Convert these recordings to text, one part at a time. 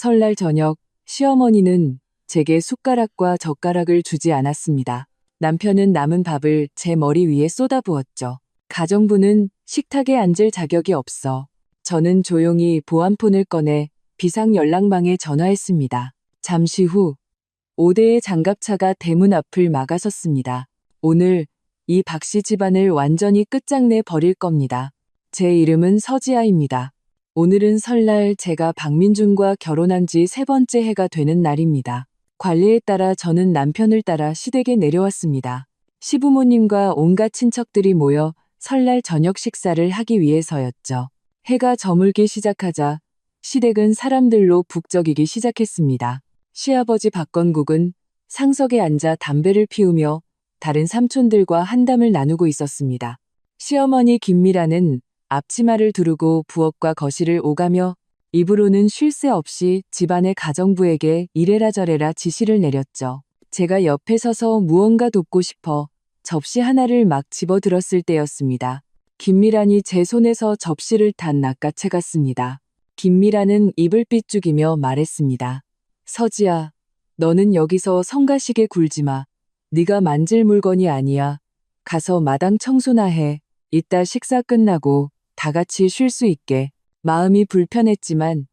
설날 저녁, 시어머니는 제게 숟가락과 젓가락을 주지 않았습니다. 남편은 남은 밥을 제 머리 위에 쏟아부었죠. 가정부는 식탁에 앉을 자격이 없어. 저는 조용히 보안폰을 꺼내 비상연락망에 전화했습니다. 잠시 후 5대의 장갑차가 대문 앞을 막아섰습니다. 오늘 이 박씨 집안을 완전히 끝장내 버릴 겁니다. 제 이름은 서지아입니다. 오늘은 설날 제가 박민준과 결혼한 지 3번째 해가 되는 날입니다. 관례에 따라 저는 남편을 따라 시댁에 내려왔습니다. 시부모님과 온갖 친척들이 모여 설날 저녁 식사를 하기 위해서였죠. 해가 저물기 시작하자 시댁은 사람들로 북적이기 시작했습니다. 시아버지 박건국은 상석에 앉아 담배를 피우며 다른 삼촌들과 한담을 나누고 있었습니다. 시어머니 김미라는 앞치마를 두르고 부엌과 거실을 오가며 입으로는 쉴 새 없이 집안의 가정부에게 이래라 저래라 지시를 내렸죠. 제가 옆에 서서 무언가 돕고 싶어 접시 하나를 막 집어들었을 때였습니다. 김미란이 제 손에서 접시를 다 낚아채갔습니다. 김미란은 입을 삐죽이며 말했습니다. 서지아, 너는 여기서 성가시게 굴지 마. 네가 만질 물건이 아니야. 가서 마당 청소나 해. 이따 식사 끝나고 다 같이 쉴 수 있게. 마음이 불편했지만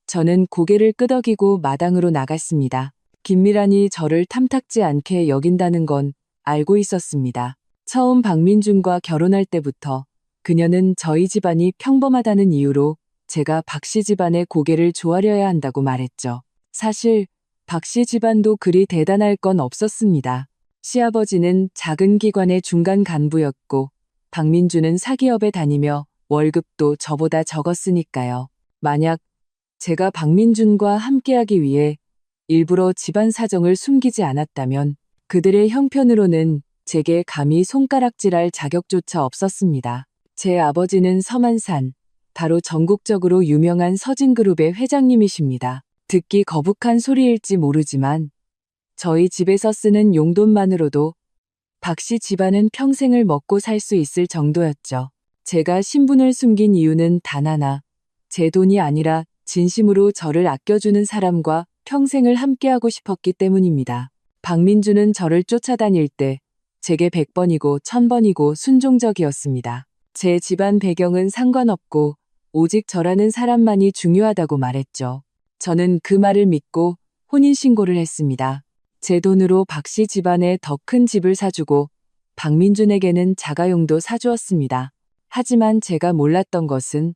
저는 고개를 끄덕이고 마당으로 나갔습니다. 김미란이 저를 탐탁지 않게 여긴다는 건 알고 있었습니다. 처음 박민준과 결혼할 때부터 그녀는 저희 집안이 평범하다는 이유로 제가 박씨 집안의 고개를 조아려야 한다고 말했죠. 사실 박씨 집안도 그리 대단할 건 없었습니다. 시아버지는 작은 기관의 중간 간부였고 박민준은 사기업에 다니며 월급도 저보다 적었으니까요. 만약 제가 박민준과 함께하기 위해 일부러 집안 사정을 숨기지 않았다면 그들의 형편으로는 제게 감히 손가락질할 자격조차 없었습니다. 제 아버지는 서만산, 바로 전국적으로 유명한 서진그룹의 회장님이십니다. 듣기 거북한 소리일지 모르지만 저희 집에서 쓰는 용돈만으로도 박씨 집안은 평생을 먹고 살 수 있을 정도였죠. 제가 신분을 숨긴 이유는 단 하나, 제 돈이 아니라 진심으로 저를 아껴주는 사람과 평생을 함께하고 싶었기 때문입니다. 박민준은 저를 쫓아다닐 때 제게 100번이고 1000번이고 순종적이었습니다. 제 집안 배경은 상관없고 오직 저라는 사람만이 중요하다고 말했죠. 저는 그 말을 믿고 혼인신고를 했습니다. 제 돈으로 박씨 집안에 더 큰 집을 사주고 박민준에게는 자가용도 사주었습니다. 하지만 제가 몰랐던 것은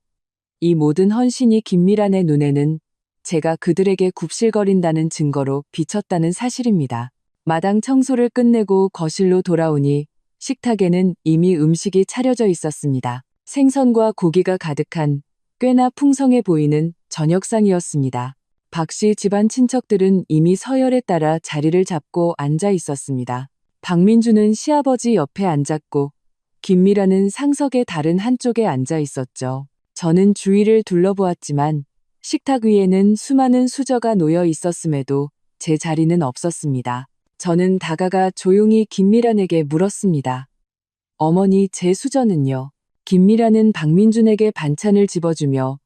이 모든 헌신이 김미란의 눈에는 제가 그들에게 굽실거린다는 증거로 비쳤다는 사실입니다. 마당 청소를 끝내고 거실로 돌아오니 식탁에는 이미 음식이 차려져 있었습니다. 생선과 고기가 가득한 꽤나 풍성해 보이는 저녁상이었습니다. 박씨 집안 친척들은 이미 서열에 따라 자리를 잡고 앉아 있었습니다. 박민준은 시아버지 옆에 앉았고 김미라는 상석의 다른 한쪽에 앉아 있었죠. 저는 주위를 둘러보았지만 식탁 위에는 수많은 수저가 놓여 있었음에도 제 자리는 없었습니다. 저는 다가가 조용히 김미란에게 물었습니다. 어머니, 제 수저는요? 김미란은 박민준에게 반찬을 집어주며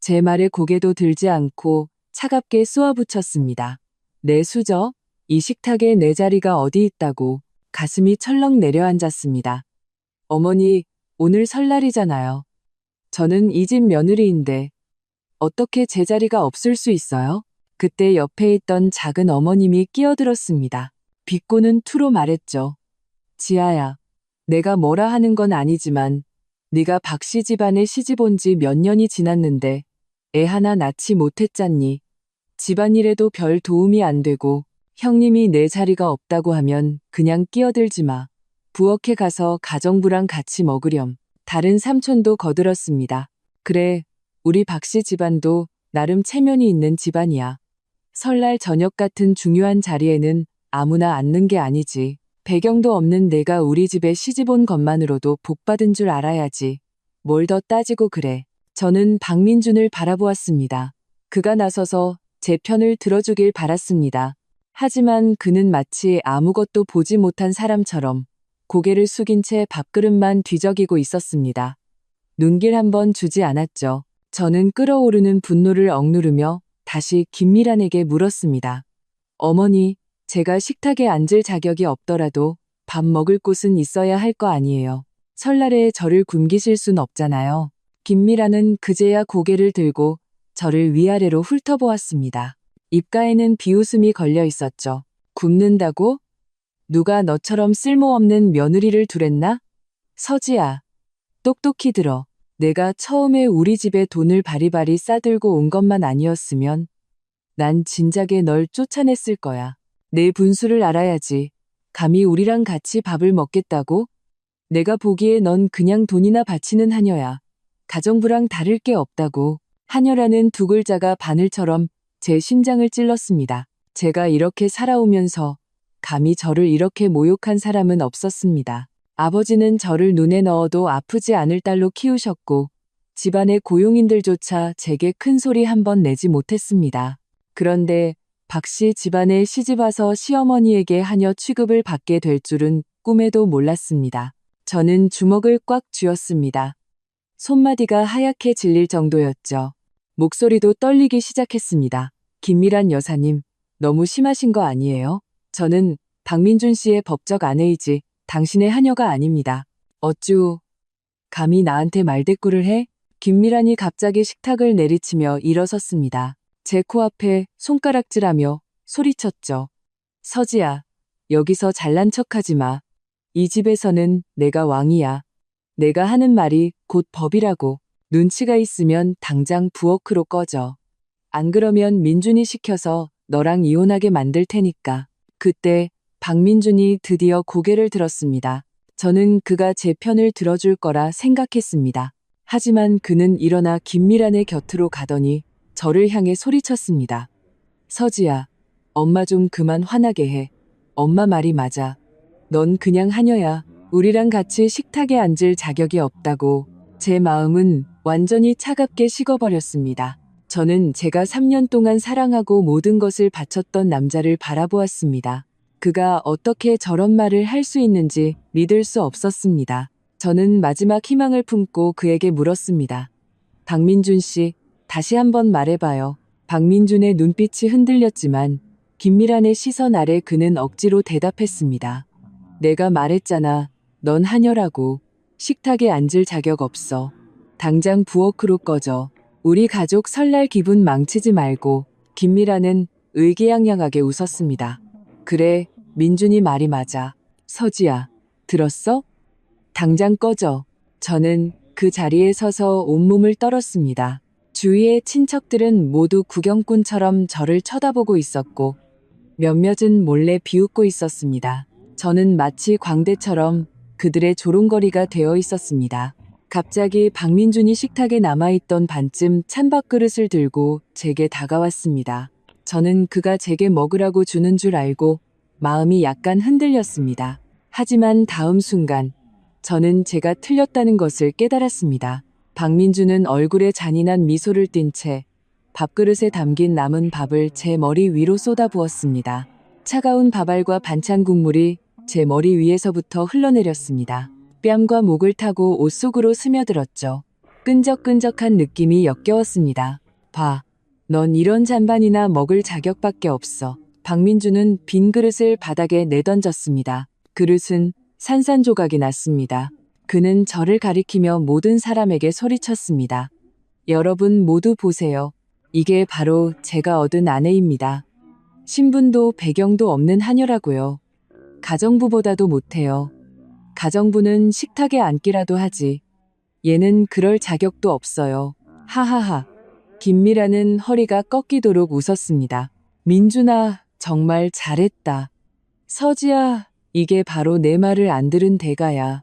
제 말에 고개도 들지 않고 차갑게 쏘아붙였습니다. 내 수저? 이 식탁에 내 자리가 어디 있다고. 가슴이 철렁 내려앉았습니다. 어머니, 오늘 설날이잖아요. 저는 이 집 며느리인데 어떻게 제 자리가 없을 수 있어요? 그때 옆에 있던 작은 어머님이 끼어들었습니다. 비꼬는 투로 말했죠. 지아야, 내가 뭐라 하는 건 아니지만 네가 박씨 집안에 시집 온 지 몇 년이 지났는데 애 하나 낳지 못했잖니. 집안일에도 별 도움이 안 되고 형님이 내 자리가 없다고 하면 그냥 끼어들지 마. 부엌에 가서 가정부랑 같이 먹으렴. 다른 삼촌도 거들었습니다. 그래, 우리 박씨 집안도 나름 체면이 있는 집안이야. 설날 저녁 같은 중요한 자리에는 아무나 앉는 게 아니지. 배경도 없는 내가 우리 집에 시집 온 것만으로도 복받은 줄 알아야지. 뭘 더 따지고 그래. 저는 박민준을 바라보았습니다. 그가 나서서 제 편을 들어주길 바랐습니다. 하지만 그는 마치 아무것도 보지 못한 사람처럼 고개를 숙인 채 밥그릇만 뒤적이고 있었습니다. 눈길 한번 주지 않았죠. 저는 끓어오르는 분노를 억누르며 다시 김미란에게 물었습니다. 어머니, 제가 식탁에 앉을 자격이 없더라도 밥 먹을 곳은 있어야 할 거 아니에요. 설날에 저를 굶기실 순 없잖아요. 김미란은 그제야 고개를 들고 저를 위아래로 훑어보았습니다. 입가에는 비웃음이 걸려 있었죠. 굶는다고? 누가 너처럼 쓸모없는 며느리를 두랬나? 서지야, 똑똑히 들어. 내가 처음에 우리 집에 돈을 바리바리 싸들고 온 것만 아니었으면 난 진작에 널 쫓아냈을 거야. 내 분수를 알아야지. 감히 우리랑 같이 밥을 먹겠다고? 내가 보기에 넌 그냥 돈이나 바치는 하녀야. 가정부랑 다를 게 없다고. 하녀라는 두 글자가 바늘처럼 제 심장을 찔렀습니다. 제가 이렇게 살아오면서 감히 저를 이렇게 모욕한 사람은 없었습니다. 아버지는 저를 눈에 넣어도 아프지 않을 딸로 키우셨고 집안의 고용인들조차 제게 큰 소리 한 번 내지 못했습니다. 그런데 박씨 집안에 시집와서 시어머니에게 하녀 취급을 받게 될 줄은 꿈에도 몰랐습니다. 저는 주먹을 꽉 쥐었습니다. 손마디가 하얗게 질릴 정도였죠. 목소리도 떨리기 시작했습니다. 김미란 여사님, 너무 심하신 거 아니에요? 저는 박민준 씨의 법적 아내이지 당신의 하녀가 아닙니다. 어쭈, 감히 나한테 말대꾸를 해? 김미란이 갑자기 식탁을 내리치며 일어섰습니다. 제 코앞에 손가락질하며 소리쳤죠. 서지야, 여기서 잘난 척하지 마. 이 집에서는 내가 왕이야. 내가 하는 말이 곧 법이라고. 눈치가 있으면 당장 부엌으로 꺼져. 안 그러면 민준이 시켜서 너랑 이혼하게 만들 테니까. 그때 박민준이 드디어 고개를 들었습니다. 저는 그가 제 편을 들어줄 거라 생각했습니다. 하지만 그는 일어나 김미란의 곁으로 가더니 저를 향해 소리쳤습니다. 서지야, 엄마 좀 그만 화나게 해. 엄마 말이 맞아. 넌 그냥 하녀야. 우리랑 같이 식탁에 앉을 자격이 없다고. 제 마음은 완전히 차갑게 식어버렸습니다. 저는 제가 3년 동안 사랑하고 모든 것을 바쳤던 남자를 바라보았습니다. 그가 어떻게 저런 말을 할 수 있는지 믿을 수 없었습니다. 저는 마지막 희망을 품고 그에게 물었습니다. 박민준 씨, 다시 한번 말해봐요. 박민준의 눈빛이 흔들렸지만 김미란의 시선 아래 그는 억지로 대답했습니다. 내가 말했잖아. 넌 하녀라고. 식탁에 앉을 자격 없어. 당장 부엌으로 꺼져. 우리 가족 설날 기분 망치지 말고. 김미란은 의기양양하게 웃었습니다. 그래, 민준이 말이 맞아. 서지야, 들었어? 당장 꺼져. 저는 그 자리에 서서 온몸을 떨었습니다. 주위의 친척들은 모두 구경꾼처럼 저를 쳐다보고 있었고 몇몇은 몰래 비웃고 있었습니다. 저는 마치 광대처럼 그들의 조롱거리가 되어 있었습니다. 갑자기 박민준이 식탁에 남아있던 반쯤 찬밥그릇을 들고 제게 다가왔습니다. 저는 그가 제게 먹으라고 주는 줄 알고 마음이 약간 흔들렸습니다. 하지만 다음 순간 저는 제가 틀렸다는 것을 깨달았습니다. 박민준은 얼굴에 잔인한 미소를 띤 채 밥그릇에 담긴 남은 밥을 제 머리 위로 쏟아부었습니다. 차가운 밥알과 반찬 국물이 제 머리 위에서부터 흘러내렸습니다. 뺨과 목을 타고 옷 속으로 스며들었죠. 끈적끈적한 느낌이 역겨웠습니다. 봐, 넌 이런 잔반이나 먹을 자격밖에 없어. 박민준은 빈 그릇을 바닥에 내던졌습니다. 그릇은 산산조각이 났습니다. 그는 저를 가리키며 모든 사람에게 소리쳤습니다. 여러분 모두 보세요. 이게 바로 제가 얻은 아내입니다. 신분도 배경도 없는 하녀라고요. 가정부보다도 못해요. 가정부는 식탁에 앉기라도 하지. 얘는 그럴 자격도 없어요. 하하하. 김미라는 허리가 꺾이도록 웃었습니다. 민준아, 정말 잘했다. 서지야, 이게 바로 내 말을 안 들은 대가야.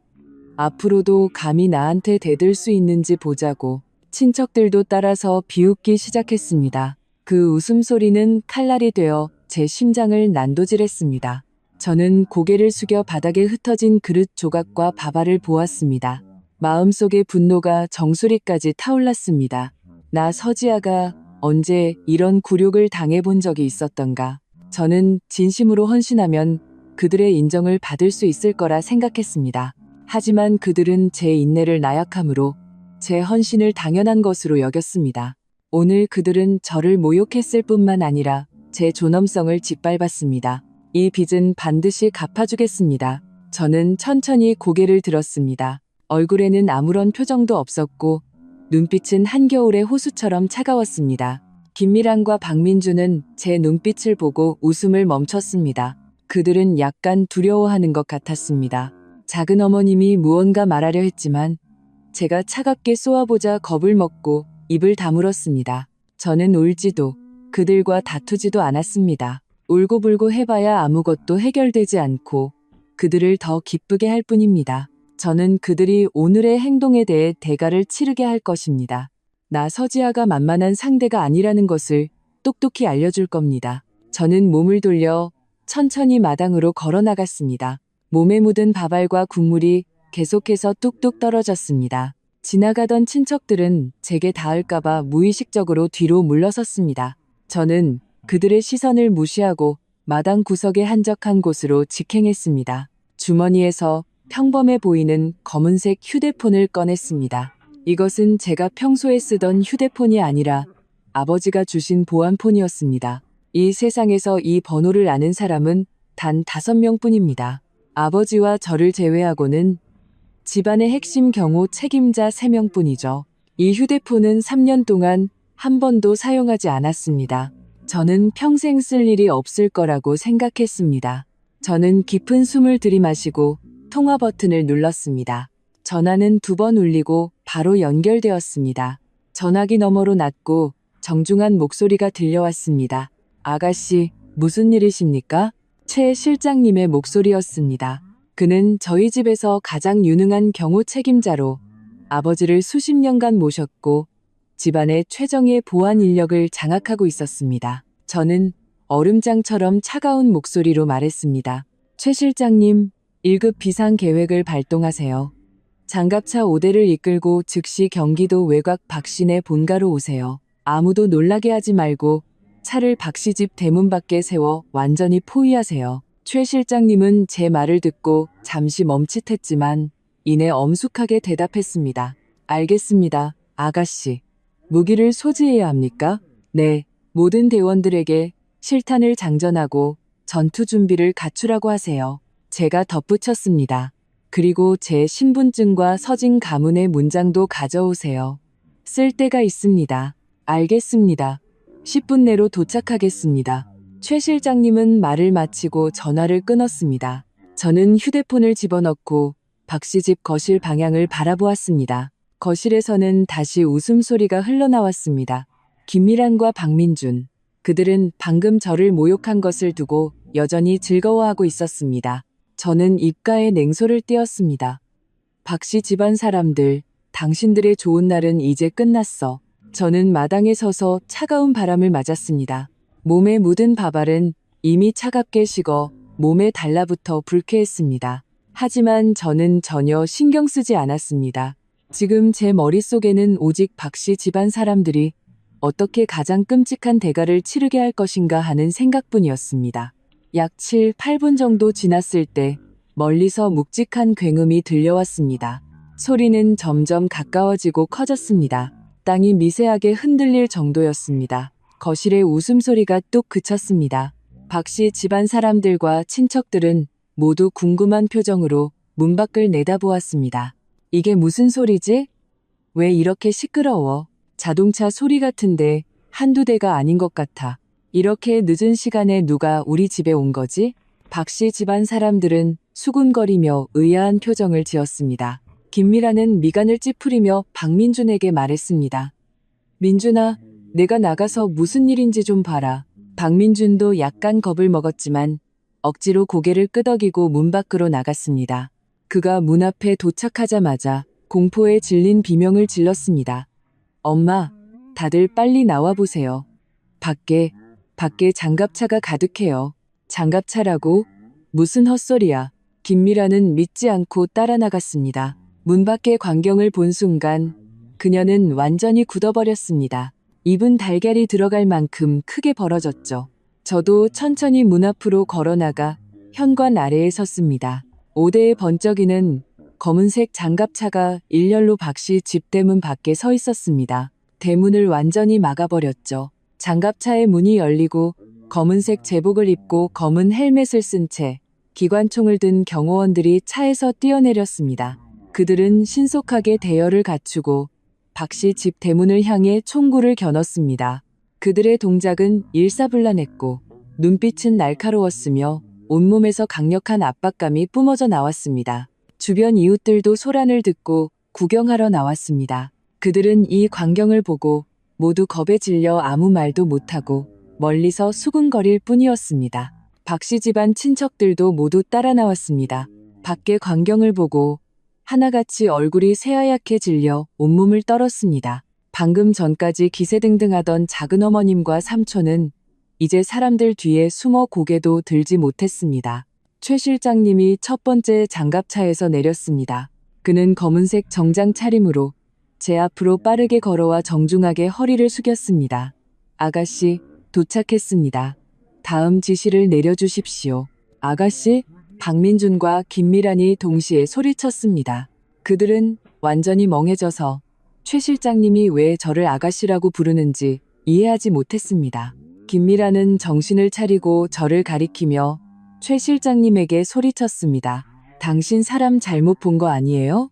앞으로도 감히 나한테 대들 수 있는지 보자고. 친척들도 따라서 비웃기 시작했습니다. 그 웃음소리는 칼날이 되어 제 심장을 난도질했습니다. 저는 고개를 숙여 바닥에 흩어진 그릇 조각과 밥알을 보았습니다. 마음속의 분노가 정수리까지 타올랐습니다. 나 서지아가 언제 이런 굴욕을 당해본 적이 있었던가. 저는 진심으로 헌신하면 그들의 인정을 받을 수 있을 거라 생각했습니다. 하지만 그들은 제 인내를 나약함으로 제 헌신을 당연한 것으로 여겼습니다. 오늘 그들은 저를 모욕했을 뿐만 아니라 제 존엄성을 짓밟았습니다. 이 빚은 반드시 갚아주겠습니다. 저는 천천히 고개를 들었습니다. 얼굴에는 아무런 표정도 없었고 눈빛은 한겨울의 호수처럼 차가웠습니다. 김미란과 박민주는 제 눈빛을 보고 웃음을 멈췄습니다. 그들은 약간 두려워하는 것 같았습니다. 작은 어머님이 무언가 말하려 했지만 제가 차갑게 쏘아보자 겁을 먹고 입을 다물었습니다. 저는 울지도 그들과 다투지도 않았습니다. 울고불고 해봐야 아무것도 해결되지 않고 그들을 더 기쁘게 할 뿐입니다. 저는 그들이 오늘의 행동에 대해 대가를 치르게 할 것입니다. 나 서지아가 만만한 상대가 아니라는 것을 똑똑히 알려줄 겁니다. 저는 몸을 돌려 천천히 마당으로 걸어 나갔습니다. 몸에 묻은 밥알과 국물이 계속해서 뚝뚝 떨어졌습니다. 지나가던 친척들은 제게 닿을까봐 무의식적으로 뒤로 물러섰습니다. 저는 그들의 시선을 무시하고 마당 구석의 한적한 곳으로 직행했습니다. 주머니에서 평범해 보이는 검은색 휴대폰을 꺼냈습니다. 이것은 제가 평소에 쓰던 휴대폰이 아니라 아버지가 주신 보안폰이었습니다. 이 세상에서 이 번호를 아는 사람은 단 5명뿐입니다. 아버지와 저를 제외하고는 집안의 핵심 경호 책임자 3명뿐이죠. 이 휴대폰은 3년 동안 한 번도 사용하지 않았습니다. 저는 평생 쓸 일이 없을 거라고 생각했습니다. 저는 깊은 숨을 들이마시고 통화 버튼을 눌렀습니다. 전화는 2번 울리고 바로 연결되었습니다. 전화기 너머로 낮고 정중한 목소리가 들려왔습니다. 아가씨, 무슨 일이십니까? 최 실장님의 목소리였습니다. 그는 저희 집에서 가장 유능한 경호 책임자로 아버지를 수십 년간 모셨고 집안의 최정예 보안 인력을 장악하고 있었습니다. 저는 얼음장처럼 차가운 목소리로 말했습니다. 최 실장님, 1급 비상 계획을 발동하세요. 장갑차 5대를 이끌고 즉시 경기도 외곽 박씨네 본가로 오세요. 아무도 놀라게 하지 말고 차를 박씨 집 대문 밖에 세워 완전히 포위하세요. 최 실장님은 제 말을 듣고 잠시 멈칫했지만 이내 엄숙하게 대답했습니다. 알겠습니다, 아가씨. 무기를 소지해야 합니까? 네, 모든 대원들에게 실탄을 장전하고 전투 준비를 갖추라고 하세요. 제가 덧붙였습니다. 그리고 제 신분증과 서진 가문의 문장도 가져오세요. 쓸 때가 있습니다. 알겠습니다. 10분 내로 도착하겠습니다. 최 실장님은 말을 마치고 전화를 끊었습니다. 저는 휴대폰을 집어넣고 박씨 집 거실 방향을 바라보았습니다. 거실에서는 다시 웃음소리가 흘러나왔습니다. 김미란과 박민준. 그들은 방금 저를 모욕한 것을 두고 여전히 즐거워하고 있었습니다. 저는 입가에 냉소를 띄었습니다. 박씨 집안 사람들, 당신들의 좋은 날은 이제 끝났어. 저는 마당에 서서 차가운 바람을 맞았습니다. 몸에 묻은 밥알은 이미 차갑게 식어 몸에 달라붙어 불쾌했습니다. 하지만 저는 전혀 신경 쓰지 않았습니다. 지금 제 머릿속에는 오직 박씨 집안 사람들이 어떻게 가장 끔찍한 대가를 치르게 할 것인가 하는 생각뿐이었습니다. 약 7, 8분 정도 지났을 때 멀리서 묵직한 굉음이 들려왔습니다. 소리는 점점 가까워지고 커졌습니다. 땅이 미세하게 흔들릴 정도였습니다. 거실의 웃음소리가 뚝 그쳤습니다. 박씨 집안 사람들과 친척들은 모두 궁금한 표정으로 문 밖을 내다보았습니다. 이게 무슨 소리지? 왜 이렇게 시끄러워? 자동차 소리 같은데 한두 대가 아닌 것 같아. 이렇게 늦은 시간에 누가 우리 집에 온 거지? 박씨 집안 사람들은 수군거리며 의아한 표정을 지었습니다. 김미라는 미간을 찌푸리며 박민준에게 말했습니다. 민준아, 내가 나가서 무슨 일인지 좀 봐라. 박민준도 약간 겁을 먹었지만 억지로 고개를 끄덕이고 문 밖으로 나갔습니다. 그가 문 앞에 도착하자마자 공포에 질린 비명을 질렀습니다. 엄마, 다들 빨리 나와보세요. 밖에 장갑차가 가득해요. 장갑차라고? 무슨 헛소리야. 김미라는 믿지 않고 따라 나갔습니다. 문 밖의 광경을 본 순간 그녀는 완전히 굳어버렸습니다. 입은 달걀이 들어갈 만큼 크게 벌어졌죠. 저도 천천히 문 앞으로 걸어나가 현관 아래에 섰습니다. 5대에 번쩍이는 검은색 장갑차가 일렬로 박씨 집 대문 밖에 서 있었습니다. 대문을 완전히 막아버렸죠. 장갑차의 문이 열리고 검은색 제복을 입고 검은 헬멧을 쓴 채 기관총을 든 경호원들이 차에서 뛰어내렸습니다. 그들은 신속하게 대열을 갖추고 박씨 집 대문을 향해 총구를 겨눴습니다. 그들의 동작은 일사불란했고 눈빛은 날카로웠으며 온몸에서 강력한 압박감이 뿜어져 나왔습니다. 주변 이웃들도 소란을 듣고 구경하러 나왔습니다. 그들은 이 광경을 보고 모두 겁에 질려 아무 말도 못하고 멀리서 수군거릴 뿐이었습니다. 박씨 집안 친척들도 모두 따라 나왔습니다. 밖의 광경을 보고 하나같이 얼굴이 새하얗게 질려 온몸을 떨었습니다. 방금 전까지 기세등등하던 작은어머님과 삼촌은 이제 사람들 뒤에 숨어 고개도 들지 못했습니다. 최 실장님이 첫 번째 장갑차에서 내렸습니다. 그는 검은색 정장 차림으로 제 앞으로 빠르게 걸어와 정중하게 허리를 숙였습니다. 아가씨, 도착했습니다. 다음 지시를 내려주십시오. 아가씨? 박민준과 김미란이 동시에 소리쳤습니다. 그들은 완전히 멍해져서 최 실장님이 왜 저를 아가씨라고 부르는지 이해하지 못했습니다. 김미란은 정신을 차리고 저를 가리키며 최 실장님에게 소리쳤습니다. 당신 사람 잘못 본 거 아니에요?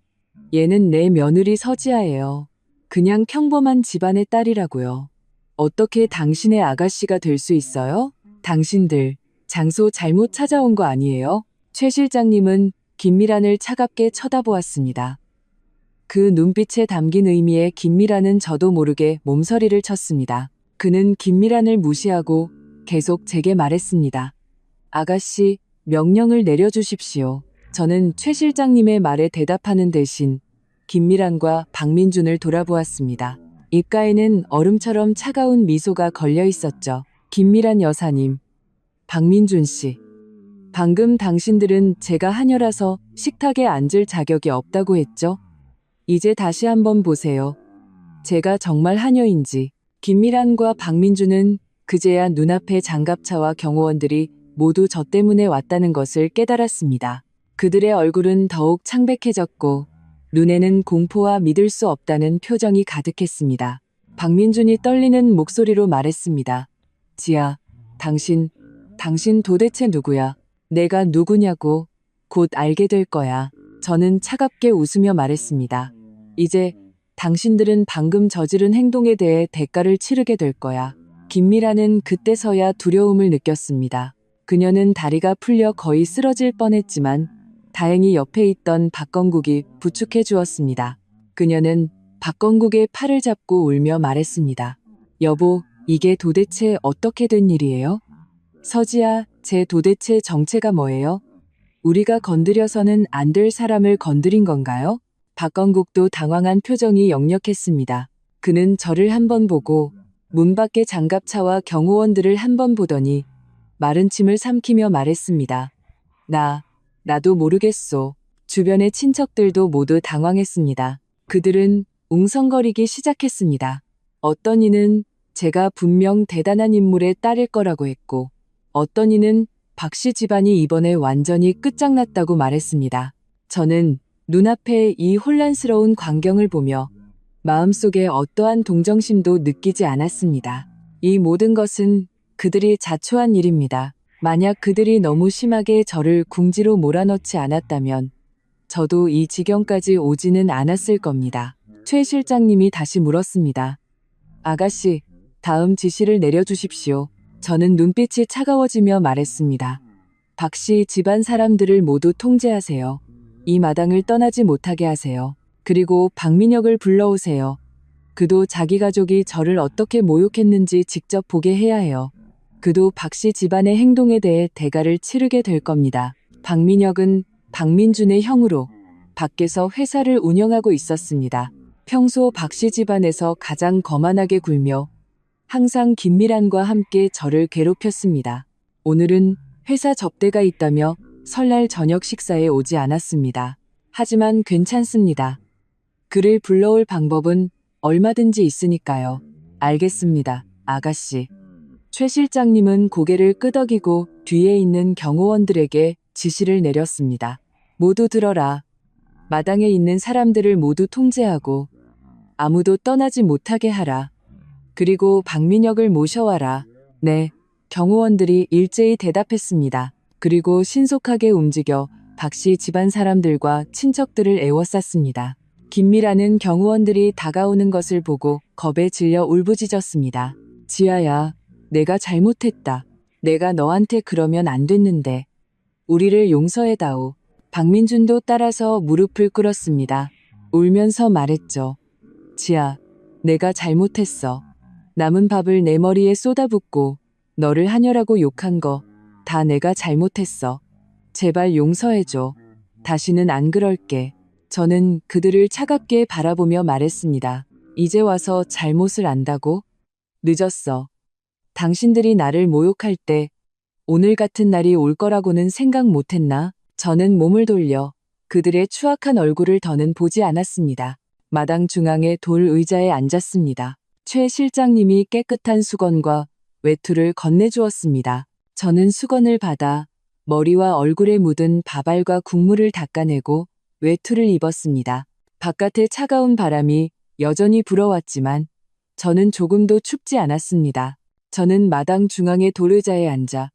얘는 내 며느리 서지아예요. 그냥 평범한 집안의 딸이라고요. 어떻게 당신의 아가씨가 될 수 있어요? 당신들 장소 잘못 찾아온 거 아니에요? 최 실장님은 김미란을 차갑게 쳐다보았습니다. 그 눈빛에 담긴 의미에 김미란은 저도 모르게 몸서리를 쳤습니다. 그는 김미란을 무시하고 계속 제게 말했습니다. 아가씨, 명령을 내려주십시오. 저는 최 실장님의 말에 대답하는 대신 김미란과 박민준을 돌아보았습니다. 입가에는 얼음처럼 차가운 미소가 걸려 있었죠. 김미란 여사님, 박민준 씨. 방금 당신들은 제가 하녀라서 식탁에 앉을 자격이 없다고 했죠? 이제 다시 한번 보세요. 제가 정말 하녀인지. 김미란과 박민준은 그제야 눈앞에 장갑차와 경호원들이 모두 저 때문에 왔다는 것을 깨달았습니다. 그들의 얼굴은 더욱 창백해졌고 눈에는 공포와 믿을 수 없다는 표정이 가득했습니다. 박민준이 떨리는 목소리로 말했습니다. 지아, 당신 도대체 누구야? 내가 누구냐고 곧 알게 될 거야. 저는 차갑게 웃으며 말했습니다. 이제 당신들은 방금 저지른 행동에 대해 대가를 치르게 될 거야. 김미라는 그때서야 두려움을 느꼈습니다. 그녀는 다리가 풀려 거의 쓰러질 뻔했지만 다행히 옆에 있던 박건국이 부축해 주었습니다. 그녀는 박건국의 팔을 잡고 울며 말했습니다. 여보, 이게 도대체 어떻게 된 일이에요? 서지아, 제 도대체 정체가 뭐예요? 우리가 건드려서는 안 될 사람을 건드린 건가요? 박건국도 당황한 표정이 역력했습니다. 그는 저를 한번 보고 문 밖의 장갑차와 경호원들을 한번 보더니 마른 침을 삼키며 말했습니다. 나도 모르겠소. 주변의 친척들도 모두 당황했습니다. 그들은 웅성거리기 시작했습니다. 어떤 이는 제가 분명 대단한 인물의 딸일 거라고 했고, 어떤 이는 박씨 집안이 이번에 완전히 끝장났다고 말했습니다. 저는 눈앞에 이 혼란스러운 광경을 보며 마음속에 어떠한 동정심도 느끼지 않았습니다. 이 모든 것은 그들이 자초한 일입니다. 만약 그들이 너무 심하게 저를 궁지로 몰아넣지 않았다면 저도 이 지경까지 오지는 않았을 겁니다. 최 실장님이 다시 물었습니다. 아가씨, 다음 지시를 내려주십시오. 저는 눈빛이 차가워지며 말했습니다. 박씨 집안 사람들을 모두 통제하세요. 이 마당을 떠나지 못하게 하세요. 그리고 박민혁을 불러오세요. 그도 자기 가족이 저를 어떻게 모욕했는지 직접 보게 해야 해요. 그도 박씨 집안의 행동에 대해 대가를 치르게 될 겁니다. 박민혁은 박민준의 형으로 밖에서 회사를 운영하고 있었습니다. 평소 박씨 집안에서 가장 거만하게 굴며 항상 김미란과 함께 저를 괴롭혔습니다. 오늘은 회사 접대가 있다며 설날 저녁 식사에 오지 않았습니다. 하지만 괜찮습니다. 그를 불러올 방법은 얼마든지 있으니까요. 알겠습니다, 아가씨. 최 실장님은 고개를 끄덕이고 뒤에 있는 경호원들에게 지시를 내렸습니다. 모두 들어라. 마당에 있는 사람들을 모두 통제하고 아무도 떠나지 못하게 하라. 그리고 박민혁을 모셔와라. 네. 경호원들이 일제히 대답했습니다. 그리고 신속하게 움직여 박씨 집안 사람들과 친척들을 에워쌌습니다. 김미라는 경호원들이 다가오는 것을 보고 겁에 질려 울부짖었습니다. 지아야, 내가 잘못했다. 내가 너한테 그러면 안 됐는데. 우리를 용서해다오. 박민준도 따라서 무릎을 꿇었습니다. 울면서 말했죠. 지아, 내가 잘못했어. 남은 밥을 내 머리에 쏟아붓고 너를 하녀라고 욕한 거 다 내가 잘못했어. 제발 용서해줘. 다시는 안 그럴게. 저는 그들을 차갑게 바라보며 말했습니다. 이제 와서 잘못을 안다고? 늦었어. 당신들이 나를 모욕할 때 오늘 같은 날이 올 거라고는 생각 못했나? 저는 몸을 돌려 그들의 추악한 얼굴을 더는 보지 않았습니다. 마당 중앙의 돌 의자에 앉았습니다. 최 실장님이 깨끗한 수건과 외투를 건네주었습니다. 저는 수건을 받아 머리와 얼굴에 묻은 밥알과 국물을 닦아내고 외투를 입었습니다. 바깥의 차가운 바람이 여전히 불어왔지만 저는 조금도 춥지 않았습니다. 저는 마당 중앙의 돌의자에 앉아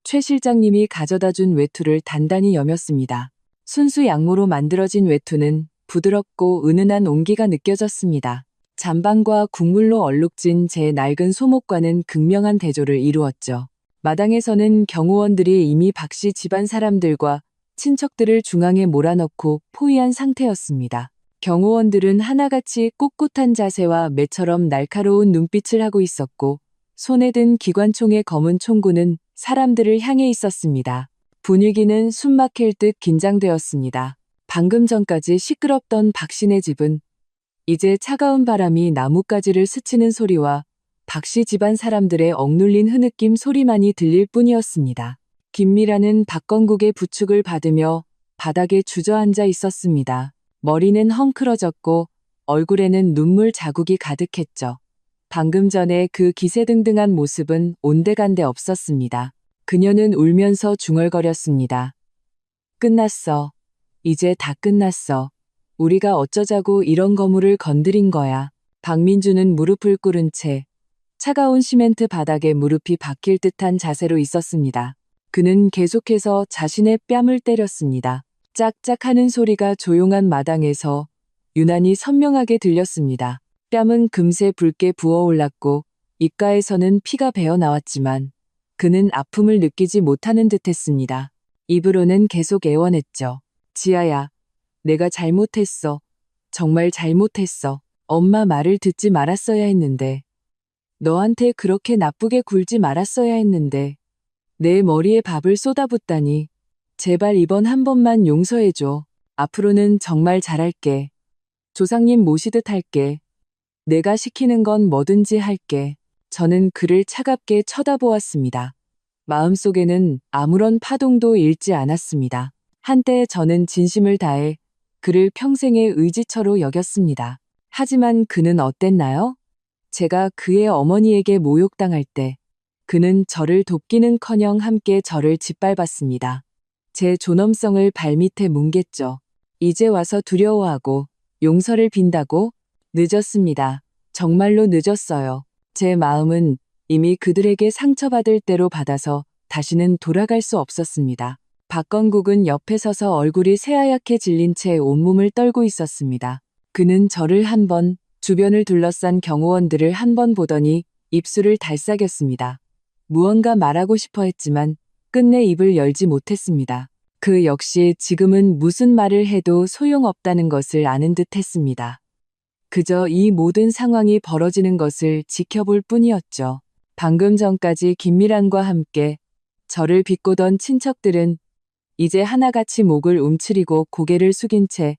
최 실장님이 가져다 준 외투를 단단히 여몄습니다. 순수 양모로 만들어진 외투는 부드럽고 은은한 온기가 느껴졌습니다. 잠방과 국물로 얼룩진 제 낡은 소목과는 극명한 대조를 이루었죠. 마당에서는 경호원들이 이미 박씨 집안 사람들과 친척들을 중앙에 몰아넣고 포위한 상태였습니다. 경호원들은 하나같이 꼿꼿한 자세와 매처럼 날카로운 눈빛을 하고 있었고 손에 든 기관총의 검은 총구는 사람들을 향해 있었습니다. 분위기는 숨막힐 듯 긴장되었습니다. 방금 전까지 시끄럽던 박씨네 집은 이제 차가운 바람이 나뭇가지를 스치는 소리와 박씨 집안 사람들의 억눌린 흐느낌 소리만이 들릴 뿐이었습니다. 김미라는 박건국의 부축을 받으며 바닥에 주저앉아 있었습니다. 머리는 헝클어졌고 얼굴에는 눈물 자국이 가득했죠. 방금 전에 그 기세등등한 모습은 온데간데 없었습니다. 그녀는 울면서 중얼거렸습니다. 끝났어. 이제 다 끝났어. 우리가 어쩌자고 이런 거물을 건드린 거야. 박민주는 무릎을 꿇은 채 차가운 시멘트 바닥에 무릎이 박힐 듯한 자세로 있었습니다. 그는 계속해서 자신의 뺨을 때렸습니다. 짝짝 하는 소리가 조용한 마당에서 유난히 선명하게 들렸습니다. 뺨은 금세 붉게 부어올랐고 입가에서는 피가 배어 나왔지만 그는 아픔을 느끼지 못하는 듯했습니다. 입으로는 계속 애원했죠. 지아야, 내가 잘못했어. 정말 잘못했어. 엄마 말을 듣지 말았어야 했는데. 너한테 그렇게 나쁘게 굴지 말았어야 했는데. 내 머리에 밥을 쏟아붓다니. 제발 이번 한 번만 용서해줘. 앞으로는 정말 잘할게. 조상님 모시듯 할게. 내가 시키는 건 뭐든지 할게. 저는 그를 차갑게 쳐다보았습니다. 마음속에는 아무런 파동도 일지 않았습니다. 한때 저는 진심을 다해 그를 평생의 의지처로 여겼습니다. 하지만 그는 어땠나요? 제가 그의 어머니에게 모욕당할 때 그는 저를 돕기는커녕 함께 저를 짓밟았습니다. 제 존엄성을 발밑에 뭉갰죠. 이제 와서 두려워하고 용서를 빈다고? 늦었습니다. 정말로 늦었어요. 제 마음은 이미 그들에게 상처받을 대로 받아서 다시는 돌아갈 수 없었습니다. 박건국은 옆에 서서 얼굴이 새하얗게 질린 채 온몸을 떨고 있었습니다. 그는 저를 한 번, 주변을 둘러싼 경호원들을 한 번 보더니 입술을 달싹였습니다. 무언가 말하고 싶어 했지만 끝내 입을 열지 못했습니다. 그 역시 지금은 무슨 말을 해도 소용없다는 것을 아는 듯 했습니다. 그저 이 모든 상황이 벌어지는 것을 지켜볼 뿐이었죠. 방금 전까지 김미란과 함께 저를 비꼬던 친척들은 이제 하나같이 목을 움츠리고 고개를 숙인 채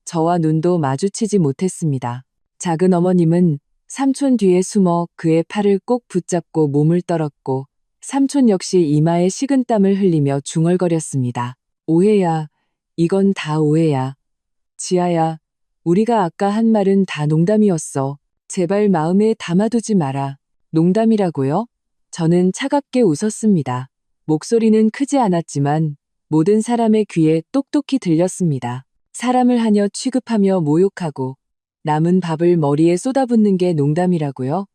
저와 눈도 마주치지 못했습니다. 작은 어머님은 삼촌 뒤에 숨어 그의 팔을 꼭 붙잡고 몸을 떨었고 삼촌 역시 이마에 식은땀을 흘리며 중얼거렸습니다. 오해야. 이건 다 오해야. 지아야. 우리가 아까 한 말은 다 농담이었어. 제발 마음에 담아두지 마라. 농담이라고요? 저는 차갑게 웃었습니다. 목소리는 크지 않았지만 모든 사람의 귀에 똑똑히 들렸습니다. 사람을 하녀 취급하며 모욕하고 남은 밥을 머리에 쏟아붓는 게 농담이라고요?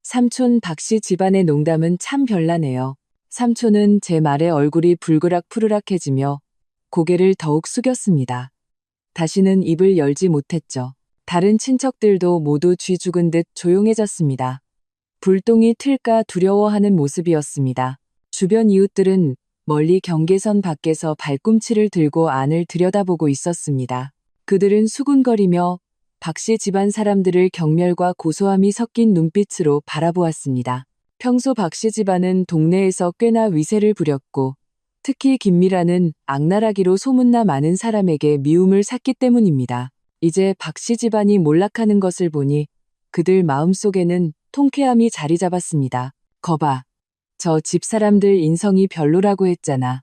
삼촌 박씨 집안의 농담은 참 별나네요. 삼촌은 제 말에 얼굴이 불그락푸르락해지며 고개를 더욱 숙였습니다. 다시는 입을 열지 못했죠. 다른 친척들도 모두 쥐 죽은 듯 조용해졌습니다. 불똥이 틀까 두려워하는 모습이었습니다. 주변 이웃들은 멀리 경계선 밖에서 발꿈치를 들고 안을 들여다보고 있었습니다. 그들은 수군거리며 박씨 집안 사람들을 경멸과 고소함이 섞인 눈빛으로 바라보았습니다. 평소 박씨 집안은 동네에서 꽤나 위세를 부렸고 특히 김미라는 악랄하기로 소문나 많은 사람에게 미움을 샀기 때문입니다. 이제 박씨 집안이 몰락하는 것을 보니 그들 마음속에는 통쾌함이 자리 잡았습니다. 거봐. 저 집사람들 인성이 별로라고 했잖아.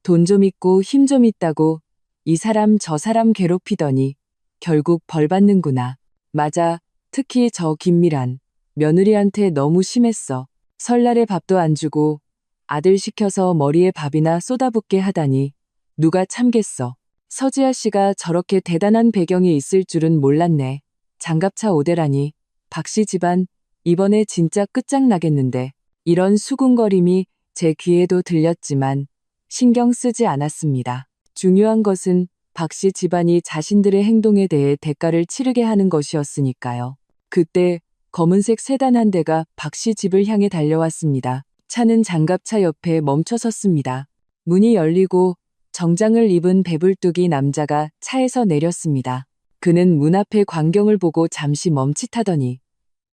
돈 좀 있고 힘 좀 있다고 이 사람 저 사람 괴롭히더니 결국 벌 받는구나. 맞아. 특히 저 김미란. 며느리한테 너무 심했어. 설날에 밥도 안 주고 아들 시켜서 머리에 밥이나 쏟아붓게 하다니 누가 참겠어. 서지아 씨가 저렇게 대단한 배경이 있을 줄은 몰랐네. 장갑차 오대라니. 박씨 집안 이번에 진짜 끝장나겠는데. 이런 수군거림이 제 귀에도 들렸지만 신경 쓰지 않았습니다. 중요한 것은 박씨 집안이 자신들의 행동에 대해 대가를 치르게 하는 것이었으니까요. 그때 검은색 세단 한 대가 박씨 집을 향해 달려왔습니다. 차는 장갑차 옆에 멈춰 섰습니다. 문이 열리고 정장을 입은 배불뚝이 남자가 차에서 내렸습니다. 그는 문 앞의 광경을 보고 잠시 멈칫하더니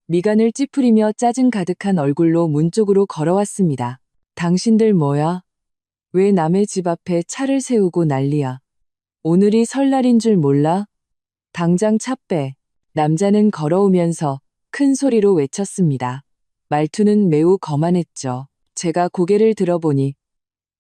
미간을 찌푸리며 짜증 가득한 얼굴로 문 쪽으로 걸어왔습니다. 당신들 뭐야? 왜 남의 집 앞에 차를 세우고 난리야? 오늘이 설날인 줄 몰라? 당장 차 빼. 남자는 걸어오면서 큰 소리로 외쳤습니다. 말투는 매우 거만했죠. 제가 고개를 들어보니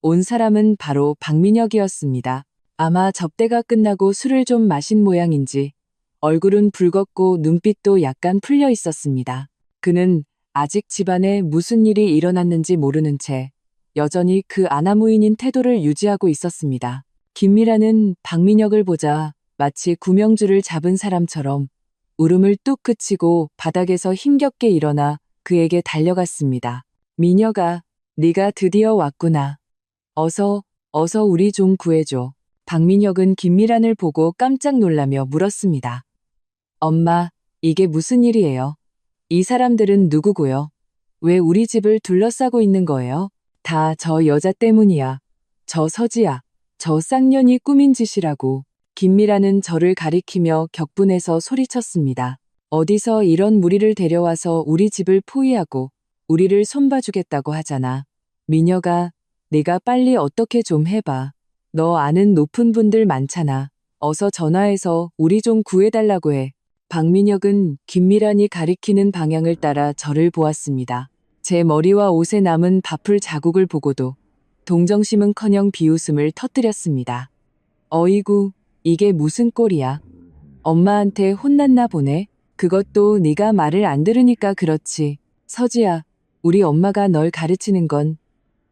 온 사람은 바로 박민혁이었습니다. 아마 접대가 끝나고 술을 좀 마신 모양인지 얼굴은 붉었고 눈빛도 약간 풀려 있었습니다. 그는 아직 집안에 무슨 일이 일어났는지 모르는 채 여전히 그 아나무인인 태도를 유지하고 있었습니다. 김미라는 박민혁을 보자 마치 구명줄을 잡은 사람처럼 울음을 뚝 그치고 바닥에서 힘겹게 일어나 그에게 달려갔습니다. 민혁아, 네가 드디어 왔구나. 어서 우리 좀 구해줘. 박민혁은 김미란을 보고 깜짝 놀라며 물었습니다. 엄마, 이게 무슨 일이에요? 이 사람들은 누구고요? 왜 우리 집을 둘러싸고 있는 거예요? 다 저 여자 때문이야. 저 서지야. 저 쌍년이 꾸민 짓이라고. 김미라는 저를 가리키며 격분해서 소리쳤습니다. 어디서 이런 무리를 데려와서 우리 집을 포위하고 우리를 손봐주겠다고 하잖아. 민혁아, 네가 빨리 어떻게 좀 해봐. 너 아는 높은 분들 많잖아. 어서 전화해서 우리 좀 구해달라고 해. 박민혁은 김미란이 가리키는 방향을 따라 저를 보았습니다. 제 머리와 옷에 남은 밥풀 자국을 보고도 동정심은커녕 비웃음을 터뜨렸습니다. 어이구, 이게 무슨 꼴이야. 엄마한테 혼났나 보네. 그것도 네가 말을 안 들으니까 그렇지. 서지야, 우리 엄마가 널 가르치는 건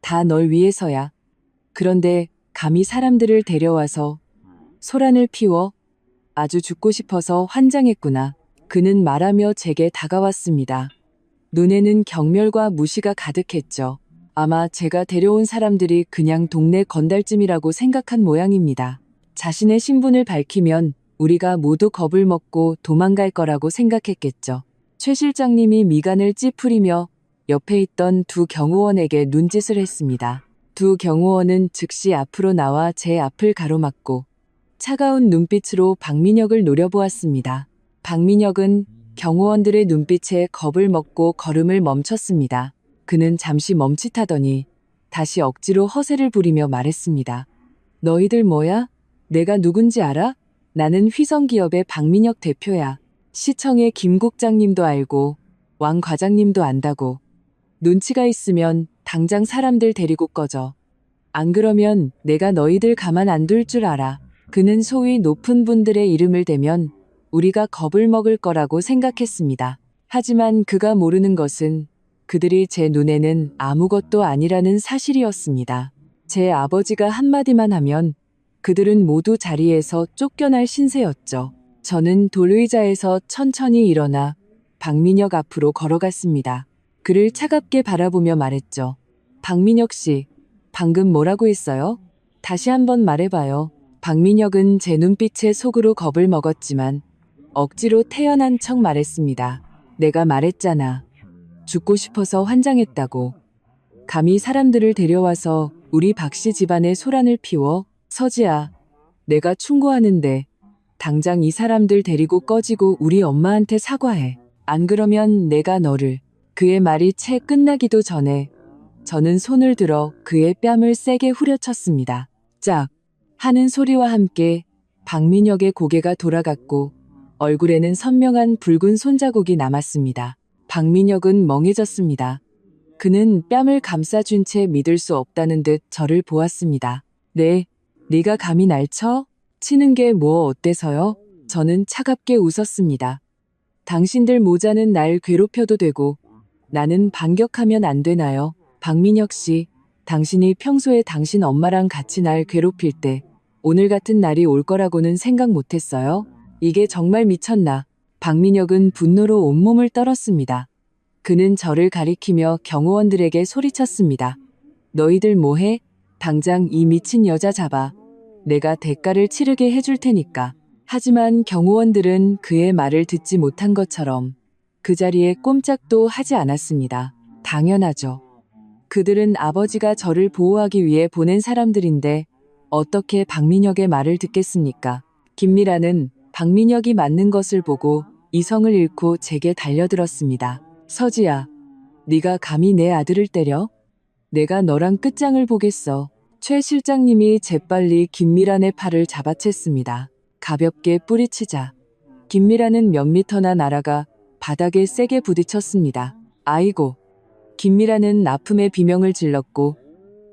다 널 위해서야. 그런데 감히 사람들을 데려와서 소란을 피워? 아주 죽고 싶어서 환장했구나. 그는 말하며 제게 다가왔습니다. 눈에는 경멸과 무시가 가득했죠. 아마 제가 데려온 사람들이 그냥 동네 건달쯤이라고 생각한 모양입니다. 자신의 신분을 밝히면 우리가 모두 겁을 먹고 도망갈 거라고 생각했겠죠. 최 실장님이 미간을 찌푸리며 옆에 있던 두 경호원에게 눈짓을 했습니다. 두 경호원은 즉시 앞으로 나와 제 앞을 가로막고 차가운 눈빛으로 박민혁을 노려보았습니다. 박민혁은 경호원들의 눈빛에 겁을 먹고 걸음을 멈췄습니다. 그는 잠시 멈칫하더니 다시 억지로 허세를 부리며 말했습니다. 너희들 뭐야? 내가 누군지 알아? 나는 휘성기업의 박민혁 대표야. 시청의 김 국장님도 알고 왕 과장님도 안다고. 눈치가 있으면 당장 사람들 데리고 꺼져. 안 그러면 내가 너희들 가만 안 둘 줄 알아. 그는 소위 높은 분들의 이름을 대면 우리가 겁을 먹을 거라고 생각했습니다. 하지만 그가 모르는 것은 그들이 제 눈에는 아무것도 아니라는 사실이었습니다. 제 아버지가 한마디만 하면 그들은 모두 자리에서 쫓겨날 신세였죠. 저는 돌의자에서 천천히 일어나 박민혁 앞으로 걸어갔습니다. 그를 차갑게 바라보며 말했죠. 박민혁 씨, 방금 뭐라고 했어요? 다시 한번 말해봐요. 박민혁은 제 눈빛에 속으로 겁을 먹었지만 억지로 태연한 척 말했습니다. 내가 말했잖아. 죽고 싶어서 환장했다고. 감히 사람들을 데려와서 우리 박씨 집안에 소란을 피워? 서지아, 내가 충고하는데 당장 이 사람들 데리고 꺼지고 우리 엄마한테 사과해. 안 그러면 내가 너를. 그의 말이 채 끝나기도 전에 저는 손을 들어 그의 뺨을 세게 후려쳤습니다. 짝 하는 소리와 함께 박민혁의 고개가 돌아갔고 얼굴에는 선명한 붉은 손자국이 남았습니다. 박민혁은 멍해졌습니다. 그는 뺨을 감싸준 채 믿을 수 없다는 듯 저를 보았습니다. 네, 네가 감히 날 쳐? 치는 게 뭐 어때서요? 저는 차갑게 웃었습니다. 당신들 모자는 날 괴롭혀도 되고 나는 반격하면 안 되나요? 박민혁 씨, 당신이 평소에 당신 엄마랑 같이 날 괴롭힐 때 오늘 같은 날이 올 거라고는 생각 못했어요? 이게 정말 미쳤나? 박민혁은 분노로 온몸을 떨었습니다. 그는 저를 가리키며 경호원들에게 소리쳤습니다. 너희들 뭐해? 당장 이 미친 여자 잡아. 내가 대가를 치르게 해줄 테니까. 하지만 경호원들은 그의 말을 듣지 못한 것처럼 그 자리에 꼼짝도 하지 않았습니다. 당연하죠. 그들은 아버지가 저를 보호하기 위해 보낸 사람들인데 어떻게 박민혁의 말을 듣겠습니까? 김미라는 박민혁이 맞는 것을 보고 이성을 잃고 제게 달려들었습니다. 서지아, 네가 감히 내 아들을 때려? 내가 너랑 끝장을 보겠어. 최 실장님이 재빨리 김미란의 팔을 잡아챘습니다. 가볍게 뿌리치자 김미란은 몇 미터나 날아가 바닥에 세게 부딪혔습니다. 아이고. 김미란은 아픔의 비명을 질렀고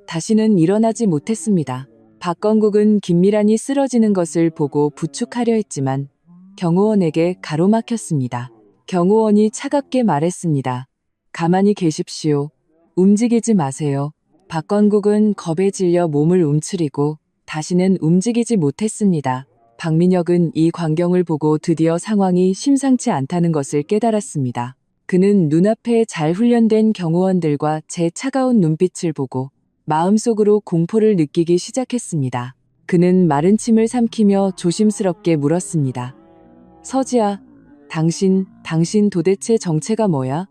다시는 일어나지 못했습니다. 박건국은 김미란이 쓰러지는 것을 보고 부축하려 했지만 경호원에게 가로막혔습니다. 경호원이 차갑게 말했습니다. 가만히 계십시오. 움직이지 마세요. 박건국은 겁에 질려 몸을 움츠리고 다시는 움직이지 못했습니다. 박민혁은 이 광경을 보고 드디어 상황이 심상치 않다는 것을 깨달았습니다. 그는 눈앞에 잘 훈련된 경호원들과 제 차가운 눈빛을 보고 마음속으로 공포를 느끼기 시작했습니다. 그는 마른 침을 삼키며 조심스럽게 물었습니다. 서지아, 당신 도대체 정체가 뭐야?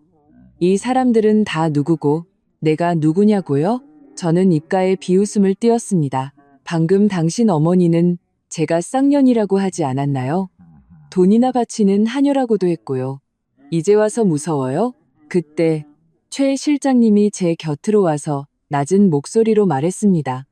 이 사람들은 다 누구고 내가 누구냐고요? 저는 입가에 비웃음을 띄웠습니다. 방금 당신 어머니는 제가 쌍년이라고 하지 않았나요? 돈이나 바치는 하녀라고도 했고요. 이제 와서 무서워요? 그때 최 실장님이 제 곁으로 와서 낮은 목소리로 말했습니다.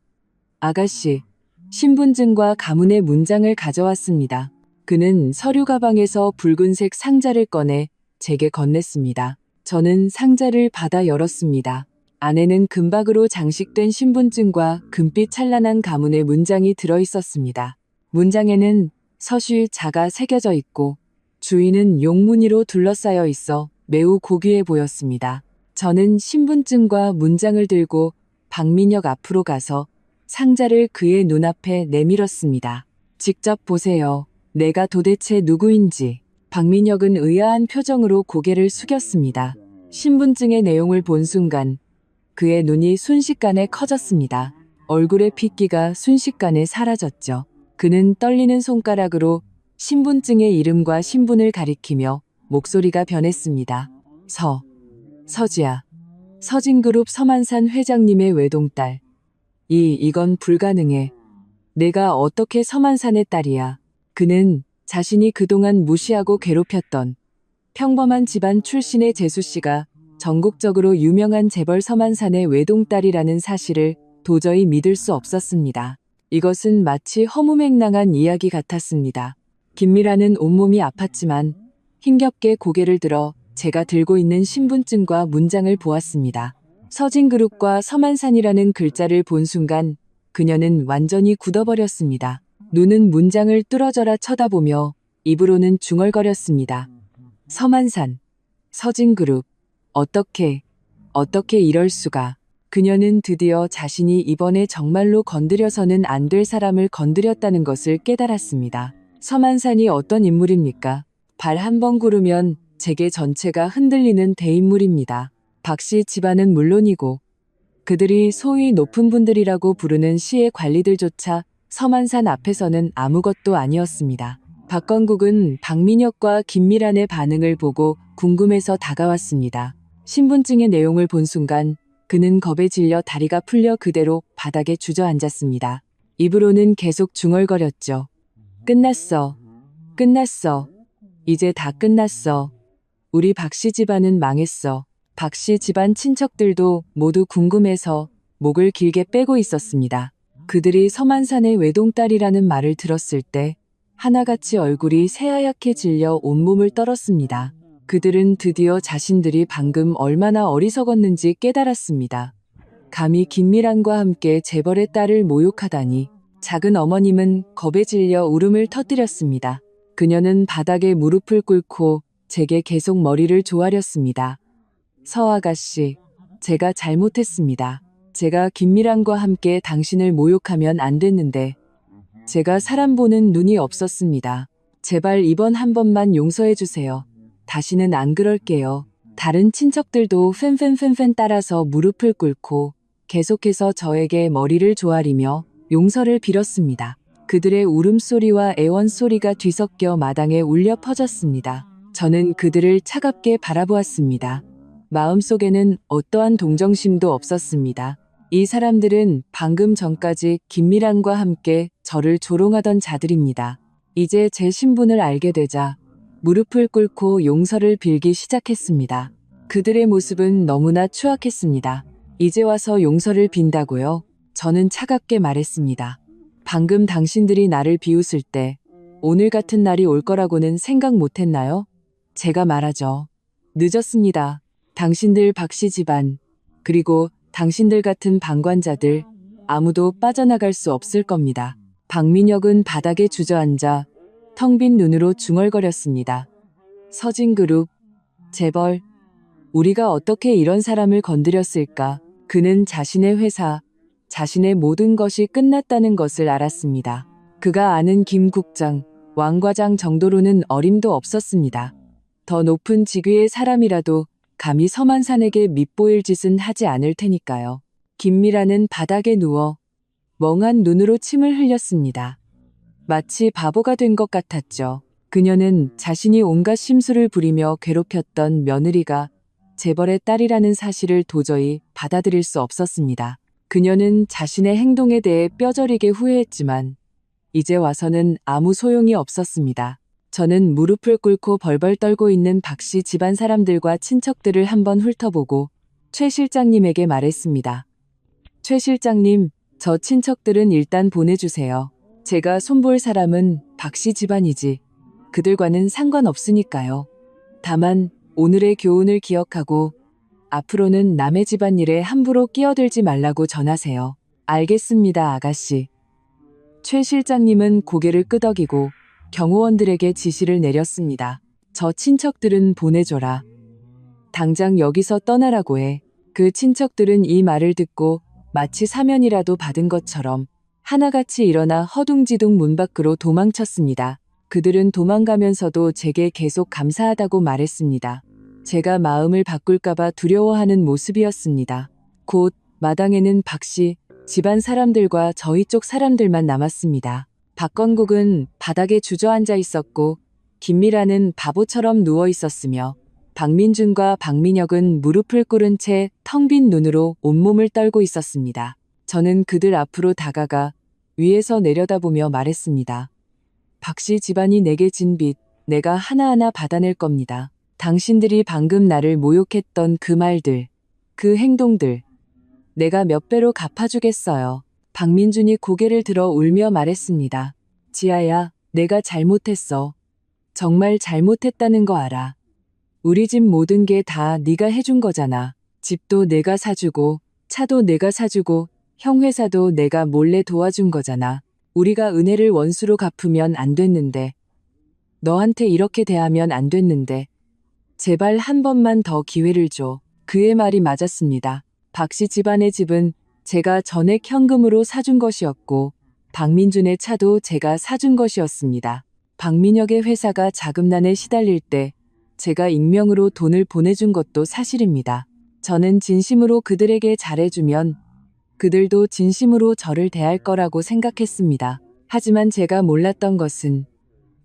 아가씨, 신분증과 가문의 문장을 가져왔습니다. 그는 서류 가방에서 붉은색 상자를 꺼내 제게 건넸습니다. 저는 상자를 받아 열었습니다. 안에는 금박으로 장식된 신분증과 금빛 찬란한 가문의 문장이 들어있었습니다. 문장에는 서술자가 새겨져 있고 주위는 용무늬로 둘러싸여 있어 매우 고귀해 보였습니다. 저는 신분증과 문장을 들고 박민혁 앞으로 가서 상자를 그의 눈앞에 내밀었습니다. 직접 보세요. 내가 도대체 누구인지. 박민혁은 의아한 표정으로 고개를 숙였습니다. 신분증의 내용을 본 순간 그의 눈이 순식간에 커졌습니다. 얼굴의 핏기가 순식간에 사라졌죠. 그는 떨리는 손가락으로 신분증의 이름과 신분을 가리키며 목소리가 변했습니다. 서지아. 서진그룹 서만산 회장님의 외동딸. 이건 불가능해. 내가 어떻게 서만산의 딸이야. 그는 자신이 그동안 무시하고 괴롭혔던 평범한 집안 출신의 재수씨가 전국적으로 유명한 재벌 서만산의 외동딸이라는 사실을 도저히 믿을 수 없었습니다. 이것은 마치 허무맹랑한 이야기 같았습니다. 김미라는 온몸이 아팠지만 힘겹게 고개를 들어 제가 들고 있는 신분증과 문장을 보았습니다. 서진그룹과 서만산이라는 글자를 본 순간 그녀는 완전히 굳어버렸습니다. 눈은 문장을 뚫어져라 쳐다보며 입으로는 중얼거렸습니다. 서만산, 서진그룹, 어떻게 이럴 수가. 그녀는 드디어 자신이 이번에 정말로 건드려서는 안 될 사람을 건드렸다는 것을 깨달았습니다. 서만산이 어떤 인물입니까? 발 한 번 구르면 재계 전체가 흔들리는 대인물입니다. 박씨 집안은 물론이고 그들이 소위 높은 분들이라고 부르는 시의 관리들조차 서만산 앞에서는 아무것도 아니었습니다. 박건국은 박민혁과 김미란의 반응을 보고 궁금해서 다가왔습니다. 신분증의 내용을 본 순간 그는 겁에 질려 다리가 풀려 그대로 바닥에 주저앉았습니다. 입으로는 계속 중얼거렸죠. 끝났어. 끝났어. 이제 다 끝났어. 우리 박씨 집안은 망했어. 박씨 집안 친척들도 모두 궁금해서 목을 길게 빼고 있었습니다. 그들이 서만산의 외동딸이라는 말을 들었을 때 하나같이 얼굴이 새하얗게 질려 온몸을 떨었습니다. 그들은 드디어 자신들이 방금 얼마나 어리석었는지 깨달았습니다. 감히 김미란과 함께 재벌의 딸을 모욕하다니. 작은 어머님은 겁에 질려 울음을 터뜨렸습니다. 그녀는 바닥에 무릎을 꿇고 제게 계속 머리를 조아렸습니다. 서 아가씨, 제가 잘못했습니다. 제가 김미란과 함께 당신을 모욕하면 안 됐는데 제가 사람 보는 눈이 없었습니다. 제발 이번 한 번만 용서해 주세요. 다시는 안 그럴게요. 다른 친척들도 팬 따라서 무릎을 꿇고 계속해서 저에게 머리를 조아리며 용서를 빌었습니다. 그들의 울음소리와 애원소리가 뒤섞여 마당에 울려 퍼졌습니다. 저는 그들을 차갑게 바라보았습니다. 마음속에는 어떠한 동정심도 없었습니다. 이 사람들은 방금 전까지 김미란과 함께 저를 조롱하던 자들입니다. 이제 제 신분을 알게 되자 무릎을 꿇고 용서를 빌기 시작했습니다. 그들의 모습은 너무나 추악했습니다. 이제 와서 용서를 빈다고요? 저는 차갑게 말했습니다. 방금 당신들이 나를 비웃을 때 오늘 같은 날이 올 거라고는 생각 못했나요? 제가 말하죠. 늦었습니다. 당신들 박씨 집안, 그리고 당신들 같은 방관자들 아무도 빠져나갈 수 없을 겁니다. 박민혁은 바닥에 주저앉아 텅 빈 눈으로 중얼거렸습니다. 서진그룹, 재벌, 우리가 어떻게 이런 사람을 건드렸을까? 그는 자신의 회사, 자신의 모든 것이 끝났다는 것을 알았습니다. 그가 아는 김 국장, 왕 과장 정도로는 어림도 없었습니다. 더 높은 직위의 사람이라도 감히 서만산에게 밉보일 짓은 하지 않을 테니까요. 김미라는 바닥에 누워 멍한 눈으로 침을 흘렸습니다. 마치 바보가 된 것 같았죠. 그녀는 자신이 온갖 심술을 부리며 괴롭혔던 며느리가 재벌의 딸이라는 사실을 도저히 받아들일 수 없었습니다. 그녀는 자신의 행동에 대해 뼈저리게 후회했지만 이제 와서는 아무 소용이 없었습니다. 저는 무릎을 꿇고 벌벌 떨고 있는 박씨 집안 사람들과 친척들을 한번 훑어보고 최 실장님에게 말했습니다. 최 실장님, 저 친척들은 일단 보내주세요. 제가 손볼 사람은 박씨 집안이지 그들과는 상관없으니까요. 다만 오늘의 교훈을 기억하고 앞으로는 남의 집안일에 함부로 끼어들지 말라고 전하세요. 알겠습니다, 아가씨. 최 실장님은 고개를 끄덕이고 경호원들에게 지시를 내렸습니다. 저 친척들은 보내줘라. 당장 여기서 떠나라고 해. 그 친척들은 이 말을 듣고 마치 사면이라도 받은 것처럼 하나같이 일어나 허둥지둥 문 밖으로 도망쳤습니다. 그들은 도망가면서도 제게 계속 감사하다고 말했습니다. 제가 마음을 바꿀까봐 두려워하는 모습이었습니다. 곧 마당에는 박씨 집안 사람들과 저희 쪽 사람들만 남았습니다. 박건국은 바닥에 주저앉아 있었고 김미라는 바보처럼 누워 있었으며 박민준과 박민혁은 무릎을 꿇은 채 텅 빈 눈으로 온몸을 떨고 있었습니다. 저는 그들 앞으로 다가가 위에서 내려다보며 말했습니다. 박씨 집안이 내게 진 빚, 내가 하나하나 받아낼 겁니다. 당신들이 방금 나를 모욕했던 그 말들, 그 행동들, 내가 몇 배로 갚아주겠어요. 박민준이 고개를 들어 울며 말했습니다. 지아야, 내가 잘못했어. 정말 잘못했다는 거 알아. 우리 집 모든 게 다 네가 해준 거잖아. 집도 내가 사주고, 차도 내가 사주고, 형 회사도 내가 몰래 도와준 거잖아. 우리가 은혜를 원수로 갚으면 안 됐는데, 너한테 이렇게 대하면 안 됐는데, 제발 한 번만 더 기회를 줘. 그의 말이 맞았습니다. 박씨 집안의 집은 제가 전액 현금으로 사준 것이었고 박민준의 차도 제가 사준 것이었습니다. 박민혁의 회사가 자금난에 시달릴 때 제가 익명으로 돈을 보내준 것도 사실입니다. 저는 진심으로 그들에게 잘해주면 그들도 진심으로 저를 대할 거라고 생각했습니다. 하지만 제가 몰랐던 것은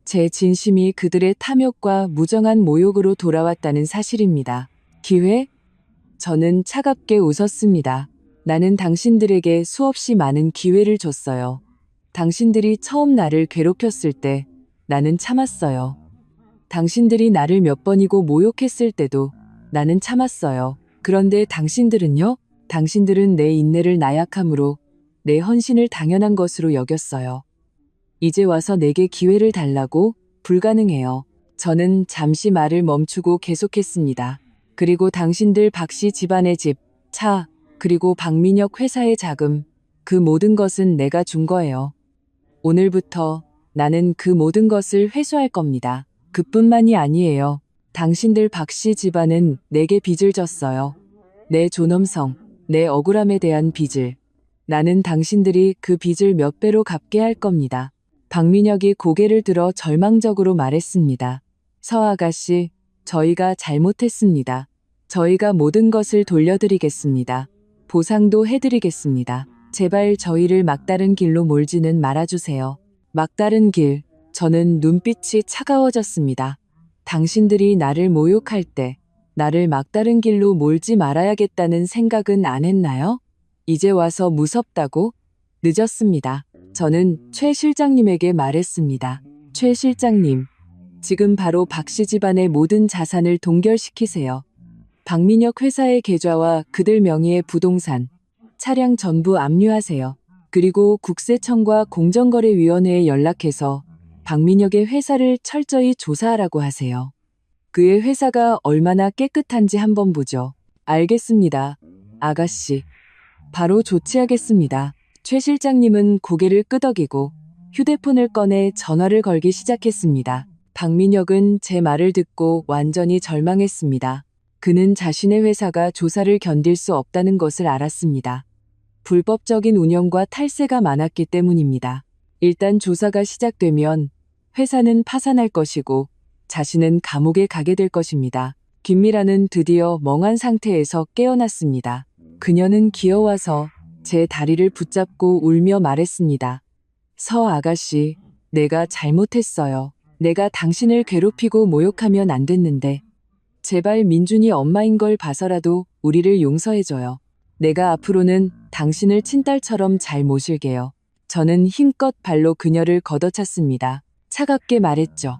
제 진심이 그들의 탐욕과 무정한 모욕으로 돌아왔다는 사실입니다. 기회? 저는 차갑게 웃었습니다. 나는 당신들에게 수없이 많은 기회를 줬어요. 당신들이 처음 나를 괴롭혔을 때 나는 참았어요. 당신들이 나를 몇 번이고 모욕했을 때도 나는 참았어요. 그런데 당신들은요? 당신들은 내 인내를 나약함으로 내 헌신을 당연한 것으로 여겼어요. 이제 와서 내게 기회를 달라고? 불가능해요. 저는 잠시 말을 멈추고 계속했습니다. 그리고 당신들 박씨 집안의 집, 차, 그리고 박민혁 회사의 자금, 그 모든 것은 내가 준 거예요. 오늘부터 나는 그 모든 것을 회수할 겁니다. 그뿐만이 아니에요. 당신들 박씨 집안은 내게 빚을 졌어요. 내 존엄성, 내 억울함에 대한 빚을. 나는 당신들이 그 빚을 몇 배로 갚게 할 겁니다. 박민혁이 고개를 들어 절망적으로 말했습니다. 서 아가씨, 저희가 잘못했습니다. 저희가 모든 것을 돌려드리겠습니다. 보상도 해드리겠습니다. 제발 저희를 막다른 길로 몰지는 말아주세요. 막다른 길. 저는 눈빛이 차가워졌습니다. 당신들이 나를 모욕할 때 나를 막다른 길로 몰지 말아야겠다는 생각은 안 했나요? 이제 와서 무섭다고? 늦었습니다. 저는 최 실장님에게 말했습니다. 최 실장님, 지금 바로 박씨 집안의 모든 자산을 동결시키세요. 박민혁 회사의 계좌와 그들 명의의 부동산, 차량 전부 압류하세요. 그리고 국세청과 공정거래위원회에 연락해서 박민혁의 회사를 철저히 조사하라고 하세요. 그의 회사가 얼마나 깨끗한지 한번 보죠. 알겠습니다, 아가씨. 바로 조치하겠습니다. 최 실장님은 고개를 끄덕이고 휴대폰을 꺼내 전화를 걸기 시작했습니다. 박민혁은 제 말을 듣고 완전히 절망했습니다. 그는 자신의 회사가 조사를 견딜 수 없다는 것을 알았습니다. 불법적인 운영과 탈세가 많았기 때문입니다. 일단 조사가 시작되면 회사는 파산할 것이고 자신은 감옥에 가게 될 것입니다. 김미라는 드디어 멍한 상태에서 깨어났습니다. 그녀는 기어와서 제 다리를 붙잡고 울며 말했습니다. 서 아가씨, 내가 잘못했어요. 내가 당신을 괴롭히고 모욕하면 안 됐는데. 제발 민준이 엄마인 걸 봐서라도 우리를 용서해줘요. 내가 앞으로는 당신을 친딸처럼 잘 모실게요. 저는 힘껏 발로 그녀를 걷어찼습니다. 차갑게 말했죠.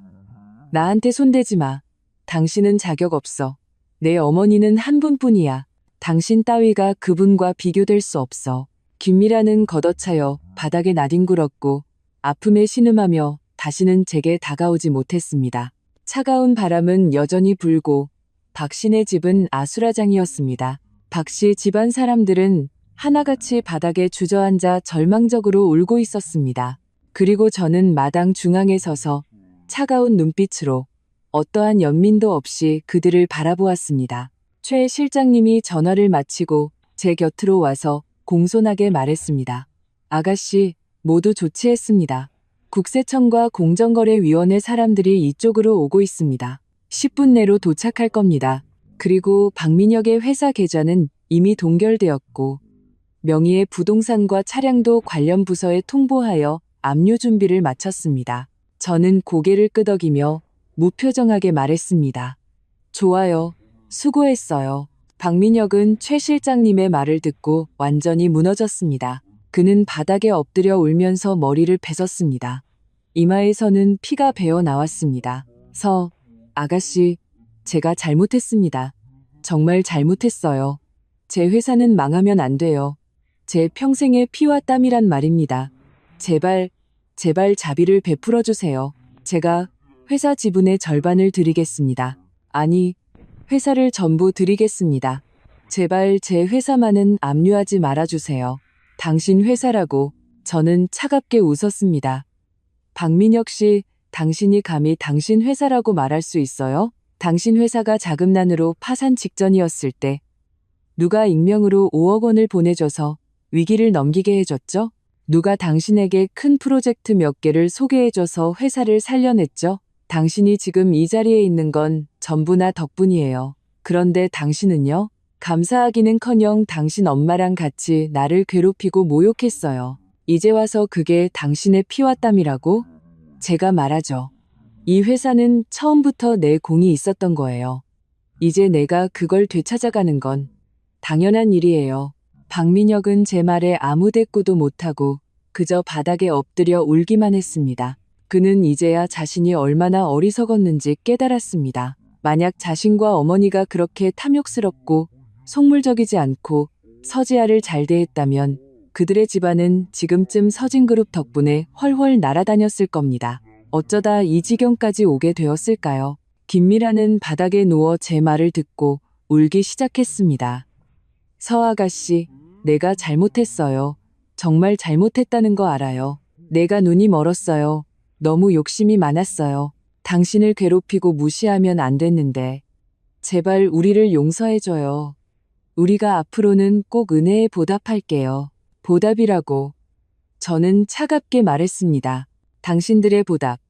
나한테 손대지 마. 당신은 자격 없어. 내 어머니는 한 분뿐이야. 당신 따위가 그분과 비교될 수 없어. 김미라는 걷어차여 바닥에 나뒹굴었고 아픔에 신음하며 다시는 제게 다가오지 못했습니다. 차가운 바람은 여전히 불고 박씨네 집은 아수라장이었습니다. 박씨 집안 사람들은 하나같이 바닥에 주저앉아 절망적으로 울고 있었습니다. 그리고 저는 마당 중앙에 서서 차가운 눈빛으로 어떠한 연민도 없이 그들을 바라보았습니다. 최 실장님이 전화를 마치고 제 곁으로 와서 공손하게 말했습니다. 아가씨, 모두 조치했습니다. 국세청과 공정거래위원회 사람들이 이쪽으로 오고 있습니다. 10분 내로 도착할 겁니다. 그리고 박민혁의 회사 계좌는 이미 동결되었고 명의의 부동산과 차량도 관련 부서에 통보하여 압류 준비를 마쳤습니다. 저는 고개를 끄덕이며 무표정하게 말했습니다. 좋아요. 수고했어요. 박민혁은 최 실장님의 말을 듣고 완전히 무너졌습니다. 그는 바닥에 엎드려 울면서 머리를 베섰습니다. 이마에서는 피가 배어 나왔습니다. 서 아가씨, 제가 잘못했습니다. 정말 잘못했어요. 제 회사는 망하면 안 돼요. 제 평생의 피와 땀이란 말입니다. 제발 자비를 베풀어 주세요. 제가 회사 지분의 절반을 드리겠습니다. 아니, 회사를 전부 드리겠습니다. 제발 제 회사만은 압류하지 말아주세요. 당신 회사라고. 저는 차갑게 웃었습니다. 박민혁 씨, 당신이 감히 당신 회사라고 말할 수 있어요? 당신 회사가 자금난으로 파산 직전이었을 때 누가 익명으로 5억 원을 보내줘서 위기를 넘기게 해줬죠? 누가 당신에게 큰 프로젝트 몇 개를 소개해줘서 회사를 살려냈죠? 당신이 지금 이 자리에 있는 건 전부나 덕분이에요. 그런데 당신은요? 감사하기는커녕 당신 엄마랑 같이 나를 괴롭히고 모욕했어요. 이제 와서 그게 당신의 피와 땀이라고? 제가 말하죠. 이 회사는 처음부터 내 공이 있었던 거예요. 이제 내가 그걸 되찾아가는 건 당연한 일이에요. 박민혁은 제 말에 아무 대꾸도 못하고 그저 바닥에 엎드려 울기만 했습니다. 그는 이제야 자신이 얼마나 어리석었는지 깨달았습니다. 만약 자신과 어머니가 그렇게 탐욕스럽고 속물적이지 않고 서지아를 잘 대했다면 그들의 집안은 지금쯤 서진그룹 덕분에 훨훨 날아다녔을 겁니다. 어쩌다 이 지경까지 오게 되었을까요? 김미라는 바닥에 누워 제 말을 듣고 울기 시작했습니다. 서 아가씨, 내가 잘못했어요. 정말 잘못했다는 거 알아요. 내가 눈이 멀었어요. 너무 욕심이 많았어요. 당신을 괴롭히고 무시하면 안 됐는데. 제발 우리를 용서해줘요. 우리가 앞으로는 꼭 은혜에 보답할게요. 보답이라고. 저는 차갑게 말했습니다. 당신들의 보답.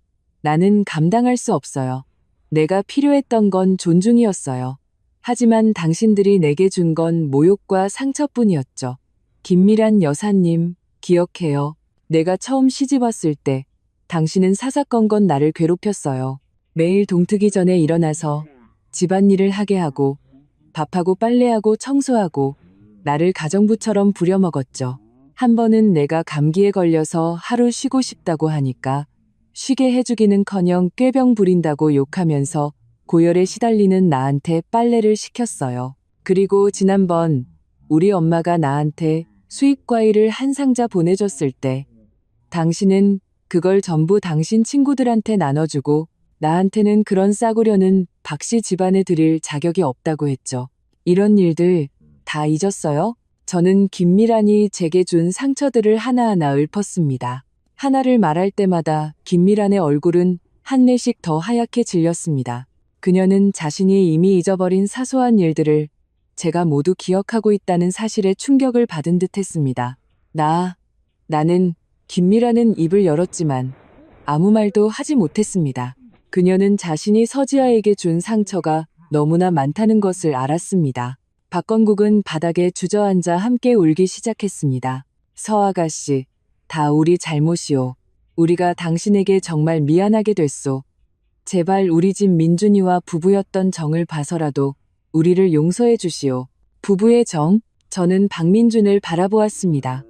나는 감당할 수 없어요. 내가 필요했던 건 존중이었어요. 하지만 당신들이 내게 준 건 모욕과 상처뿐이었죠. 김미란 여사님, 기억해요. 내가 처음 시집 왔을 때 당신은 사사건건 나를 괴롭혔어요. 매일 동트기 전에 일어나서 집안일을 하게 하고 밥하고 빨래하고 청소하고 나를 가정부처럼 부려먹었죠. 한 번은 내가 감기에 걸려서 하루 쉬고 싶다고 하니까 쉬게 해주기는커녕 꾀병 부린다고 욕하면서 고열에 시달리는 나한테 빨래를 시켰어요. 그리고 지난번 우리 엄마가 나한테 수입과일을 한 상자 보내줬을 때 당신은 그걸 전부 당신 친구들한테 나눠주고 나한테는 그런 싸구려는 박씨 집안에 드릴 자격이 없다고 했죠. 이런 일들 다 잊었어요? 저는 김미란이 제게 준 상처들을 하나하나 읊었습니다. 하나를 말할 때마다 김미란의 얼굴은 한 내씩 더 하얗게 질렸습니다. 그녀는 자신이 이미 잊어버린 사소한 일들을 제가 모두 기억하고 있다는 사실에 충격을 받은 듯 했습니다. 나는 김미란은 입을 열었지만 아무 말도 하지 못했습니다. 그녀는 자신이 서지아에게 준 상처가 너무나 많다는 것을 알았습니다. 박건국은 바닥에 주저앉아 함께 울기 시작했습니다. 서 아가씨, 다 우리 잘못이오. 우리가 당신에게 정말 미안하게 됐소. 제발 우리 집 민준이와 부부였던 정을 봐서라도 우리를 용서해 주시오. 부부의 정? 저는 박민준을 바라보았습니다.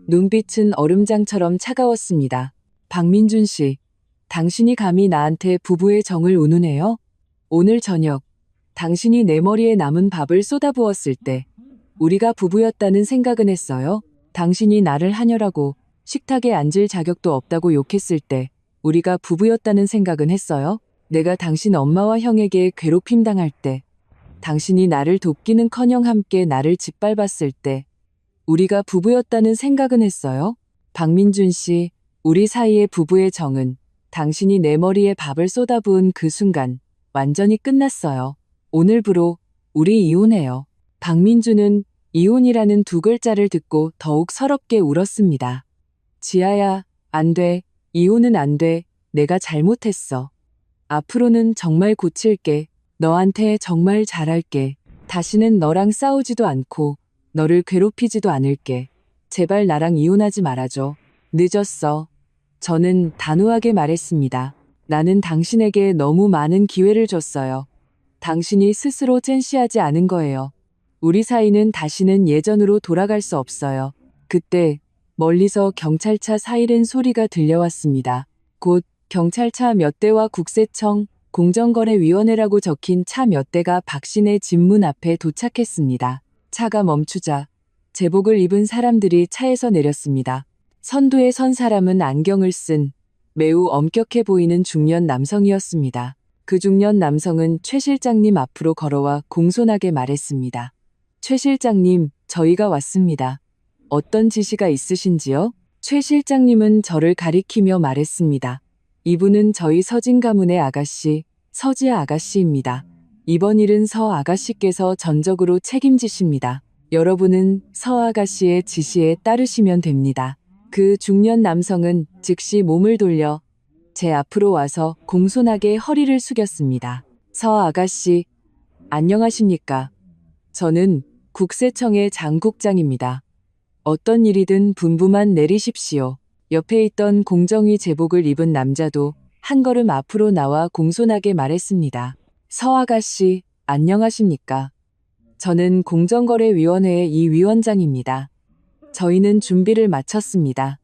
눈빛은 얼음장처럼 차가웠습니다. 박민준 씨, 당신이 감히 나한테 부부의 정을 운운해요? 오늘 저녁 당신이 내 머리에 남은 밥을 쏟아부었을 때 우리가 부부였다는 생각은 했어요? 당신이 나를 하녀라고 식탁에 앉을 자격도 없다고 욕했을 때 우리가 부부였다는 생각은 했어요? 내가 당신 엄마와 형에게 괴롭힘 당할 때 당신이 나를 돕기는커녕 함께 나를 짓밟았을 때 우리가 부부였다는 생각은 했어요? 박민준 씨, 우리 사이의 부부의 정은 당신이 내 머리에 밥을 쏟아부은 그 순간 완전히 끝났어요. 오늘부로 우리 이혼해요. 박민준은 이혼이라는 두 글자를 듣고 더욱 서럽게 울었습니다. 지아야, 안 돼. 이혼은 안 돼. 내가 잘못했어. 앞으로는 정말 고칠게. 너한테 정말 잘할게. 다시는 너랑 싸우지도 않고 너를 괴롭히지도 않을게. 제발 나랑 이혼하지 말아줘. 늦었어. 저는 단호하게 말했습니다. 나는 당신에게 너무 많은 기회를 줬어요. 당신이 스스로 젠시하지 않은 거예요. 우리 사이는 다시는 예전으로 돌아갈 수 없어요. 그때 멀리서 경찰차 사이렌 소리가 들려왔습니다. 곧 경찰차 몇 대와 국세청, 공정거래위원회라고 적힌 차 몇 대가 박씨네 집 문 앞에 도착했습니다. 차가 멈추자 제복을 입은 사람들이 차에서 내렸습니다. 선두에 선 사람은 안경을 쓴 매우 엄격해 보이는 중년 남성이었습니다. 그 중년 남성은 최 실장님 앞으로 걸어와 공손하게 말했습니다. 최 실장님, 저희가 왔습니다. 어떤 지시가 있으신지요? 최 실장님은 저를 가리키며 말했습니다. 이분은 저희 서진 가문의 아가씨, 서지아 아가씨입니다. 이번 일은 서 아가씨께서 전적으로 책임지십니다. 여러분은 서 아가씨의 지시에 따르시면 됩니다. 그 중년 남성은 즉시 몸을 돌려 제 앞으로 와서 공손하게 허리를 숙였습니다. 서 아가씨, 안녕하십니까? 저는 국세청의 장 국장입니다. 어떤 일이든 분부만 내리십시오. 옆에 있던 공정위 제복을 입은 남자도 한 걸음 앞으로 나와 공손하게 말했습니다. 서 아가씨, 안녕하십니까? 저는 공정거래위원회의 이 위원장입니다. 저희는 준비를 마쳤습니다.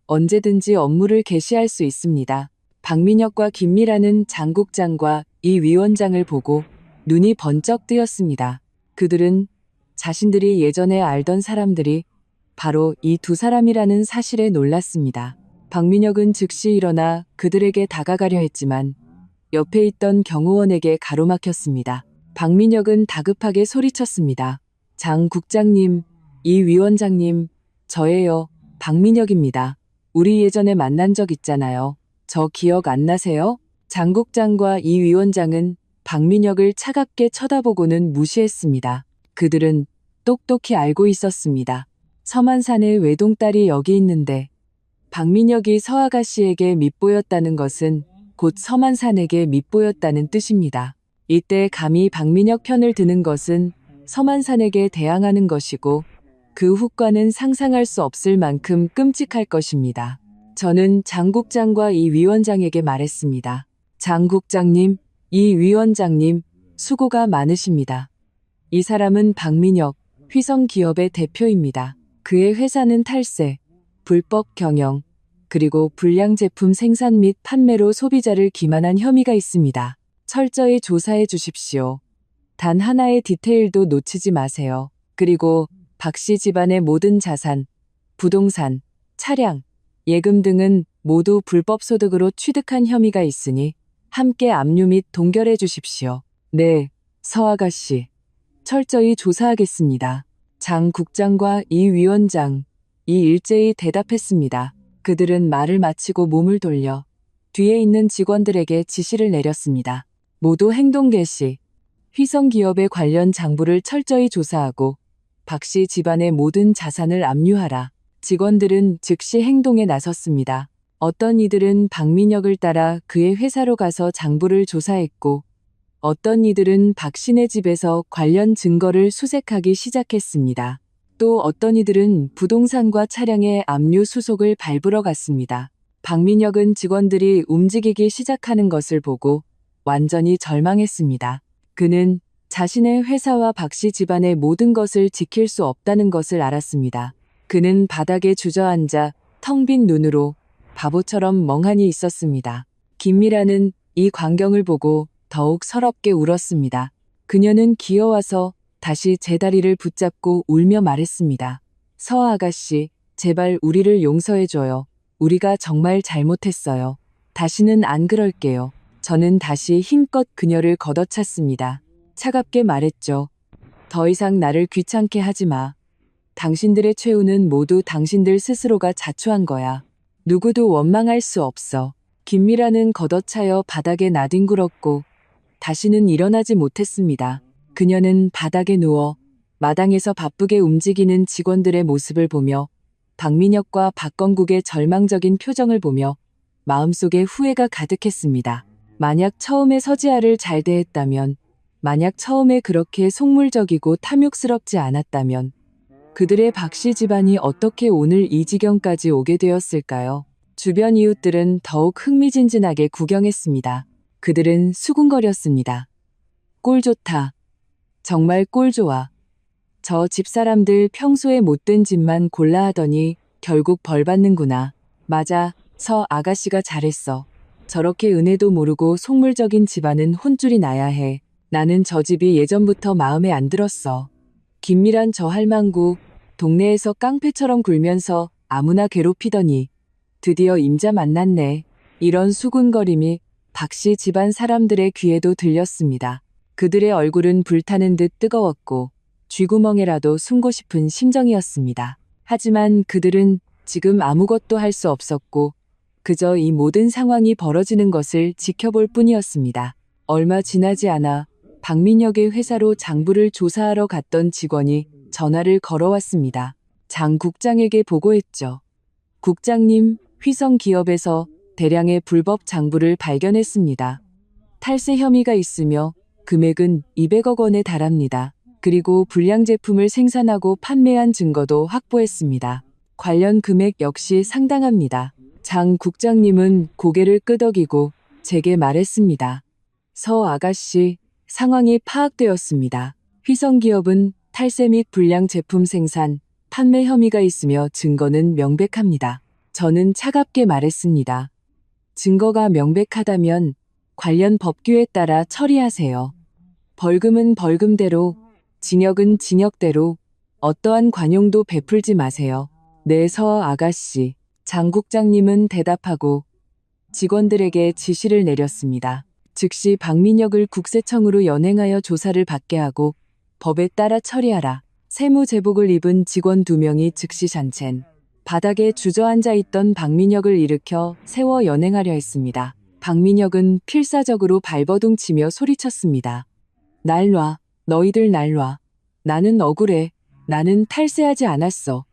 언제든지 업무를 개시할 수 있습니다. 박민혁과 김미라는 장 국장과 이 위원장을 보고 눈이 번쩍 뜨였습니다. 그들은 자신들이 예전에 알던 사람들이 바로 이 두 사람이라는 사실에 놀랐습니다. 박민혁은 즉시 일어나 그들에게 다가가려 했지만 옆에 있던 경호원에게 가로막혔습니다. 박민혁은 다급하게 소리쳤습니다. 장 국장님, 이 위원장님, 저예요. 박민혁입니다. 우리 예전에 만난 적 있잖아요. 저 기억 안 나세요? 장 국장과 이 위원장은 박민혁을 차갑게 쳐다보고는 무시했습니다. 그들은 똑똑히 알고 있었습니다. 서만산의 외동딸이 여기 있는데 박민혁이 서 아가씨에게 밉보였다는 것은 곧 서만산에게 밉보였다는 뜻입니다. 이때 감히 박민혁 편을 드는 것은 서만산에게 대항하는 것이고 그 후과는 상상할 수 없을 만큼 끔찍할 것입니다. 저는 장 국장과 이 위원장에게 말했습니다. 장 국장님, 이 위원장님, 수고가 많으십니다. 이 사람은 박민혁, 휘성기업의 대표입니다. 그의 회사는 탈세, 불법 경영, 그리고 불량 제품 생산 및 판매로 소비자를 기만한 혐의가 있습니다. 철저히 조사해 주십시오. 단 하나의 디테일도 놓치지 마세요. 그리고 박 씨 집안의 모든 자산, 부동산, 차량, 예금 등은 모두 불법 소득으로 취득한 혐의가 있으니 함께 압류 및 동결해 주십시오. 네, 서 아가씨. 철저히 조사하겠습니다. 장 국장과 이 위원장, 이 일제히 대답했습니다. 그들은 말을 마치고 몸을 돌려 뒤에 있는 직원들에게 지시를 내렸습니다. 모두 행동 개시. 휘성기업의 관련 장부를 철저히 조사하고 박 씨 집안의 모든 자산을 압류하라. 직원들은 즉시 행동에 나섰습니다. 어떤 이들은 박민혁을 따라 그의 회사로 가서 장부를 조사했고 어떤 이들은 박 씨네 집에서 관련 증거를 수색하기 시작했습니다. 또 어떤 이들은 부동산과 차량의 압류 수속을 밟으러 갔습니다. 박민혁은 직원들이 움직이기 시작하는 것을 보고 완전히 절망했습니다. 그는 자신의 회사와 박 씨 집안의 모든 것을 지킬 수 없다는 것을 알았습니다. 그는 바닥에 주저앉아 텅 빈 눈으로 바보처럼 멍하니 있었습니다. 김미라는 이 광경을 보고 더욱 서럽게 울었습니다. 그녀는 기어와서 다시 제 다리를 붙잡고 울며 말했습니다. 서 아가씨, 제발 우리를 용서해줘요. 우리가 정말 잘못했어요. 다시는 안 그럴게요. 저는 다시 힘껏 그녀를 걷어찼습니다. 차갑게 말했죠. 더 이상 나를 귀찮게 하지 마. 당신들의 최후는 모두 당신들 스스로가 자초한 거야. 누구도 원망할 수 없어. 김미라는 걷어차여 바닥에 나뒹굴었고 다시는 일어나지 못했습니다. 그녀는 바닥에 누워 마당에서 바쁘게 움직이는 직원들의 모습을 보며 박민혁과 박건국의 절망적인 표정을 보며 마음속에 후회가 가득했습니다. 만약 처음에 서지아를 잘 대했다면, 만약 처음에 그렇게 속물적이고 탐욕스럽지 않았다면 그들의 박씨 집안이 어떻게 오늘 이 지경까지 오게 되었을까요? 주변 이웃들은 더욱 흥미진진하게 구경했습니다. 그들은 수군거렸습니다. 꼴 좋다. 정말 꼴 좋아. 저 집사람들 평소에 못된 짓만 골라 하더니 결국 벌 받는구나. 맞아, 서 아가씨가 잘했어. 저렇게 은혜도 모르고 속물적인 집안은 혼쭐이 나야 해. 나는 저 집이 예전부터 마음에 안 들었어. 김미란 저 할망구, 동네에서 깡패처럼 굴면서 아무나 괴롭히더니 드디어 임자 만났네. 이런 수군거림이 박씨 집안 사람들의 귀에도 들렸습니다. 그들의 얼굴은 불타는 듯 뜨거웠고 쥐구멍에라도 숨고 싶은 심정이었습니다. 하지만 그들은 지금 아무것도 할 수 없었고 그저 이 모든 상황이 벌어지는 것을 지켜볼 뿐이었습니다. 얼마 지나지 않아 박민혁의 회사로 장부를 조사하러 갔던 직원이 전화를 걸어왔습니다. 장 국장에게 보고했죠. 국장님, 휘성기업에서 대량의 불법 장부를 발견했습니다. 탈세 혐의가 있으며 금액은 200억 원에 달합니다. 그리고 불량 제품을 생산하고 판매한 증거도 확보했습니다. 관련 금액 역시 상당합니다. 장 국장님은 고개를 끄덕이고 제게 말했습니다. 서 아가씨, 상황이 파악되었습니다. 휘성기업은 탈세 및 불량 제품 생산, 판매 혐의가 있으며 증거는 명백합니다. 저는 차갑게 말했습니다. 증거가 명백하다면 관련 법규에 따라 처리하세요. 벌금은 벌금대로, 징역은 징역대로 어떠한 관용도 베풀지 마세요. 네, 서 아가씨. 장 국장님은 대답하고 직원들에게 지시를 내렸습니다. 즉시 박민혁을 국세청으로 연행하여 조사를 받게 하고 법에 따라 처리하라. 세무제복을 입은 직원 2명이 즉시 잔첸 바닥에 주저앉아 있던 박민혁을 일으켜 세워 연행하려 했습니다. 박민혁은 필사적으로 발버둥 치며 소리쳤습니다. 날 놔. 너희들 날 놔. 나는 억울해. 나는 탈세하지 않았어.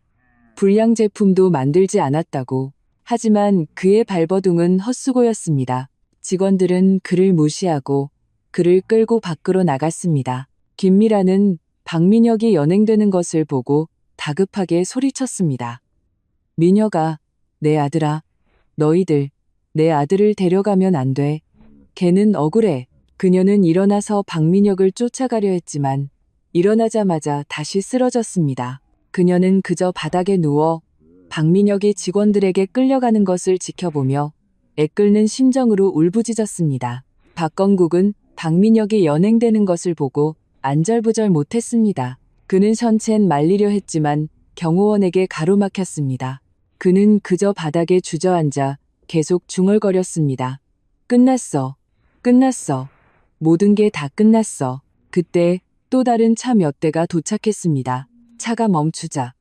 불량 제품도 만들지 않았다고. 하지만 그의 발버둥은 헛수고였습니다. 직원들은 그를 무시하고 그를 끌고 밖으로 나갔습니다. 김미라는 박민혁이 연행되는 것을 보고 다급하게 소리쳤습니다. 민혁아, 내 아들아, 너희들 내 아들을 데려가면 안 돼. 걔는 억울해. 그녀는 일어나서 박민혁을 쫓아가려 했지만 일어나자마자 다시 쓰러졌습니다. 그녀는 그저 바닥에 누워 박민혁이 직원들에게 끌려가는 것을 지켜보며 애끓는 심정으로 울부짖었습니다. 박건국은 박민혁이 연행되는 것을 보고 안절부절 못했습니다. 그는 선첸 말리려 했지만 경호원에게 가로막혔습니다. 그는 그저 바닥에 주저앉아 계속 중얼거렸습니다. 끝났어. 끝났어. 모든 게 다 끝났어. 그때 또 다른 차 몇 대가 도착했습니다. 차가 멈추자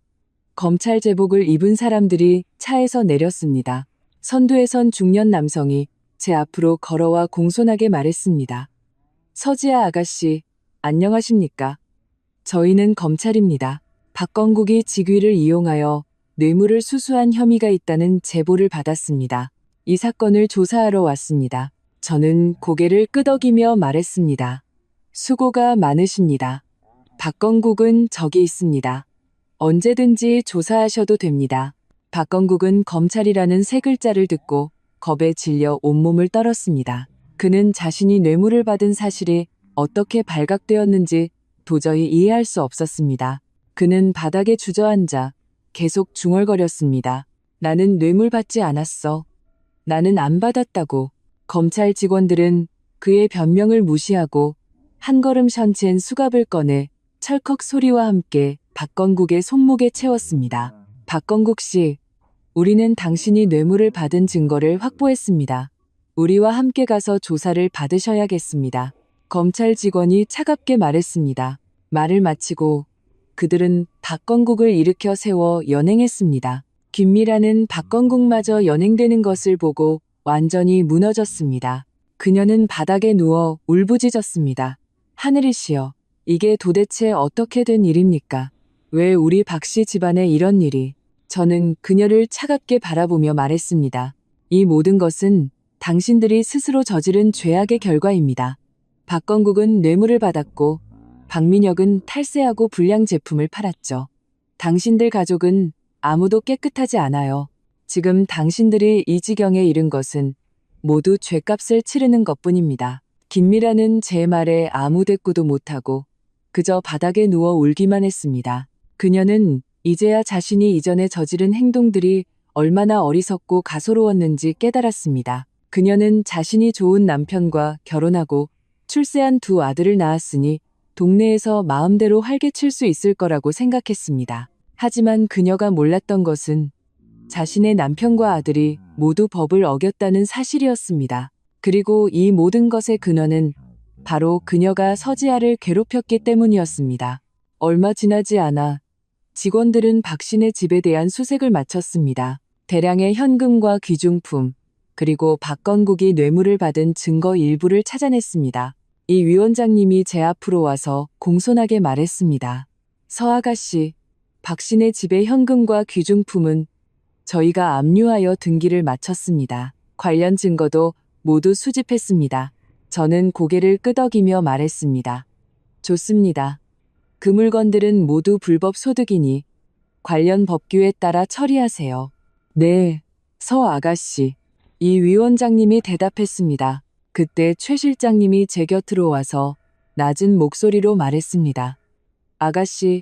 검찰 제복을 입은 사람들이 차에서 내렸습니다. 선두에 선 중년 남성이 제 앞으로 걸어와 공손하게 말했습니다. 서지아 아가씨, 안녕하십니까? 저희는 검찰입니다. 박건국이 직위를 이용하여 뇌물을 수수한 혐의가 있다는 제보를 받았습니다. 이 사건을 조사하러 왔습니다. 저는 고개를 끄덕이며 말했습니다. 수고가 많으십니다. 박건국은 저기 있습니다. 언제든지 조사하셔도 됩니다. 박건국은 검찰이라는 세 글자를 듣고 겁에 질려 온몸을 떨었습니다. 그는 자신이 뇌물을 받은 사실이 어떻게 발각되었는지 도저히 이해할 수 없었습니다. 그는 바닥에 주저앉아 계속 중얼거렸습니다. 나는 뇌물 받지 않았어. 나는 안 받았다고. 검찰 직원들은 그의 변명을 무시하고 한 걸음 션첸 수갑을 꺼내 철컥 소리와 함께 박건국의 손목에 채웠습니다. 박건국 씨, 우리는 당신이 뇌물을 받은 증거를 확보했습니다. 우리와 함께 가서 조사를 받으셔야겠습니다. 검찰 직원이 차갑게 말했습니다. 말을 마치고 그들은 박건국을 일으켜 세워 연행했습니다. 김미라는 박건국마저 연행되는 것을 보고 완전히 무너졌습니다. 그녀는 바닥에 누워 울부짖었습니다. 하늘이시여, 이게 도대체 어떻게 된 일입니까? 왜 우리 박씨 집안에 이런 일이? 저는 그녀를 차갑게 바라보며 말했습니다. 이 모든 것은 당신들이 스스로 저지른 죄악의 결과입니다. 박건국은 뇌물을 받았고 박민혁은 탈세하고 불량 제품을 팔았죠. 당신들 가족은 아무도 깨끗하지 않아요. 지금 당신들이 이 지경에 이른 것은 모두 죗값을 치르는 것뿐입니다. 김미라는 제 말에 아무 대꾸도 못하고 그저 바닥에 누워 울기만 했습니다. 그녀는 이제야 자신이 이전에 저지른 행동들이 얼마나 어리석고 가소로웠는지 깨달았습니다. 그녀는 자신이 좋은 남편과 결혼하고 출세한 2 아들을 낳았으니 동네에서 마음대로 활개칠 수 있을 거라고 생각했습니다. 하지만 그녀가 몰랐던 것은 자신의 남편과 아들이 모두 법을 어겼다는 사실이었습니다. 그리고 이 모든 것의 근원은 바로 그녀가 서지아를 괴롭혔기 때문이었습니다. 얼마 지나지 않아 직원들은 박씨네 집에 대한 수색을 마쳤습니다. 대량의 현금과 귀중품, 그리고 박건국이 뇌물을 받은 증거 일부를 찾아냈습니다. 이 위원장님이 제 앞으로 와서 공손하게 말했습니다. 서 아가씨, 박씨네 집의 현금과 귀중품은 저희가 압류하여 등기를 마쳤습니다. 관련 증거도 모두 수집했습니다. 저는 고개를 끄덕이며 말했습니다. 좋습니다. 그 물건들은 모두 불법 소득이니 관련 법규에 따라 처리하세요. 네, 서 아가씨. 이 위원장님이 대답했습니다. 그때 최 실장님이 제 곁으로 와서 낮은 목소리로 말했습니다. 아가씨,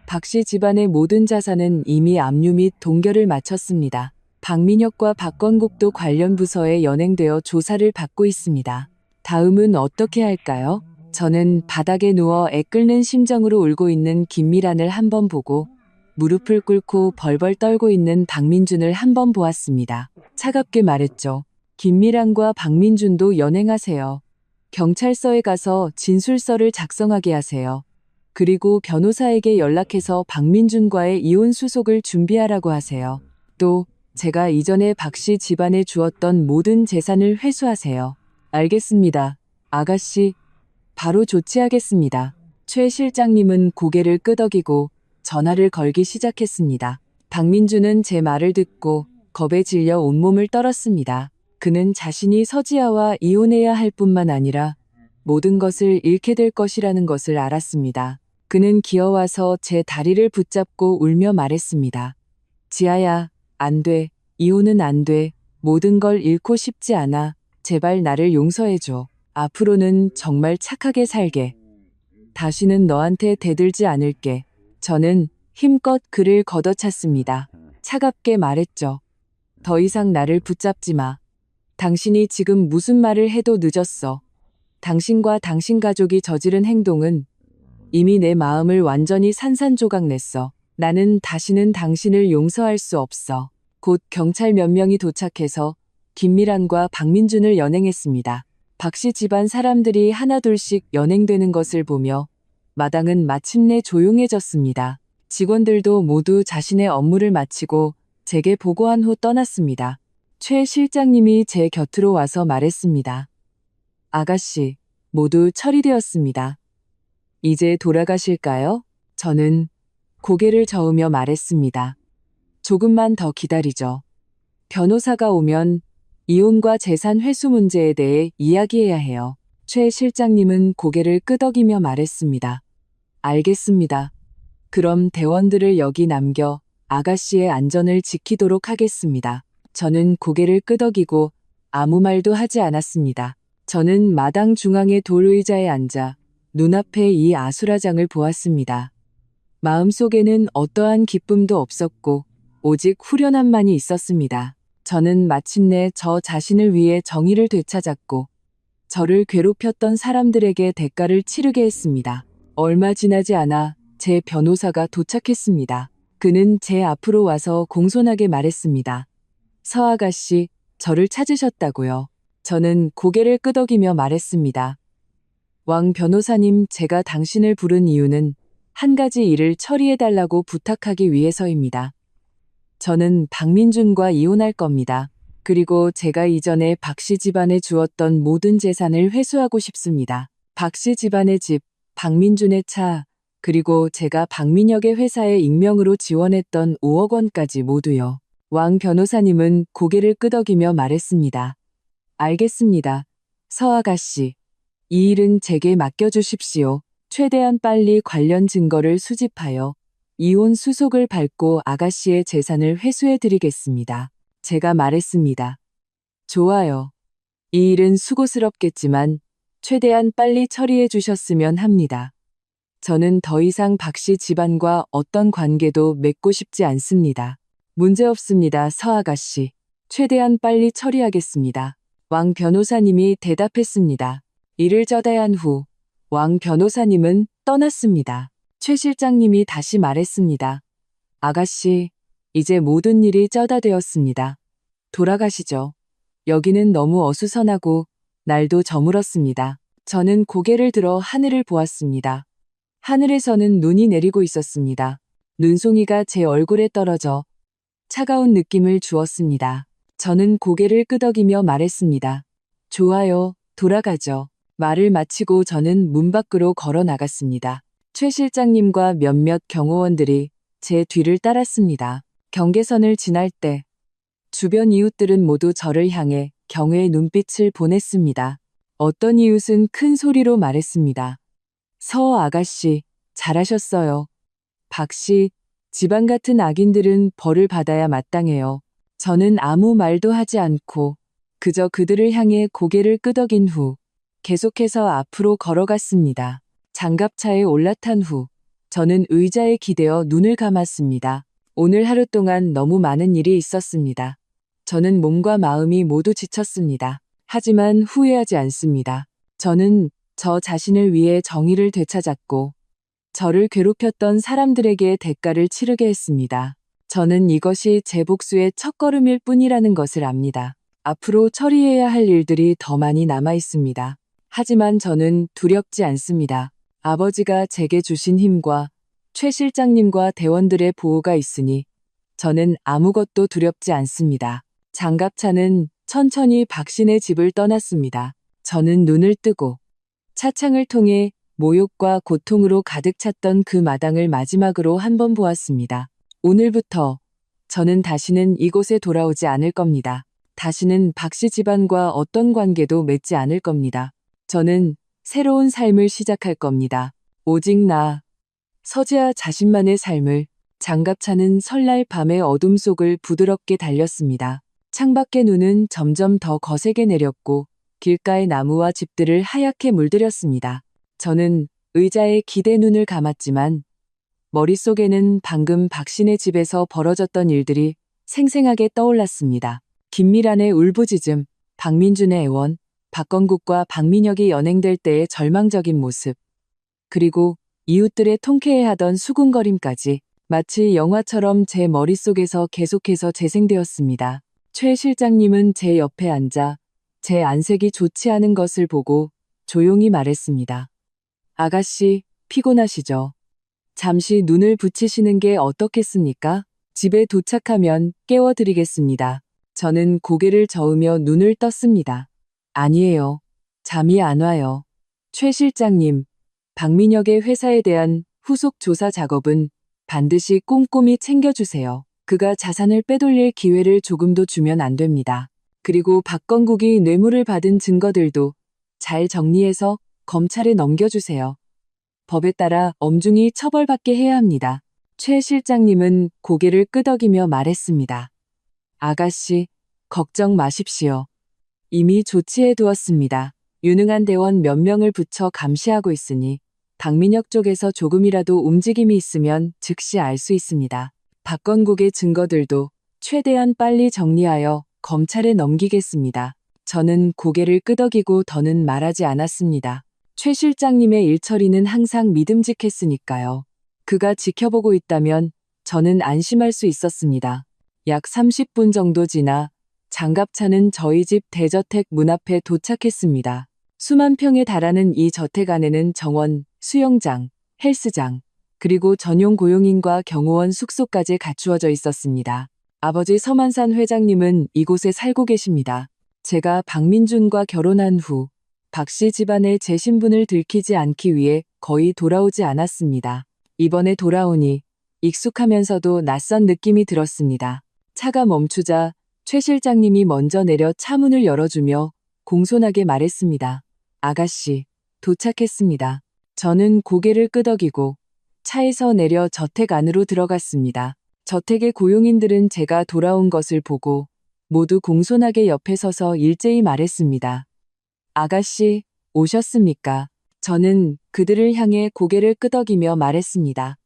박 씨 집안의 모든 자산은 이미 압류 및 동결을 마쳤습니다. 박민혁과 박건국도 관련 부서에 연행되어 조사를 받고 있습니다. 다음은 어떻게 할까요? 저는 바닥에 누워 애 끓는 심정으로 울고 있는 김미란을 한번 보고 무릎을 꿇고 벌벌 떨고 있는 박민준을 한번 보았습니다. 차갑게 말했죠. 김미란과 박민준도 연행하세요. 경찰서에 가서 진술서를 작성하게 하세요. 그리고 변호사에게 연락해서 박민준과의 이혼 수속을 준비하라고 하세요. 또 제가 이전에 박 씨 집안에 주었던 모든 재산을 회수하세요. 알겠습니다. 아가씨, 바로 조치하겠습니다. 최 실장님은 고개를 끄덕이고 전화를 걸기 시작했습니다. 박민준은 제 말을 듣고 겁에 질려 온몸을 떨었습니다. 그는 자신이 서지아와 이혼해야 할 뿐만 아니라 모든 것을 잃게 될 것이라는 것을 알았습니다. 그는 기어와서 제 다리를 붙잡고 울며 말했습니다. 지아야, 안 돼. 이혼은 안 돼. 모든 걸 잃고 싶지 않아. 제발 나를 용서해줘. 앞으로는 정말 착하게 살게. 다시는 너한테 대들지 않을게. 저는 힘껏 그를 걷어찼습니다. 차갑게 말했죠. 더 이상 나를 붙잡지 마. 당신이 지금 무슨 말을 해도 늦었어. 당신과 당신 가족이 저지른 행동은 이미 내 마음을 완전히 산산조각 냈어. 나는 다시는 당신을 용서할 수 없어. 곧 경찰 몇 명이 도착해서 김미란과 박민준을 연행했습니다. 박 씨 집안 사람들이 하나둘씩 연행되는 것을 보며 마당은 마침내 조용해졌습니다. 직원들도 모두 자신의 업무를 마치고 제게 보고한 후 떠났습니다. 최 실장님이 제 곁으로 와서 말했습니다. 아가씨, 모두 처리되었습니다. 이제 돌아가실까요? 저는 고개를 저으며 말했습니다. 조금만 더 기다리죠. 변호사가 오면 이혼과 재산 회수 문제에 대해 이야기해야 해요. 최 실장님은 고개를 끄덕이며 말했습니다. 알겠습니다. 그럼 대원들을 여기 남겨 아가씨의 안전을 지키도록 하겠습니다. 저는 고개를 끄덕이고 아무 말도 하지 않았습니다. 저는 마당 중앙의 돌의자에 앉아 눈앞에 이 아수라장을 보았습니다. 마음속에는 어떠한 기쁨도 없었고 오직 후련함만이 있었습니다. 저는 마침내 저 자신을 위해 정의를 되찾았고 저를 괴롭혔던 사람들에게 대가를 치르게 했습니다. 얼마 지나지 않아 제 변호사가 도착했습니다. 그는 제 앞으로 와서 공손하게 말했습니다. 서 아가씨, 저를 찾으셨다고요. 저는 고개를 끄덕이며 말했습니다. 왕 변호사님, 제가 당신을 부른 이유는 한 가지 일을 처리해달라고 부탁하기 위해서입니다. 저는 박민준과 이혼할 겁니다. 그리고 제가 이전에 박 씨 집안에 주었던 모든 재산을 회수하고 싶습니다. 박 씨 집안의 집, 박민준의 차, 그리고 제가 박민혁의 회사에 익명으로 지원했던 5억 원까지 모두요. 왕 변호사님은 고개를 끄덕이며 말했습니다. 알겠습니다. 서 아가씨. 이 일은 제게 맡겨주십시오. 최대한 빨리 관련 증거를 수집하여 이혼 수속을 밟고 아가씨의 재산을 회수해드리겠습니다. 제가 말했습니다. 좋아요. 이 일은 수고스럽겠지만 최대한 빨리 처리해 주셨으면 합니다. 저는 더 이상 박 씨 집안과 어떤 관계도 맺고 싶지 않습니다. 문제없습니다, 서 아가씨. 최대한 빨리 처리하겠습니다. 왕 변호사님이 대답했습니다. 이를 저다한 후 왕 변호사님은 떠났습니다. 최 실장님이 다시 말했습니다. 아가씨, 이제 모든 일이 쩌다되었습니다. 돌아가시죠. 여기는 너무 어수선하고 날도 저물었습니다. 저는 고개를 들어 하늘을 보았습니다. 하늘에서는 눈이 내리고 있었습니다. 눈송이가 제 얼굴에 떨어져 차가운 느낌을 주었습니다. 저는 고개를 끄덕이며 말했습니다. 좋아요, 돌아가죠. 말을 마치고 저는 문 밖으로 걸어 나갔습니다. 최 실장님과 몇몇 경호원들이 제 뒤를 따랐습니다. 경계선을 지날 때 주변 이웃들은 모두 저를 향해 경외의 눈빛을 보냈습니다. 어떤 이웃은 큰 소리로 말했습니다. 서 아가씨, 잘하셨어요. 박 씨, 집안 같은 악인들은 벌을 받아야 마땅해요. 저는 아무 말도 하지 않고 그저 그들을 향해 고개를 끄덕인 후 계속해서 앞으로 걸어갔습니다. 장갑차에 올라탄 후 저는 의자에 기대어 눈을 감았습니다. 오늘 하루 동안 너무 많은 일이 있었습니다. 저는 몸과 마음이 모두 지쳤습니다. 하지만 후회하지 않습니다. 저는 저 자신을 위해 정의를 되찾았고 저를 괴롭혔던 사람들에게 대가를 치르게 했습니다. 저는 이것이 제 복수의 첫걸음일 뿐이라는 것을 압니다. 앞으로 처리해야 할 일들이 더 많이 남아 있습니다. 하지만 저는 두렵지 않습니다. 아버지가 제게 주신 힘과 최 실장님과 대원들의 보호가 있으니 저는 아무것도 두렵지 않습니다. 장갑차는 천천히 박신의 집을 떠났습니다. 저는 눈을 뜨고 차창을 통해 모욕과 고통으로 가득 찼던 그 마당을 마지막으로 한번 보았습니다. 오늘부터 저는 다시는 이곳에 돌아오지 않을 겁니다. 다시는 박씨 집안과 어떤 관계도 맺지 않을 겁니다. 저는 새로운 삶을 시작할 겁니다. 오직 나, 서지아 자신만의 삶을. 장갑차는 설날 밤의 어둠 속을 부드럽게 달렸습니다. 창밖의 눈은 점점 더 거세게 내렸고 길가의 나무와 집들을 하얗게 물들였습니다. 저는 의자에 기대 눈을 감았지만 머릿속에는 방금 박신의 집에서 벌어졌던 일들이 생생하게 떠올랐습니다. 김미란의 울부짖음, 박민준의 애원, 박건국과 박민혁이 연행될 때의 절망적인 모습, 그리고 이웃들의 통쾌해하던 수군거림까지 마치 영화처럼 제 머릿속에서 계속해서 재생되었습니다. 최 실장님은 제 옆에 앉아 제 안색이 좋지 않은 것을 보고 조용히 말했습니다. 아가씨, 피곤하시죠? 잠시 눈을 붙이시는 게 어떻겠습니까? 집에 도착하면 깨워드리겠습니다. 저는 고개를 저으며 눈을 떴습니다. 아니에요. 잠이 안 와요. 최 실장님, 박민혁의 회사에 대한 후속 조사 작업은 반드시 꼼꼼히 챙겨주세요. 그가 자산을 빼돌릴 기회를 조금도 주면 안 됩니다. 그리고 박건국이 뇌물을 받은 증거들도 잘 정리해서 검찰에 넘겨주세요. 법에 따라 엄중히 처벌받게 해야 합니다. 최 실장님은 고개를 끄덕이며 말했습니다. 아가씨, 걱정 마십시오. 이미 조치해 두었습니다. 유능한 대원 몇 명을 붙여 감시하고 있으니 박민혁 쪽에서 조금이라도 움직임이 있으면 즉시 알 수 있습니다. 박건국의 증거들도 최대한 빨리 정리하여 검찰에 넘기겠습니다. 저는 고개를 끄덕이고 더는 말하지 않았습니다. 최 실장님의 일처리는 항상 믿음직했으니까요. 그가 지켜보고 있다면 저는 안심할 수 있었습니다. 약 30분 정도 지나 장갑차는 저희 집 대저택 문 앞에 도착했습니다. 수만 평에 달하는 이 저택 안에는 정원, 수영장, 헬스장, 그리고 전용 고용인과 경호원 숙소까지 갖추어져 있었습니다. 아버지 서만산 회장님은 이곳에 살고 계십니다. 제가 박민준과 결혼한 후 박씨 집안의 제 신분을 들키지 않기 위해 거의 돌아오지 않았습니다. 이번에 돌아오니 익숙하면서도 낯선 느낌이 들었습니다. 차가 멈추자 최 실장님이 먼저 내려 차문을 열어주며 공손하게 말했습니다. 아가씨, 도착했습니다. 저는 고개를 끄덕이고 차에서 내려 저택 안으로 들어갔습니다. 저택의 고용인들은 제가 돌아온 것을 보고 모두 공손하게 옆에 서서 일제히 말했습니다. 아가씨, 오셨습니까? 저는 그들을 향해 고개를 끄덕이며 말했습니다.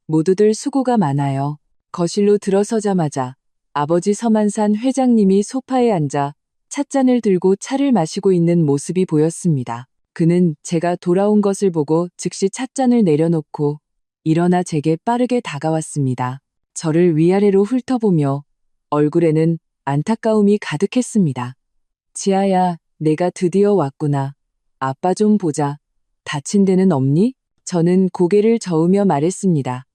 모두들 수고가 많아요. 거실로 들어서자마자 아버지 서만산 회장님이 소파에 앉아 찻잔을 들고 차를 마시고 있는 모습이 보였습니다. 그는 제가 돌아온 것을 보고 즉시 찻잔을 내려놓고 일어나 제게 빠르게 다가왔습니다. 저를 위아래로 훑어보며 얼굴에는 안타까움이 가득했습니다. 지아야, 내가 드디어 왔구나. 아빠 좀 보자. 다친 데는 없니? 저는 고개를 저으며 말했습니다.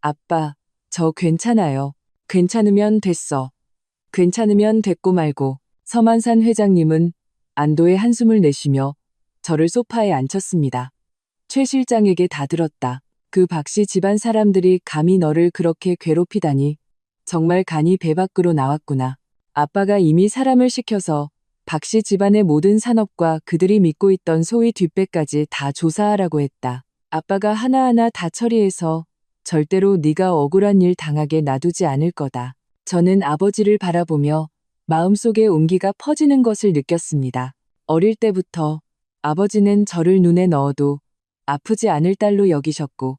아빠, 저 괜찮아요. 괜찮으면 됐어. 괜찮으면 됐고 말고. 서만산 회장님은 안도의 한숨을 내쉬며 저를 소파에 앉혔습니다. 최 실장에게 다 들었다. 그 박씨 집안 사람들이 감히 너를 그렇게 괴롭히다니. 정말 간이 배 밖으로 나왔구나. 아빠가 이미 사람을 시켜서 박 씨 집안의 모든 산업과 그들이 믿고 있던 소위 뒷배까지 다 조사하라고 했다. 아빠가 하나하나 다 처리해서 절대로 네가 억울한 일 당하게 놔두지 않을 거다. 저는 아버지를 바라보며 마음속에 온기가 퍼지는 것을 느꼈습니다. 어릴 때부터 아버지는 저를 눈에 넣어도 아프지 않을 딸로 여기셨고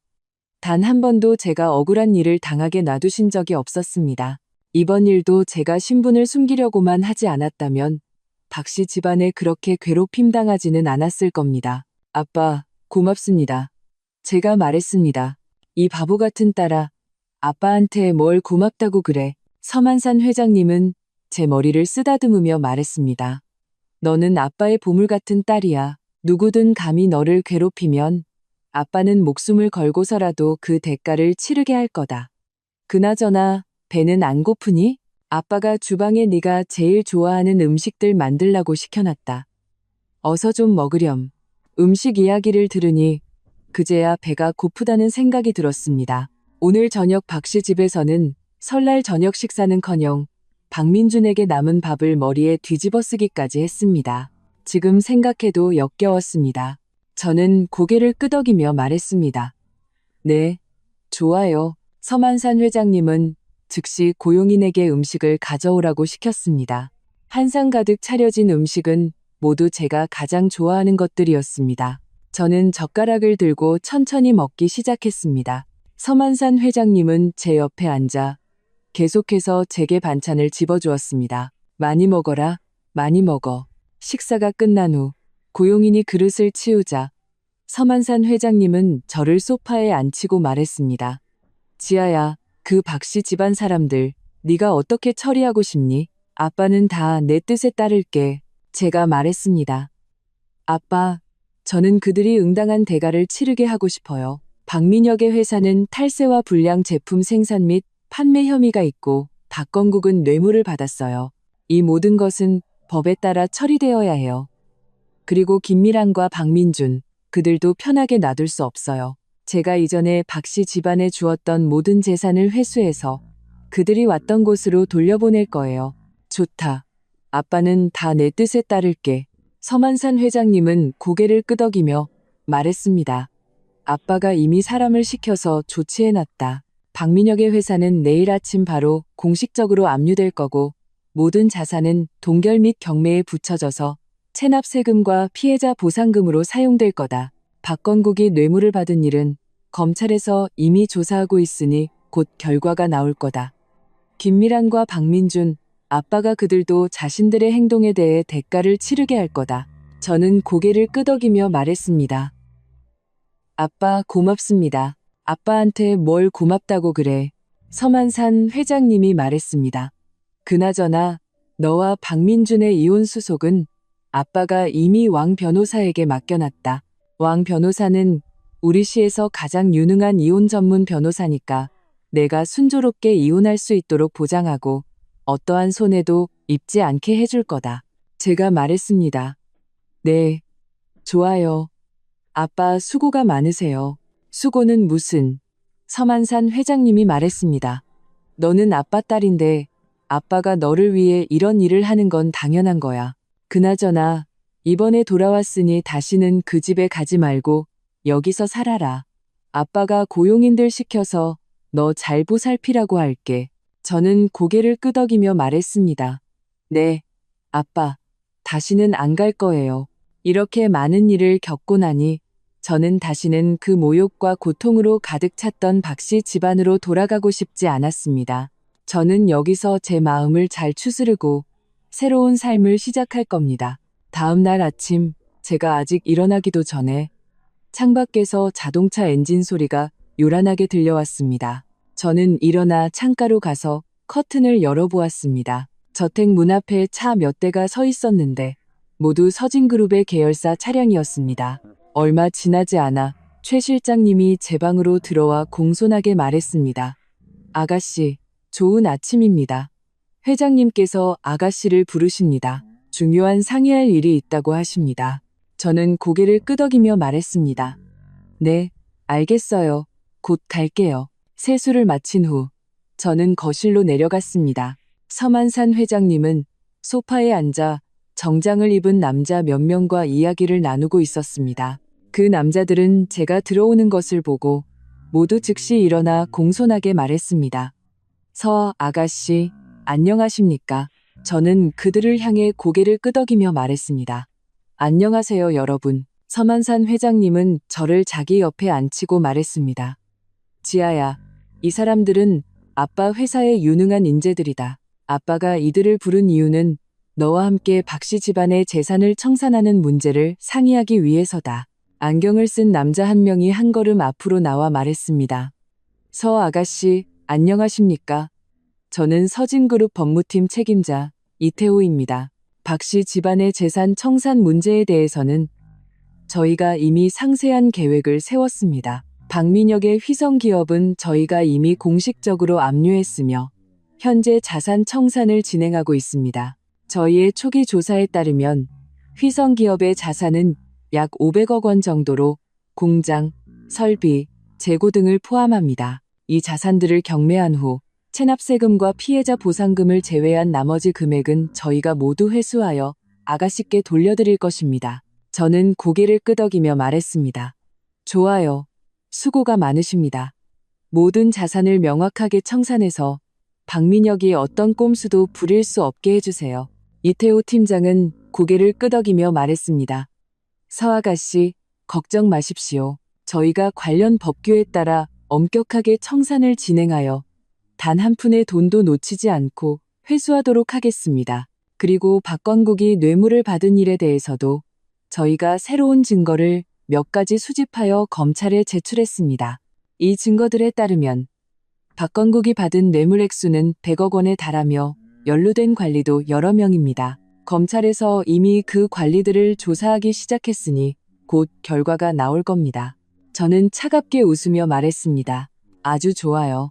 단 한 번도 제가 억울한 일을 당하게 놔두신 적이 없었습니다. 이번 일도 제가 신분을 숨기려고만 하지 않았다면 박 씨 집안에 그렇게 괴롭힘 당하지는 않았을 겁니다. 아빠, 고맙습니다. 제가 말했습니다. 이 바보 같은 딸아, 아빠한테 뭘 고맙다고 그래. 서만산 회장님은 제 머리를 쓰다듬으며 말했습니다. 너는 아빠의 보물 같은 딸이야. 누구든 감히 너를 괴롭히면 아빠는 목숨을 걸고서라도 그 대가를 치르게 할 거다. 그나저나 배는 안 고프니? 아빠가 주방에 네가 제일 좋아하는 음식들 만들라고 시켜놨다. 어서 좀 먹으렴. 음식 이야기를 들으니 그제야 배가 고프다는 생각이 들었습니다. 오늘 저녁 박 씨 집에서는 설날 저녁 식사는커녕 박민준에게 남은 밥을 머리에 뒤집어 쓰기까지 했습니다. 지금 생각해도 역겨웠습니다. 저는 고개를 끄덕이며 말했습니다. 네, 좋아요. 서만산 회장님은 즉시 고용인에게 음식을 가져오라고 시켰습니다. 한상 가득 차려진 음식은 모두 제가 가장 좋아하는 것들이었습니다. 저는 젓가락을 들고 천천히 먹기 시작했습니다. 서만산 회장님은 제 옆에 앉아 계속해서 제게 반찬을 집어주었습니다. 많이 먹어라, 많이 먹어. 식사가 끝난 후 고용인이 그릇을 치우자 서만산 회장님은 저를 소파에 앉히고 말했습니다. 지아야, 그 박 씨 집안 사람들 네가 어떻게 처리하고 싶니? 아빠는 다 내 뜻에 따를게. 제가 말했습니다. 아빠, 저는 그들이 응당한 대가를 치르게 하고 싶어요. 박민혁의 회사는 탈세와 불량 제품 생산 및 판매 혐의가 있고 박건국은 뇌물을 받았어요. 이 모든 것은 법에 따라 처리되어야 해요. 그리고 김미란과 박민준, 그들도 편하게 놔둘 수 없어요. 제가 이전에 박 씨 집안에 주었던 모든 재산을 회수해서 그들이 왔던 곳으로 돌려보낼 거예요. 좋다. 아빠는 다 내 뜻에 따를게. 서만산 회장님은 고개를 끄덕이며 말했습니다. 아빠가 이미 사람을 시켜서 조치해놨다. 박민혁의 회사는 내일 아침 바로 공식적으로 압류될 거고 모든 자산은 동결 및 경매에 붙여져서 체납 세금과 피해자 보상금으로 사용될 거다. 박건국이 뇌물을 받은 일은 검찰에서 이미 조사하고 있으니 곧 결과가 나올 거다. 김미란과 박민준, 아빠가 그들도 자신들의 행동에 대해 대가를 치르게 할 거다. 저는 고개를 끄덕이며 말했습니다. 아빠, 고맙습니다. 아빠한테 뭘 고맙다고 그래. 서만산 회장님이 말했습니다. 그나저나 너와 박민준의 이혼 수속은 아빠가 이미 왕 변호사에게 맡겨놨다. 왕 변호사는 우리 시에서 가장 유능한 이혼 전문 변호사니까 내가 순조롭게 이혼할 수 있도록 보장하고 어떠한 손해도 입지 않게 해줄 거다. 제가 말했습니다. 네, 좋아요. 아빠 수고가 많으세요. 수고는 무슨? 서만산 회장님이 말했습니다. 너는 아빠 딸인데 아빠가 너를 위해 이런 일을 하는 건 당연한 거야. 그나저나 이번에 돌아왔으니 다시는 그 집에 가지 말고 여기서 살아라. 아빠가 고용인들 시켜서 너 잘 보살피라고 할게. 저는 고개를 끄덕이며 말했습니다. 네, 아빠. 다시는 안 갈 거예요. 이렇게 많은 일을 겪고 나니 저는 다시는 그 모욕과 고통으로 가득 찼던 박 씨 집안으로 돌아가고 싶지 않았습니다. 저는 여기서 제 마음을 잘 추스르고 새로운 삶을 시작할 겁니다. 다음 날 아침 제가 아직 일어나기도 전에 창밖에서 자동차 엔진 소리가 요란하게 들려왔습니다. 저는 일어나 창가로 가서 커튼을 열어보았습니다. 저택 문 앞에 차 몇 대가 서 있었는데 모두 서진그룹의 계열사 차량이었습니다. 얼마 지나지 않아 최 실장님이 제 방으로 들어와 공손하게 말했습니다. 아가씨, 좋은 아침입니다. 회장님께서 아가씨를 부르십니다. 중요한 상의할 일이 있다고 하십니다. 저는 고개를 끄덕이며 말했습니다. 네, 알겠어요. 곧 갈게요. 세수를 마친 후 저는 거실로 내려갔습니다. 서만산 회장님은 소파에 앉아 정장을 입은 남자 몇 명과 이야기를 나누고 있었습니다. 그 남자들은 제가 들어오는 것을 보고 모두 즉시 일어나 공손하게 말했습니다. 서 아가씨, 안녕하십니까? 저는 그들을 향해 고개를 끄덕이며 말했습니다. 안녕하세요, 여러분. 서만산 회장님은 저를 자기 옆에 앉히고 말했습니다. 지아야, 이 사람들은 아빠 회사의 유능한 인재들이다. 아빠가 이들을 부른 이유는 너와 함께 박씨 집안의 재산을 청산하는 문제를 상의하기 위해서다. 안경을 쓴 남자 한 명이 한 걸음 앞으로 나와 말했습니다. 서 아가씨, 안녕하십니까? 저는 서진그룹 법무팀 책임자 이태호입니다. 박씨 집안의 재산 청산 문제에 대해서는 저희가 이미 상세한 계획을 세웠습니다. 박민혁의 휘성기업은 저희가 이미 공식적으로 압류했으며 현재 자산 청산을 진행하고 있습니다. 저희의 초기 조사에 따르면 휘성기업의 자산은 약 500억 원 정도로 공장, 설비, 재고 등을 포함합니다. 이 자산들을 경매한 후 체납세금과 피해자 보상금을 제외한 나머지 금액은 저희가 모두 회수하여 아가씨께 돌려드릴 것입니다. 저는 고개를 끄덕이며 말했습니다. 좋아요. 수고가 많으십니다. 모든 자산을 명확하게 청산해서 박민혁이 어떤 꼼수도 부릴 수 없게 해주세요. 이태호 팀장은 고개를 끄덕이며 말했습니다. 서 아가씨, 걱정 마십시오. 저희가 관련 법규에 따라 엄격하게 청산을 진행하여 단 한 푼의 돈도 놓치지 않고 회수하도록 하겠습니다. 그리고 박건국이 뇌물을 받은 일에 대해서도 저희가 새로운 증거를 몇 가지 수집하여 검찰에 제출했습니다. 이 증거들에 따르면 박건국이 받은 뇌물 액수는 100억 원에 달하며 연루된 관리도 여러 명입니다. 검찰에서 이미 그 관리들을 조사하기 시작했으니 곧 결과가 나올 겁니다. 저는 차갑게 웃으며 말했습니다. 아주 좋아요.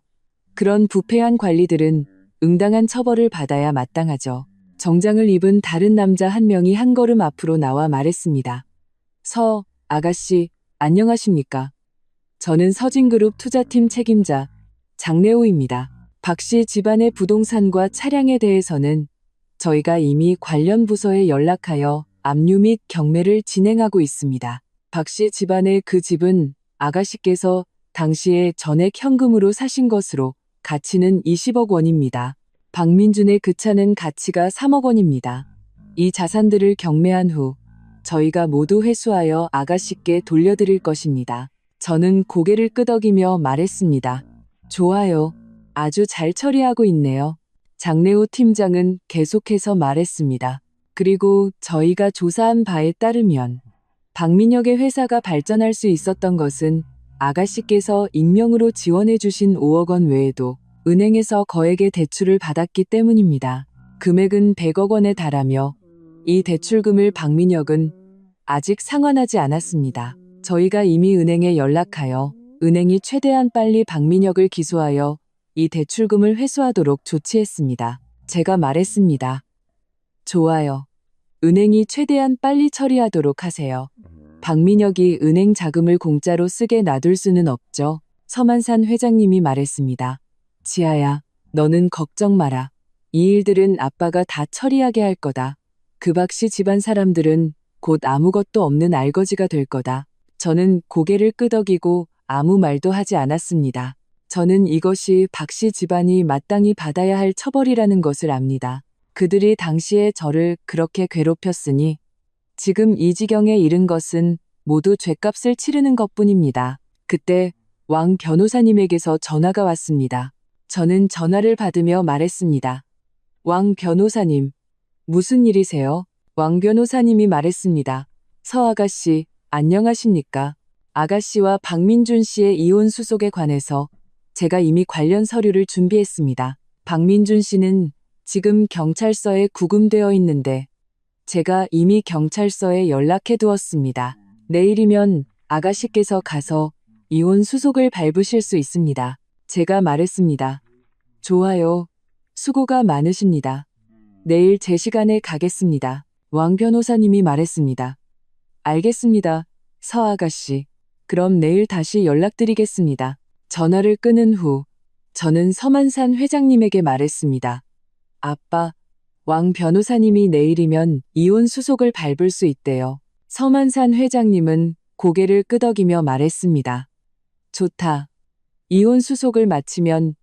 그런 부패한 관리들은 응당한 처벌을 받아야 마땅하죠. 정장을 입은 다른 남자 한 명이 한 걸음 앞으로 나와 말했습니다. 서 아가씨, 안녕하십니까? 저는 서진그룹 투자팀 책임자 장래호입니다. 박씨 집안의 부동산과 차량에 대해서는 저희가 이미 관련 부서에 연락하여 압류 및 경매를 진행하고 있습니다. 박씨 집안의 그 집은 아가씨께서 당시에 전액 현금으로 사신 것으로 가치는 20억 원입니다. 박민준의 그 차는 가치가 3억 원입니다. 이 자산들을 경매한 후 저희가 모두 회수하여 아가씨께 돌려드릴 것입니다. 저는 고개를 끄덕이며 말했습니다. 좋아요. 아주 잘 처리하고 있네요. 장래호 팀장은 계속해서 말했습니다. 그리고 저희가 조사한 바에 따르면 박민혁의 회사가 발전할 수 있었던 것은 아가씨께서 익명으로 지원해 주신 5억 원 외에도 은행에서 거액의 대출을 받았기 때문입니다. 금액은 100억 원에 달하며 이 대출금을 박민혁은 아직 상환하지 않았습니다. 저희가 이미 은행에 연락하여 은행이 최대한 빨리 박민혁을 기소하여 이 대출금을 회수하도록 조치했습니다. 제가 말했습니다. 좋아요. 은행이 최대한 빨리 처리하도록 하세요. 박민혁이 은행 자금을 공짜로 쓰게 놔둘 수는 없죠. 서만산 회장님이 말했습니다. 지아야, 너는 걱정 마라. 이 일들은 아빠가 다 처리하게 할 거다. 그 박씨 집안 사람들은 곧 아무것도 없는 알거지가 될 거다. 저는 고개를 끄덕이고 아무 말도 하지 않았습니다. 저는 이것이 박씨 집안이 마땅히 받아야 할 처벌이라는 것을 압니다. 그들이 당시에 저를 그렇게 괴롭혔으니 지금 이 지경에 이른 것은 모두 죗값을 치르는 것뿐입니다. 그때 왕 변호사님에게서 전화가 왔습니다. 저는 전화를 받으며 말했습니다. 왕 변호사님, 무슨 일이세요? 왕 변호사님이 말했습니다. 서 아가씨, 안녕하십니까? 아가씨와 박민준 씨의 이혼 수속에 관해서 제가 이미 관련 서류를 준비했습니다. 박민준 씨는 지금 경찰서에 구금되어 있는데 제가 이미 경찰서에 연락해 두었습니다. 내일이면 아가씨께서 가서 이혼 수속을 밟으실 수 있습니다. 제가 말했습니다. 좋아요. 수고가 많으십니다. 내일 제 시간에 가겠습니다. 왕 변호사님이 말했습니다. 알겠습니다. 서 아가씨. 그럼 내일 다시 연락드리겠습니다. 전화를 끊은 후 저는 서만산 회장님에게 말했습니다. 아빠, 왕 변호사님이 내일이면 이혼 수속을 밟을 수 있대요. 서만산 회장님은 고개를 끄덕이며 말했습니다. 좋다. 이혼 수속을 마치면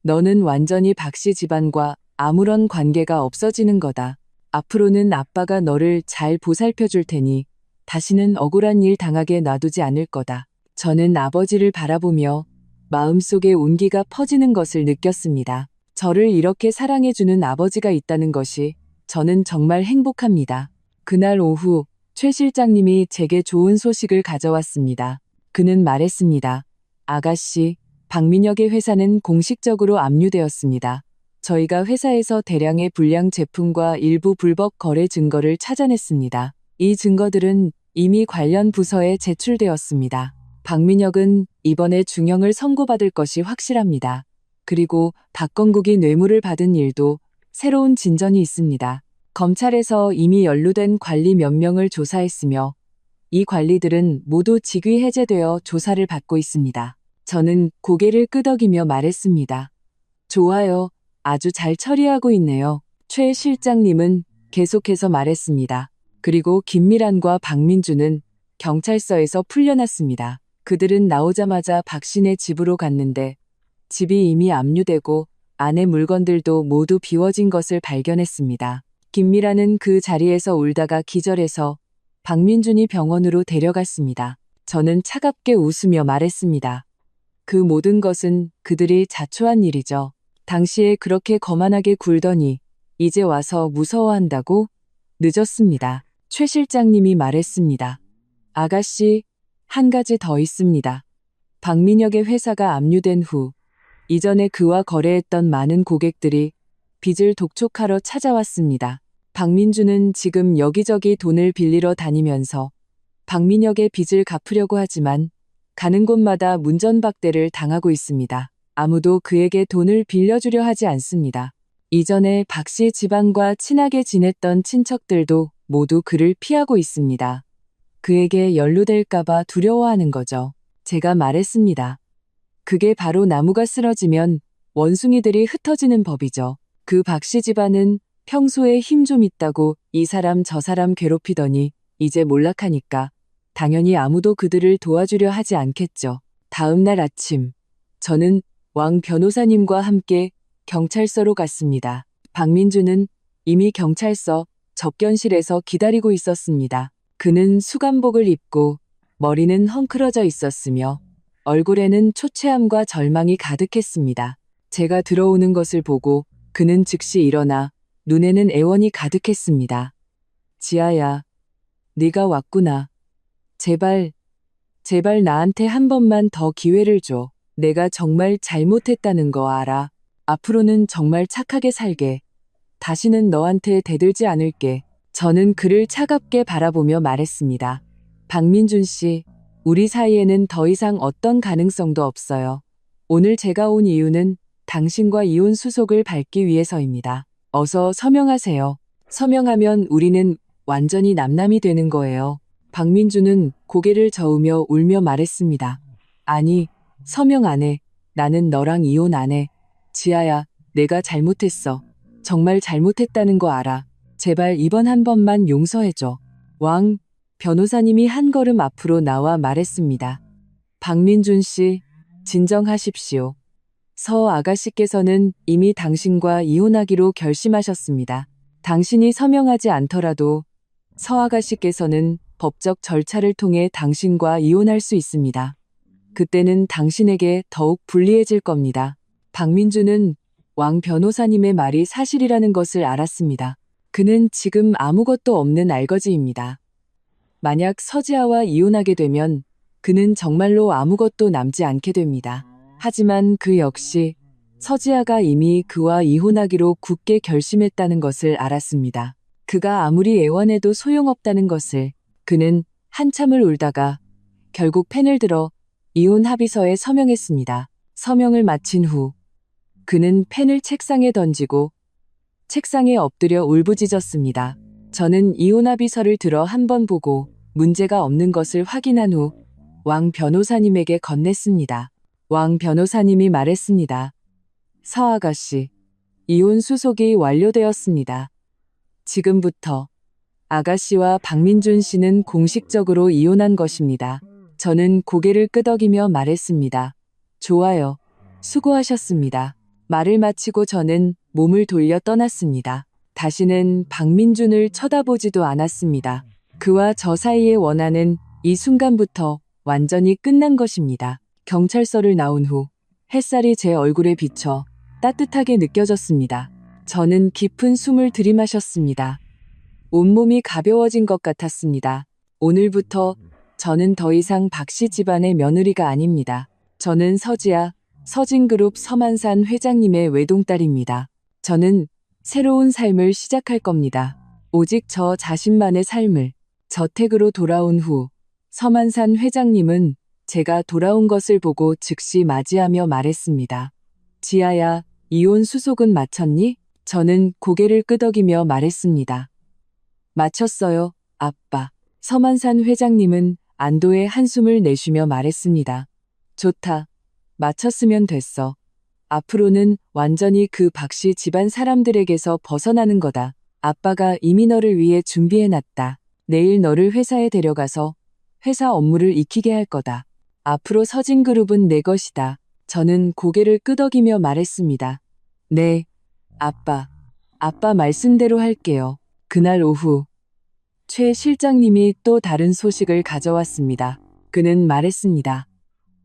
너는 완전히 박씨 집안과 아무런 관계가 없어지는 거다. 앞으로는 아빠가 너를 잘 보살펴 줄 테니 다시는 억울한 일 당하게 놔두지 않을 거다. 저는 아버지를 바라보며 마음속에 온기가 퍼지는 것을 느꼈습니다. 저를 이렇게 사랑해주는 아버지가 있다는 것이 저는 정말 행복합니다. 그날 오후 최 실장님이 제게 좋은 소식을 가져왔습니다. 그는 말했습니다. 아가씨, 박민혁의 회사는 공식적으로 압류되었습니다. 저희가 회사에서 대량의 불량 제품과 일부 불법 거래 증거를 찾아냈습니다. 이 증거들은 이미 관련 부서에 제출되었습니다. 박민혁은 이번에 중형을 선고받을 것이 확실합니다. 그리고 박건국이 뇌물을 받은 일도 새로운 진전이 있습니다. 검찰에서 이미 연루된 관리 몇 명을 조사했으며 이 관리들은 모두 직위 해제되어 조사를 받고 있습니다. 저는 고개를 끄덕이며 말했습니다. 좋아요. 아주 잘 처리하고 있네요. 최 실장님은 계속해서 말했습니다. 그리고 김미란과 박민주는 경찰서에서 풀려났습니다. 그들은 나오자마자 박씨네 집으로 갔는데 집이 이미 압류되고 안에 물건들도 모두 비워진 것을 발견했습니다. 김미란은 그 자리에서 울다가 기절해서 박민준이 병원으로 데려갔습니다. 저는 차갑게 웃으며 말했습니다. 그 모든 것은 그들이 자초한 일이죠. 당시에 그렇게 거만하게 굴더니 이제 와서 무서워한다고? 늦었습니다. 최 실장님이 말했습니다. 아가씨, 한 가지 더 있습니다. 박민혁의 회사가 압류된 후 이전에 그와 거래했던 많은 고객들이 빚을 독촉하러 찾아왔습니다. 박민주는 지금 여기저기 돈을 빌리러 다니면서 박민혁의 빚을 갚으려고 하지만 가는 곳마다 문전박대를 당하고 있습니다. 아무도 그에게 돈을 빌려주려 하지 않습니다. 이전에 박씨 집안과 친하게 지냈던 친척들도 모두 그를 피하고 있습니다. 그에게 연루될까봐 두려워하는 거죠. 제가 말했습니다. 그게 바로 나무가 쓰러지면 원숭이들이 흩어지는 법이죠. 그 박씨 집안은 평소에 힘 좀 있다고 이 사람 저 사람 괴롭히더니 이제 몰락하니까 당연히 아무도 그들을 도와주려 하지 않겠죠. 다음 날 아침, 저는 왕 변호사님과 함께 경찰서로 갔습니다. 박민주는 이미 경찰서 접견실에서 기다리고 있었습니다. 그는 수감복을 입고 머리는 헝클어져 있었으며 얼굴에는 초췌함과 절망이 가득했습니다. 제가 들어오는 것을 보고 그는 즉시 일어나 눈에는 애원이 가득했습니다. 지아야, 네가 왔구나. 제발 나한테 한 번만 더 기회를 줘. 내가 정말 잘못했다는 거 알아. 앞으로는 정말 착하게 살게. 다시는 너한테 대들지 않을게. 저는 그를 차갑게 바라보며 말했습니다. 박민준 씨, 우리 사이에는 더 이상 어떤 가능성도 없어요. 오늘 제가 온 이유는 당신과 이혼 수속을 밟기 위해서입니다. 어서 서명하세요. 서명하면 우리는 완전히 남남이 되는 거예요. 박민주는 고개를 저으며 울며 말했습니다. 아니, 서명 안 해. 나는 너랑 이혼 안 해. 지아야, 내가 잘못했어. 정말 잘못했다는 거 알아. 제발 이번 한 번만 용서해줘. 왕 변호사님이 한 걸음 앞으로 나와 말했습니다. 박민준 씨, 진정하십시오. 서 아가씨께서는 이미 당신과 이혼하기로 결심하셨습니다. 당신이 서명하지 않더라도 서 아가씨께서는 법적 절차를 통해 당신과 이혼할 수 있습니다. 그때는 당신에게 더욱 불리해질 겁니다. 박민주는 왕 변호사님의 말이 사실이라는 것을 알았습니다. 그는 지금 아무것도 없는 알거지입니다. 만약 서지아와 이혼하게 되면 그는 정말로 아무것도 남지 않게 됩니다. 하지만 그 역시 서지아가 이미 그와 이혼하기로 굳게 결심했다는 것을 알았습니다. 그가 아무리 애원해도 소용없다는 것을. 그는 한참을 울다가 결국 펜을 들어 이혼 합의서에 서명했습니다. 서명을 마친 후 그는 펜을 책상에 던지고 책상에 엎드려 울부짖었습니다. 저는 이혼 합의서를 들어 한 번 보고 문제가 없는 것을 확인한 후 왕 변호사님에게 건넸습니다. 왕 변호사님이 말했습니다. 서 아가씨, 이혼 수속이 완료되었습니다. 지금부터 아가씨와 박민준 씨는 공식적으로 이혼한 것입니다. 저는 고개를 끄덕이며 말했습니다. 좋아요. 수고하셨습니다. 말을 마치고 저는 몸을 돌려 떠났습니다. 다시는 박민준을 쳐다보지도 않았습니다. 그와 저 사이의 원한은 이 순간부터 완전히 끝난 것입니다. 경찰서를 나온 후 햇살이 제 얼굴에 비쳐 따뜻하게 느껴졌습니다. 저는 깊은 숨을 들이마셨습니다. 온몸이 가벼워진 것 같았습니다. 오늘부터 저는 더 이상 박씨 집안의 며느리가 아닙니다. 저는 서진그룹 서만산 회장님의 외동딸입니다. 저는 새로운 삶을 시작할 겁니다. 오직 저 자신만의 삶을. 저택으로 돌아온 후 서만산 회장님은 제가 돌아온 것을 보고 즉시 맞이하며 말했습니다. 지아야, 이혼 수속은 마쳤니? 저는 고개를 끄덕이며 말했습니다. 마쳤어요, 아빠. 서만산 회장님은 안도의 한숨을 내쉬며 말했습니다. 좋다. 마쳤으면 됐어. 앞으로는 완전히 그 박씨 집안 사람들에게서 벗어나는 거다. 아빠가 이미 너를 위해 준비해놨다. 내일 너를 회사에 데려가서 회사 업무를 익히게 할 거다. 앞으로 서진그룹은 내 것이다. 저는 고개를 끄덕이며 말했습니다. 네, 아빠. 아빠 말씀대로 할게요. 그날 오후 최 실장님이 또 다른 소식을 가져왔습니다. 그는 말했습니다.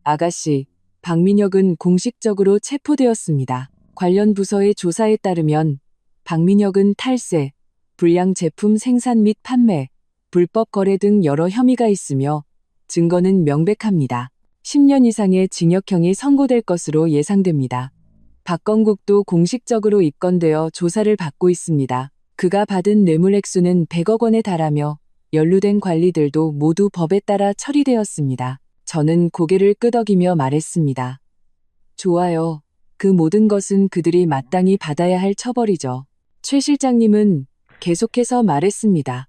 아가씨, 박민혁은 공식적으로 체포되었습니다. 관련 부서의 조사에 따르면 박민혁은 탈세, 불량 제품 생산 및 판매, 불법 거래 등 여러 혐의가 있으며 증거는 명백합니다. 10년 이상의 징역형이 선고될 것으로 예상됩니다. 박건국도 공식적으로 입건되어 조사를 받고 있습니다. 그가 받은 뇌물 액수는 100억 원에 달하며 연루된 관리들도 모두 법에 따라 처리되었습니다. 저는 고개를 끄덕이며 말했습니다. 좋아요. 그 모든 것은 그들이 마땅히 받아야 할 처벌이죠. 최 실장님은 계속해서 말했습니다.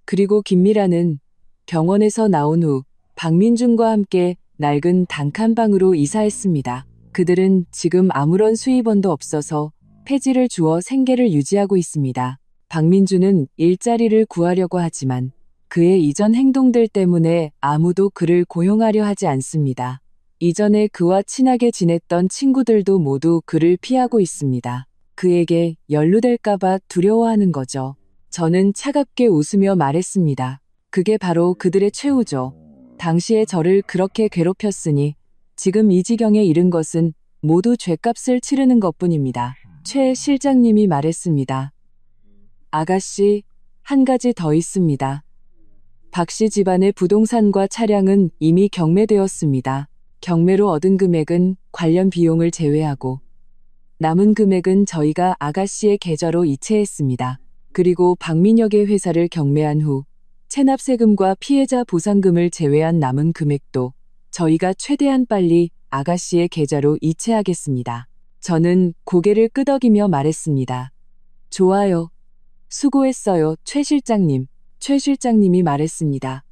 그리고 김미라는 병원에서 나온 후 박민준과 함께 낡은 단칸방으로 이사했습니다. 그들은 지금 아무런 수입원도 없어서 폐지를 주어 생계를 유지하고 있습니다. 박민준은 일자리를 구하려고 하지만 그의 이전 행동들 때문에 아무도 그를 고용하려 하지 않습니다. 이전에 그와 친하게 지냈던 친구들도 모두 그를 피하고 있습니다. 그에게 연루될까봐 두려워하는 거죠. 저는 차갑게 웃으며 말했습니다. 그게 바로 그들의 최후죠. 당시에 저를 그렇게 괴롭혔으니 지금 이 지경에 이른 것은 모두 죗값을 치르는 것뿐입니다. 최 실장님이 말했습니다. 아가씨, 한 가지 더 있습니다. 박씨 집안의 부동산과 차량은 이미 경매되었습니다. 경매로 얻은 금액은 관련 비용을 제외하고 남은 금액은 저희가 아가씨의 계좌로 이체했습니다. 그리고 박민혁의 회사를 경매한 후 체납세금과 피해자 보상금을 제외한 남은 금액도 저희가 최대한 빨리 아가씨의 계좌로 이체하겠습니다. 저는 고개를 끄덕이며 말했습니다. 좋아요. 수고했어요, 최 실장님. 최 실장님이 말했습니다.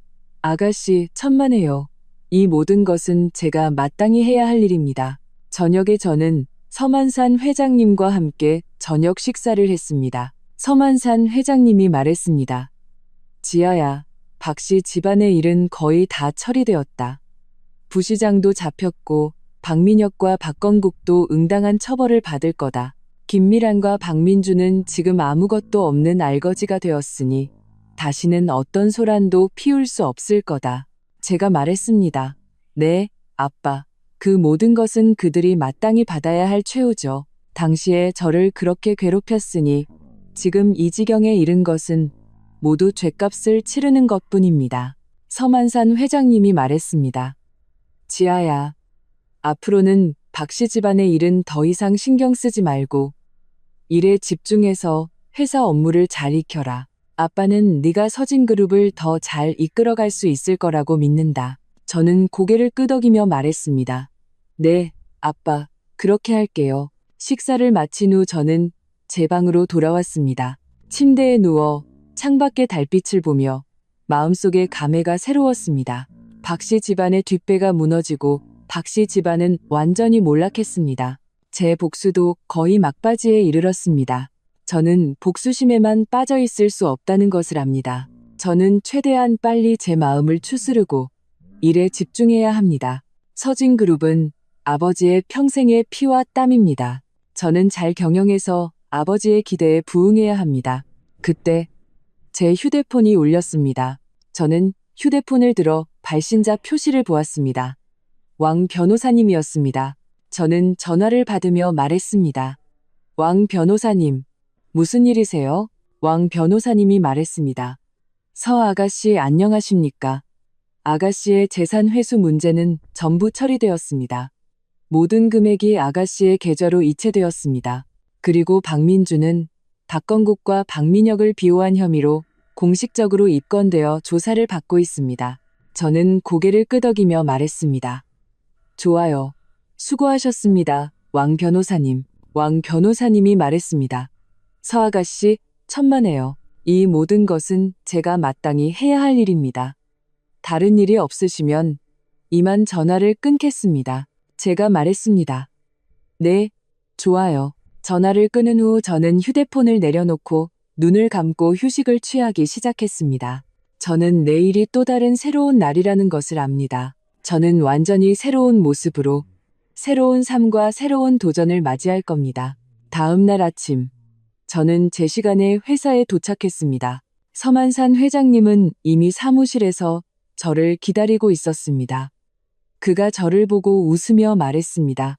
아가씨, 천만에요. 이 모든 것은 제가 마땅히 해야 할 일입니다. 저녁에 저는 서만산 회장님과 함께 저녁 식사를 했습니다. 서만산 회장님이 말했습니다. 지아야, 박씨 집안의 일은 거의 다 처리되었다. 부시장도 잡혔고 박민혁과 박건국도 응당한 처벌을 받을 거다. 김미란과 박민주는 지금 아무것도 없는 알거지가 되었으니 다시는 어떤 소란도 피울 수 없을 거다. 제가 말했습니다. 네, 아빠. 그 모든 것은 그들이 마땅히 받아야 할 최후죠. 당시에 저를 그렇게 괴롭혔으니 지금 이 지경에 이른 것은 모두 죗값을 치르는 것뿐입니다. 서만산 회장님이 말했습니다. 지아야, 앞으로는 박씨 집안의 일은 더 이상 신경 쓰지 말고 일에 집중해서 회사 업무를 잘 익혀라. 아빠는 네가 서진그룹을 더 잘 이끌어갈 수 있을 거라고 믿는다. 저는 고개를 끄덕이며 말했습니다. 네, 아빠, 그렇게 할게요. 식사를 마친 후 저는 제 방으로 돌아왔습니다. 침대에 누워 창밖의 달빛을 보며 마음속에 감회가 새로웠습니다. 박씨 집안의 뒷배가 무너지고 박씨 집안은 완전히 몰락했습니다. 제 복수도 거의 막바지에 이르렀습니다. 저는 복수심에만 빠져 있을 수 없다는 것을 압니다. 저는 최대한 빨리 제 마음을 추스르고 일에 집중해야 합니다. 서진그룹은 아버지의 평생의 피와 땀입니다. 저는 잘 경영해서 아버지의 기대에 부응해야 합니다. 그때 제 휴대폰이 울렸습니다. 저는 휴대폰을 들어 발신자 표시를 보았습니다. 왕 변호사님이었습니다. 저는 전화를 받으며 말했습니다. 왕 변호사님, 무슨 일이세요? 왕 변호사님이 말했습니다. 서 아가씨 안녕하십니까? 아가씨의 재산 회수 문제는 전부 처리되었습니다. 모든 금액이 아가씨의 계좌로 이체되었습니다. 그리고 박민주는 박건국과 박민혁을 비호한 혐의로 공식적으로 입건되어 조사를 받고 있습니다. 저는 고개를 끄덕이며 말했습니다. 좋아요. 수고하셨습니다. 왕 변호사님. 왕 변호사님이 말했습니다. 서 아가씨, 천만에요. 이 모든 것은 제가 마땅히 해야 할 일입니다. 다른 일이 없으시면 이만 전화를 끊겠습니다. 제가 말했습니다. 네, 좋아요. 전화를 끊은 후 저는 휴대폰을 내려놓고 눈을 감고 휴식을 취하기 시작했습니다. 저는 내일이 또 다른 새로운 날이라는 것을 압니다. 저는 완전히 새로운 모습으로 새로운 삶과 새로운 도전을 맞이할 겁니다. 다음 날 아침, 저는 제 시간에 회사에 도착했습니다. 서만산 회장님은 이미 사무실에서 저를 기다리고 있었습니다. 그가 저를 보고 웃으며 말했습니다.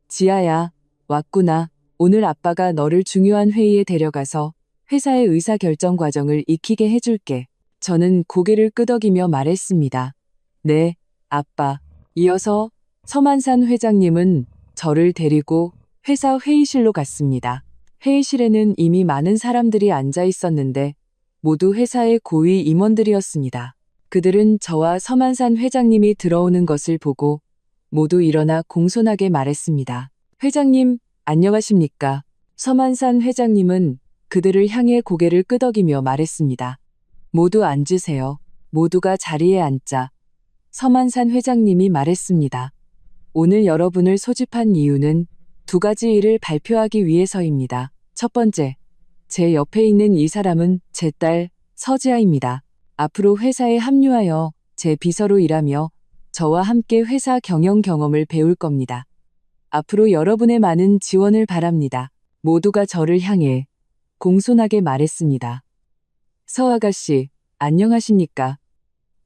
지아야, 왔구나. 오늘 아빠가 너를 중요한 회의에 데려가서 회사의 의사결정 과정을 익히게 해줄게. 저는 고개를 끄덕이며 말했습니다. 네, 아빠. 이어서 서만산 회장님은 저를 데리고 회사 회의실로 갔습니다. 회의실에는 이미 많은 사람들이 앉아 있었는데 모두 회사의 고위 임원들이었습니다. 그들은 저와 서만산 회장님이 들어오는 것을 보고 모두 일어나 공손하게 말했습니다. 회장님, 안녕하십니까? 서만산 회장님은 그들을 향해 고개를 끄덕이며 말했습니다. 모두 앉으세요. 모두가 자리에 앉자. 서만산 회장님이 말했습니다. 오늘 여러분을 소집한 이유는 두 가지 일을 발표하기 위해서입니다. 첫 번째, 제 옆에 있는 이 사람은 제 딸 서지아입니다. 앞으로 회사에 합류하여 제 비서로 일하며 저와 함께 회사 경영 경험을 배울 겁니다. 앞으로 여러분의 많은 지원을 바랍니다. 모두가 저를 향해 공손하게 말했습니다. 서 아가씨, 안녕하십니까?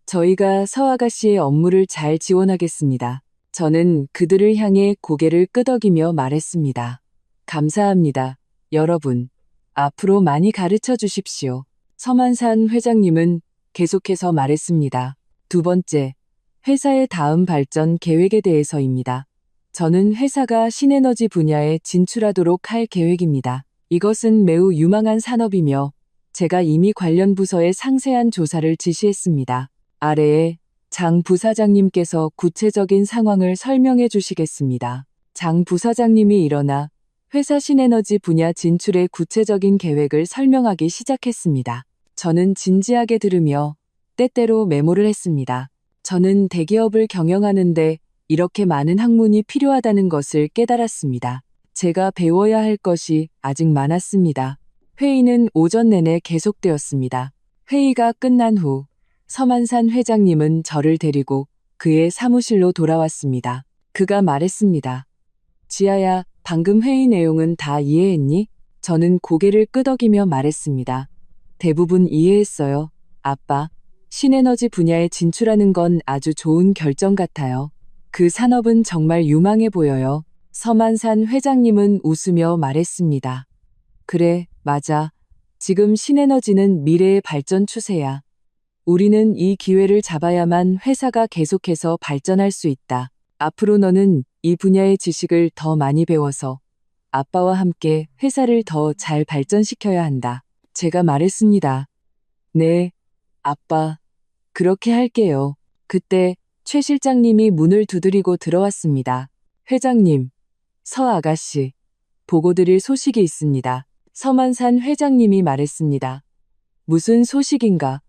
저희가 서 아가씨의 업무를 잘 지원하겠습니다. 저는 그들을 향해 고개를 끄덕이며 말했습니다. 감사합니다. 여러분, 앞으로 많이 가르쳐 주십시오. 서만산 회장님은 계속해서 말했습니다. 두 번째, 회사의 다음 발전 계획에 대해서입니다. 저는 회사가 신에너지 분야에 진출하도록 할 계획입니다. 이것은 매우 유망한 산업이며 제가 이미 관련 부서에 상세한 조사를 지시했습니다. 아래에 장 부사장님께서 구체적인 상황을 설명해 주시겠습니다. 장 부사장님이 일어나 회사 신에너지 분야 진출의 구체적인 계획을 설명하기 시작했습니다. 저는 진지하게 들으며 때때로 메모를 했습니다. 저는 대기업을 경영하는데 이렇게 많은 학문이 필요하다는 것을 깨달았습니다. 제가 배워야 할 것이 아직 많았습니다. 회의는 오전 내내 계속되었습니다. 회의가 끝난 후 서만산 회장님은 저를 데리고 그의 사무실로 돌아왔습니다. 그가 말했습니다. 지아야, 방금 회의 내용은 다 이해했니? 저는 고개를 끄덕이며 말했습니다. 대부분 이해했어요. 아빠, 신에너지 분야에 진출하는 건 아주 좋은 결정 같아요. 그 산업은 정말 유망해 보여요. 서만산 회장님은 웃으며 말했습니다. 그래, 맞아. 지금 신에너지는 미래의 발전 추세야. 우리는 이 기회를 잡아야만 회사가 계속해서 발전할 수 있다. 앞으로 너는 이 분야의 지식을 더 많이 배워서 아빠와 함께 회사를 더 잘 발전시켜야 한다. 제가 말했습니다. 네, 아빠. 그렇게 할게요. 그때 최 실장님이 문을 두드리고 들어왔습니다. 회장님, 서 아가씨, 보고 드릴 소식이 있습니다. 서만산 회장님이 말했습니다. 무슨 소식인가?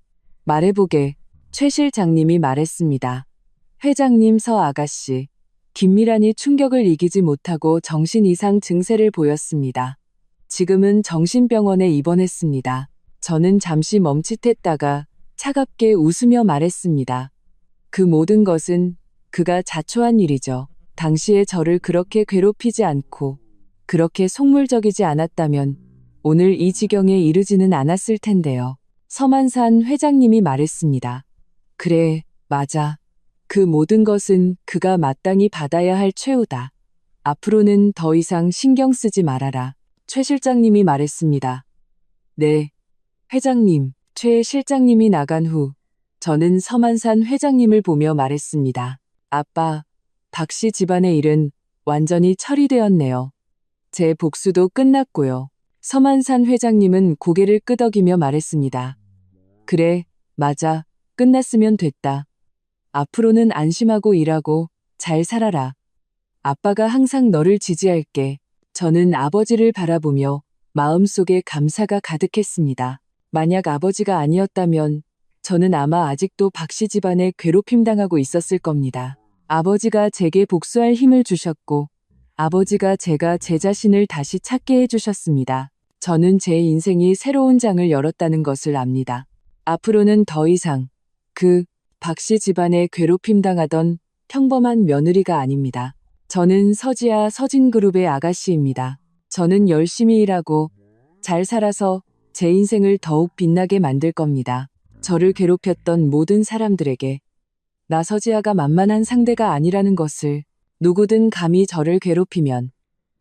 말해보게. 최 실장님이 말했습니다. 회장님 서 아가씨, 김미란이 충격을 이기지 못하고 정신 이상 증세를 보였습니다. 지금은 정신병원에 입원했습니다. 저는 잠시 멈칫했다가 차갑게 웃으며 말했습니다. 그 모든 것은 그가 자초한 일이죠. 당시에 저를 그렇게 괴롭히지 않고 그렇게 속물적이지 않았다면 오늘 이 지경에 이르지는 않았을 텐데요. 서만산 회장님이 말했습니다. 그래, 맞아. 그 모든 것은 그가 마땅히 받아야 할 최후다. 앞으로는 더 이상 신경 쓰지 말아라. 최 실장님이 말했습니다. 네, 회장님. 최 실장님이 나간 후 저는 서만산 회장님을 보며 말했습니다. 아빠, 박씨 집안의 일은 완전히 처리되었네요. 제 복수도 끝났고요. 서만산 회장님은 고개를 끄덕이며 말했습니다. 그래, 맞아. 끝났으면 됐다. 앞으로는 안심하고 일하고 잘 살아라. 아빠가 항상 너를 지지할게. 저는 아버지를 바라보며 마음속에 감사가 가득했습니다. 만약 아버지가 아니었다면 저는 아마 아직도 박씨 집안에 괴롭힘 당하고 있었을 겁니다. 아버지가 제게 복수할 힘을 주셨고 아버지가 제가 제 자신을 다시 찾게 해주셨습니다. 저는 제 인생이 새로운 장을 열었다는 것을 압니다. 앞으로는 더 이상 그 박씨 집안에 괴롭힘 당하던 평범한 며느리가 아닙니다. 저는 서지아 서진그룹의 아가씨입니다. 저는 열심히 일하고 잘 살아서 제 인생을 더욱 빛나게 만들 겁니다. 저를 괴롭혔던 모든 사람들에게 나 서지아가 만만한 상대가 아니라는 것을, 누구든 감히 저를 괴롭히면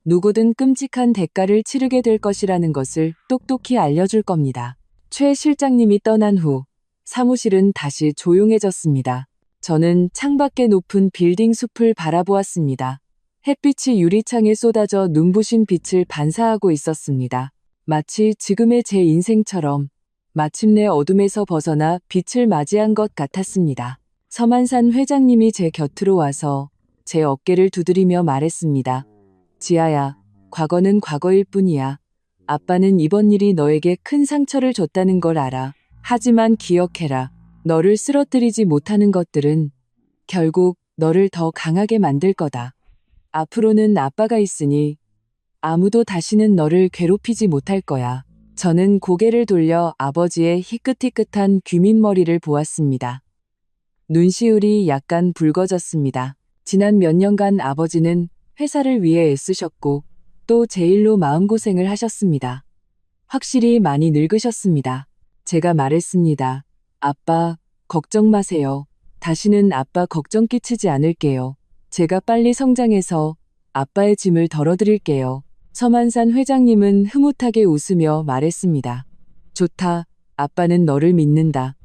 누구든 끔찍한 대가를 치르게 될 것이라는 것을 똑똑히 알려줄 겁니다. 최 실장님이 떠난 후 사무실은 다시 조용해졌습니다. 저는 창밖에 높은 빌딩 숲을 바라보았습니다. 햇빛이 유리창에 쏟아져 눈부신 빛을 반사하고 있었습니다. 마치 지금의 제 인생처럼 마침내 어둠에서 벗어나 빛을 맞이한 것 같았습니다. 서만산 회장님이 제 곁으로 와서 제 어깨를 두드리며 말했습니다. 지아야, 과거는 과거일 뿐이야. 아빠는 이번 일이 너에게 큰 상처를 줬다는 걸 알아. 하지만 기억해라. 너를 쓰러뜨리지 못하는 것들은 결국 너를 더 강하게 만들 거다. 앞으로는 아빠가 있으니 아무도 다시는 너를 괴롭히지 못할 거야. 저는 고개를 돌려 아버지의 희끗희끗한 귀밑머리를 보았습니다. 눈시울이 약간 붉어졌습니다. 지난 몇 년간 아버지는 회사를 위해 애쓰셨고 또 제 일로 마음고생을 하셨습니다. 확실히 많이 늙으셨습니다. 제가 말했습니다. 아빠, 걱정 마세요. 다시는 아빠 걱정 끼치지 않을게요. 제가 빨리 성장해서 아빠의 짐을 덜어드릴게요. 서만산 회장님은 흐뭇하게 웃으며 말했습니다. 좋다. 아빠는 너를 믿는다.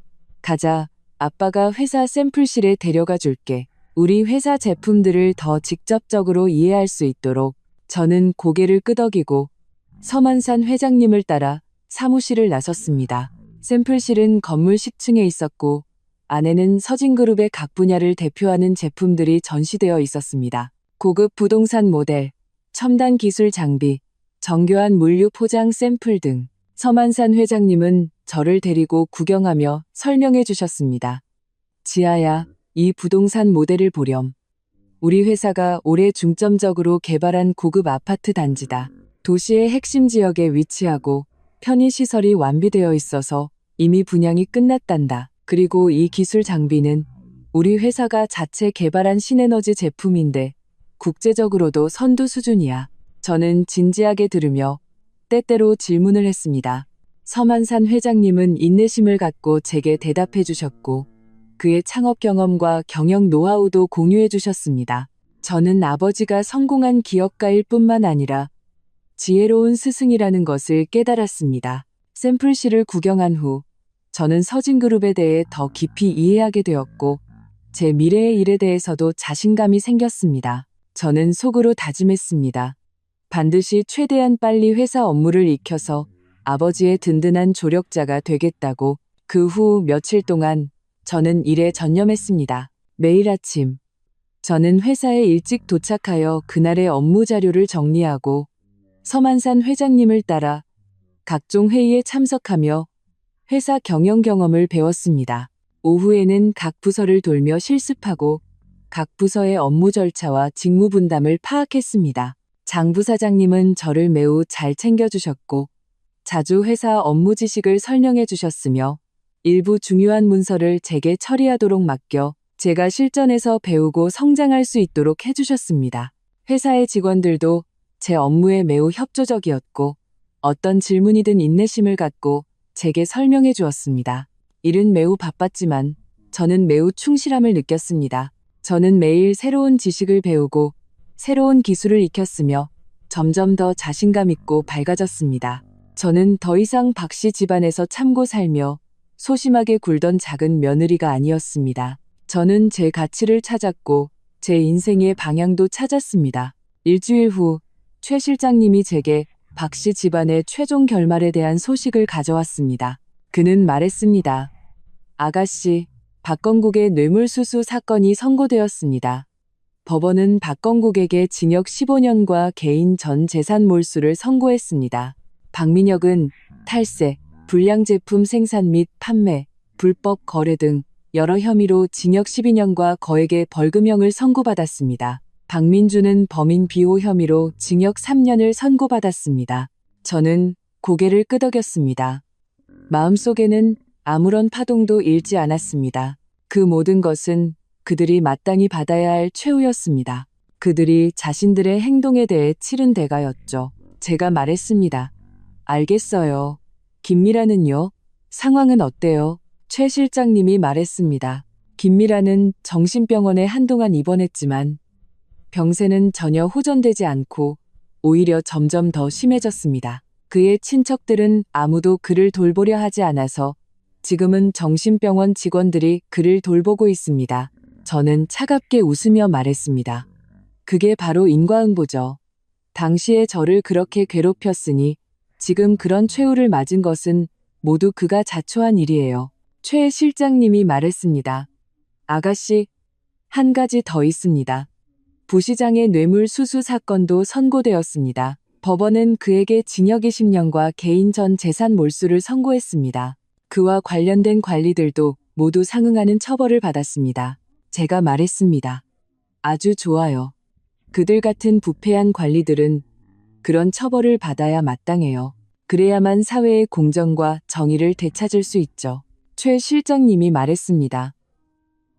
가자. 아빠가 회사 샘플실에 데려가 줄게. 우리 회사 제품들을 더 직접적으로 이해할 수 있도록. 저는 고개를 끄덕이고 서만산 회장님을 따라 사무실을 나섰습니다. 샘플실은 건물 10층에 있었고 안에는 서진그룹의 각 분야를 대표하는 제품들이 전시되어 있었습니다. 고급 부동산 모델, 첨단 기술 장비, 정교한 물류 포장 샘플 등 서만산 회장님은 저를 데리고 구경하며 설명해 주셨습니다. 지아야, 이 부동산 모델을 보렴. 우리 회사가 올해 중점적으로 개발한 고급 아파트 단지다. 도시의 핵심 지역에 위치하고 편의시설이 완비되어 있어서 이미 분양이 끝났단다. 그리고 이 기술 장비는 우리 회사가 자체 개발한 신에너지 제품인데 국제적으로도 선두 수준이야. 저는 진지하게 들으며 때때로 질문을 했습니다. 서만산 회장님은 인내심을 갖고 제게 대답해 주셨고 그의 창업 경험과 경영 노하우도 공유해 주셨습니다. 저는 아버지가 성공한 기업가일 뿐만 아니라 지혜로운 스승이라는 것을 깨달았습니다. 샘플실을 구경한 후 저는 서진그룹에 대해 더 깊이 이해하게 되었고 제 미래의 일에 대해서도 자신감이 생겼습니다. 저는 속으로 다짐했습니다. 반드시 최대한 빨리 회사 업무를 익혀서 아버지의 든든한 조력자가 되겠다고. 그 후 며칠 동안 저는 일에 전념했습니다. 매일 아침 저는 회사에 일찍 도착하여 그날의 업무 자료를 정리하고 서만산 회장님을 따라 각종 회의에 참석하며 회사 경영 경험을 배웠습니다. 오후에는 각 부서를 돌며 실습하고 각 부서의 업무 절차와 직무 분담을 파악했습니다. 장 부사장님은 저를 매우 잘 챙겨주셨고 자주 회사 업무 지식을 설명해 주셨으며 일부 중요한 문서를 제게 처리하도록 맡겨 제가 실전에서 배우고 성장할 수 있도록 해주셨습니다. 회사의 직원들도 제 업무에 매우 협조적이었고 어떤 질문이든 인내심을 갖고 제게 설명해 주었습니다. 일은 매우 바빴지만 저는 매우 충실함을 느꼈습니다. 저는 매일 새로운 지식을 배우고 새로운 기술을 익혔으며 점점 더 자신감 있고 밝아졌습니다. 저는 더 이상 박씨 집안에서 참고 살며 소심하게 굴던 작은 며느리가 아니었습니다. 저는 제 가치를 찾았고 제 인생의 방향도 찾았습니다. 일주일 후 최 실장님이 제게 박씨 집안의 최종 결말에 대한 소식을 가져왔습니다. 그는 말했습니다. 아가씨, 박건국의 뇌물수수 사건이 선고되었습니다. 법원은 박건국에게 징역 15년과 개인 전 재산 몰수를 선고했습니다. 박민혁은 탈세, 불량제품 생산 및 판매, 불법 거래 등 여러 혐의로 징역 12년과 거액의 벌금형을 선고받았습니다. 박민주는 범인 비호 혐의로 징역 3년을 선고받았습니다. 저는 고개를 끄덕였습니다. 마음속에는 아무런 파동도 일지 않았습니다. 그 모든 것은 그들이 마땅히 받아야 할 최후였습니다. 그들이 자신들의 행동에 대해 치른 대가였죠. 제가 말했습니다. 알겠어요. 김미라는요? 상황은 어때요? 최 실장님이 말했습니다. 김미라는 정신병원에 한동안 입원했지만 병세는 전혀 호전되지 않고 오히려 점점 더 심해졌습니다. 그의 친척들은 아무도 그를 돌보려 하지 않아서 지금은 정신병원 직원들이 그를 돌보고 있습니다. 저는 차갑게 웃으며 말했습니다. 그게 바로 인과응보죠. 당시에 저를 그렇게 괴롭혔으니 지금 그런 최후를 맞은 것은 모두 그가 자초한 일이에요. 최 실장님이 말했습니다. 아가씨, 한 가지 더 있습니다. 부시장의 뇌물수수 사건도 선고되었습니다. 법원은 그에게 징역 20년과 개인 전 재산 몰수를 선고했습니다. 그와 관련된 관리들도 모두 상응하는 처벌을 받았습니다. 제가 말했습니다. 아주 좋아요. 그들 같은 부패한 관리들은 그런 처벌을 받아야 마땅해요. 그래야만 사회의 공정과 정의를 되찾을 수 있죠. 최 실장님이 말했습니다.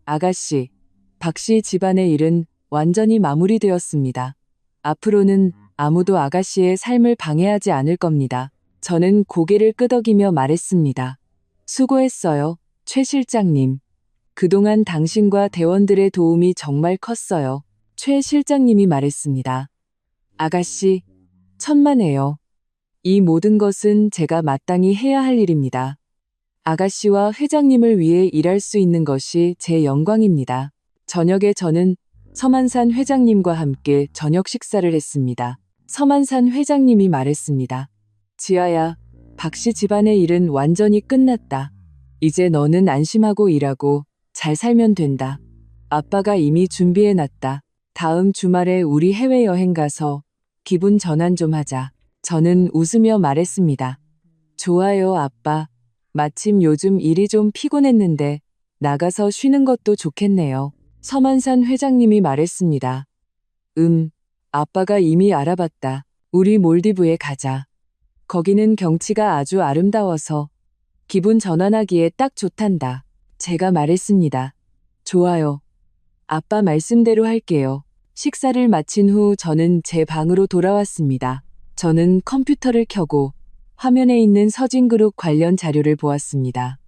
아가씨, 박씨 집안의 일은 완전히 마무리되었습니다. 앞으로는 아무도 아가씨의 삶을 방해하지 않을 겁니다. 저는 고개를 끄덕이며 말했습니다. 수고했어요, 최 실장님. 그동안 당신과 대원들의 도움이 정말 컸어요. 최 실장님이 말했습니다. 아가씨, 천만에요. 이 모든 것은 제가 마땅히 해야 할 일입니다. 아가씨와 회장님을 위해 일할 수 있는 것이 제 영광입니다. 저녁에 저는 서만산 회장님과 함께 저녁 식사를 했습니다. 서만산 회장님이 말했습니다. 지아야, 박씨 집안의 일은 완전히 끝났다. 이제 너는 안심하고 일하고 잘 살면 된다. 아빠가 이미 준비해놨다. 다음 주말에 우리 해외여행 가서 기분 전환 좀 하자. 저는 웃으며 말했습니다. 좋아요, 아빠. 마침 요즘 일이 좀 피곤했는데 나가서 쉬는 것도 좋겠네요. 서만산 회장님이 말했습니다. 아빠가 이미 알아봤다. 우리 몰디브에 가자. 거기는 경치가 아주 아름다워서 기분 전환하기에 딱 좋단다. 제가 말했습니다. 좋아요. 아빠 말씀대로 할게요. 식사를 마친 후 저는 제 방으로 돌아왔습니다. 저는 컴퓨터를 켜고 화면에 있는 서진그룹 관련 자료를 보았습니다.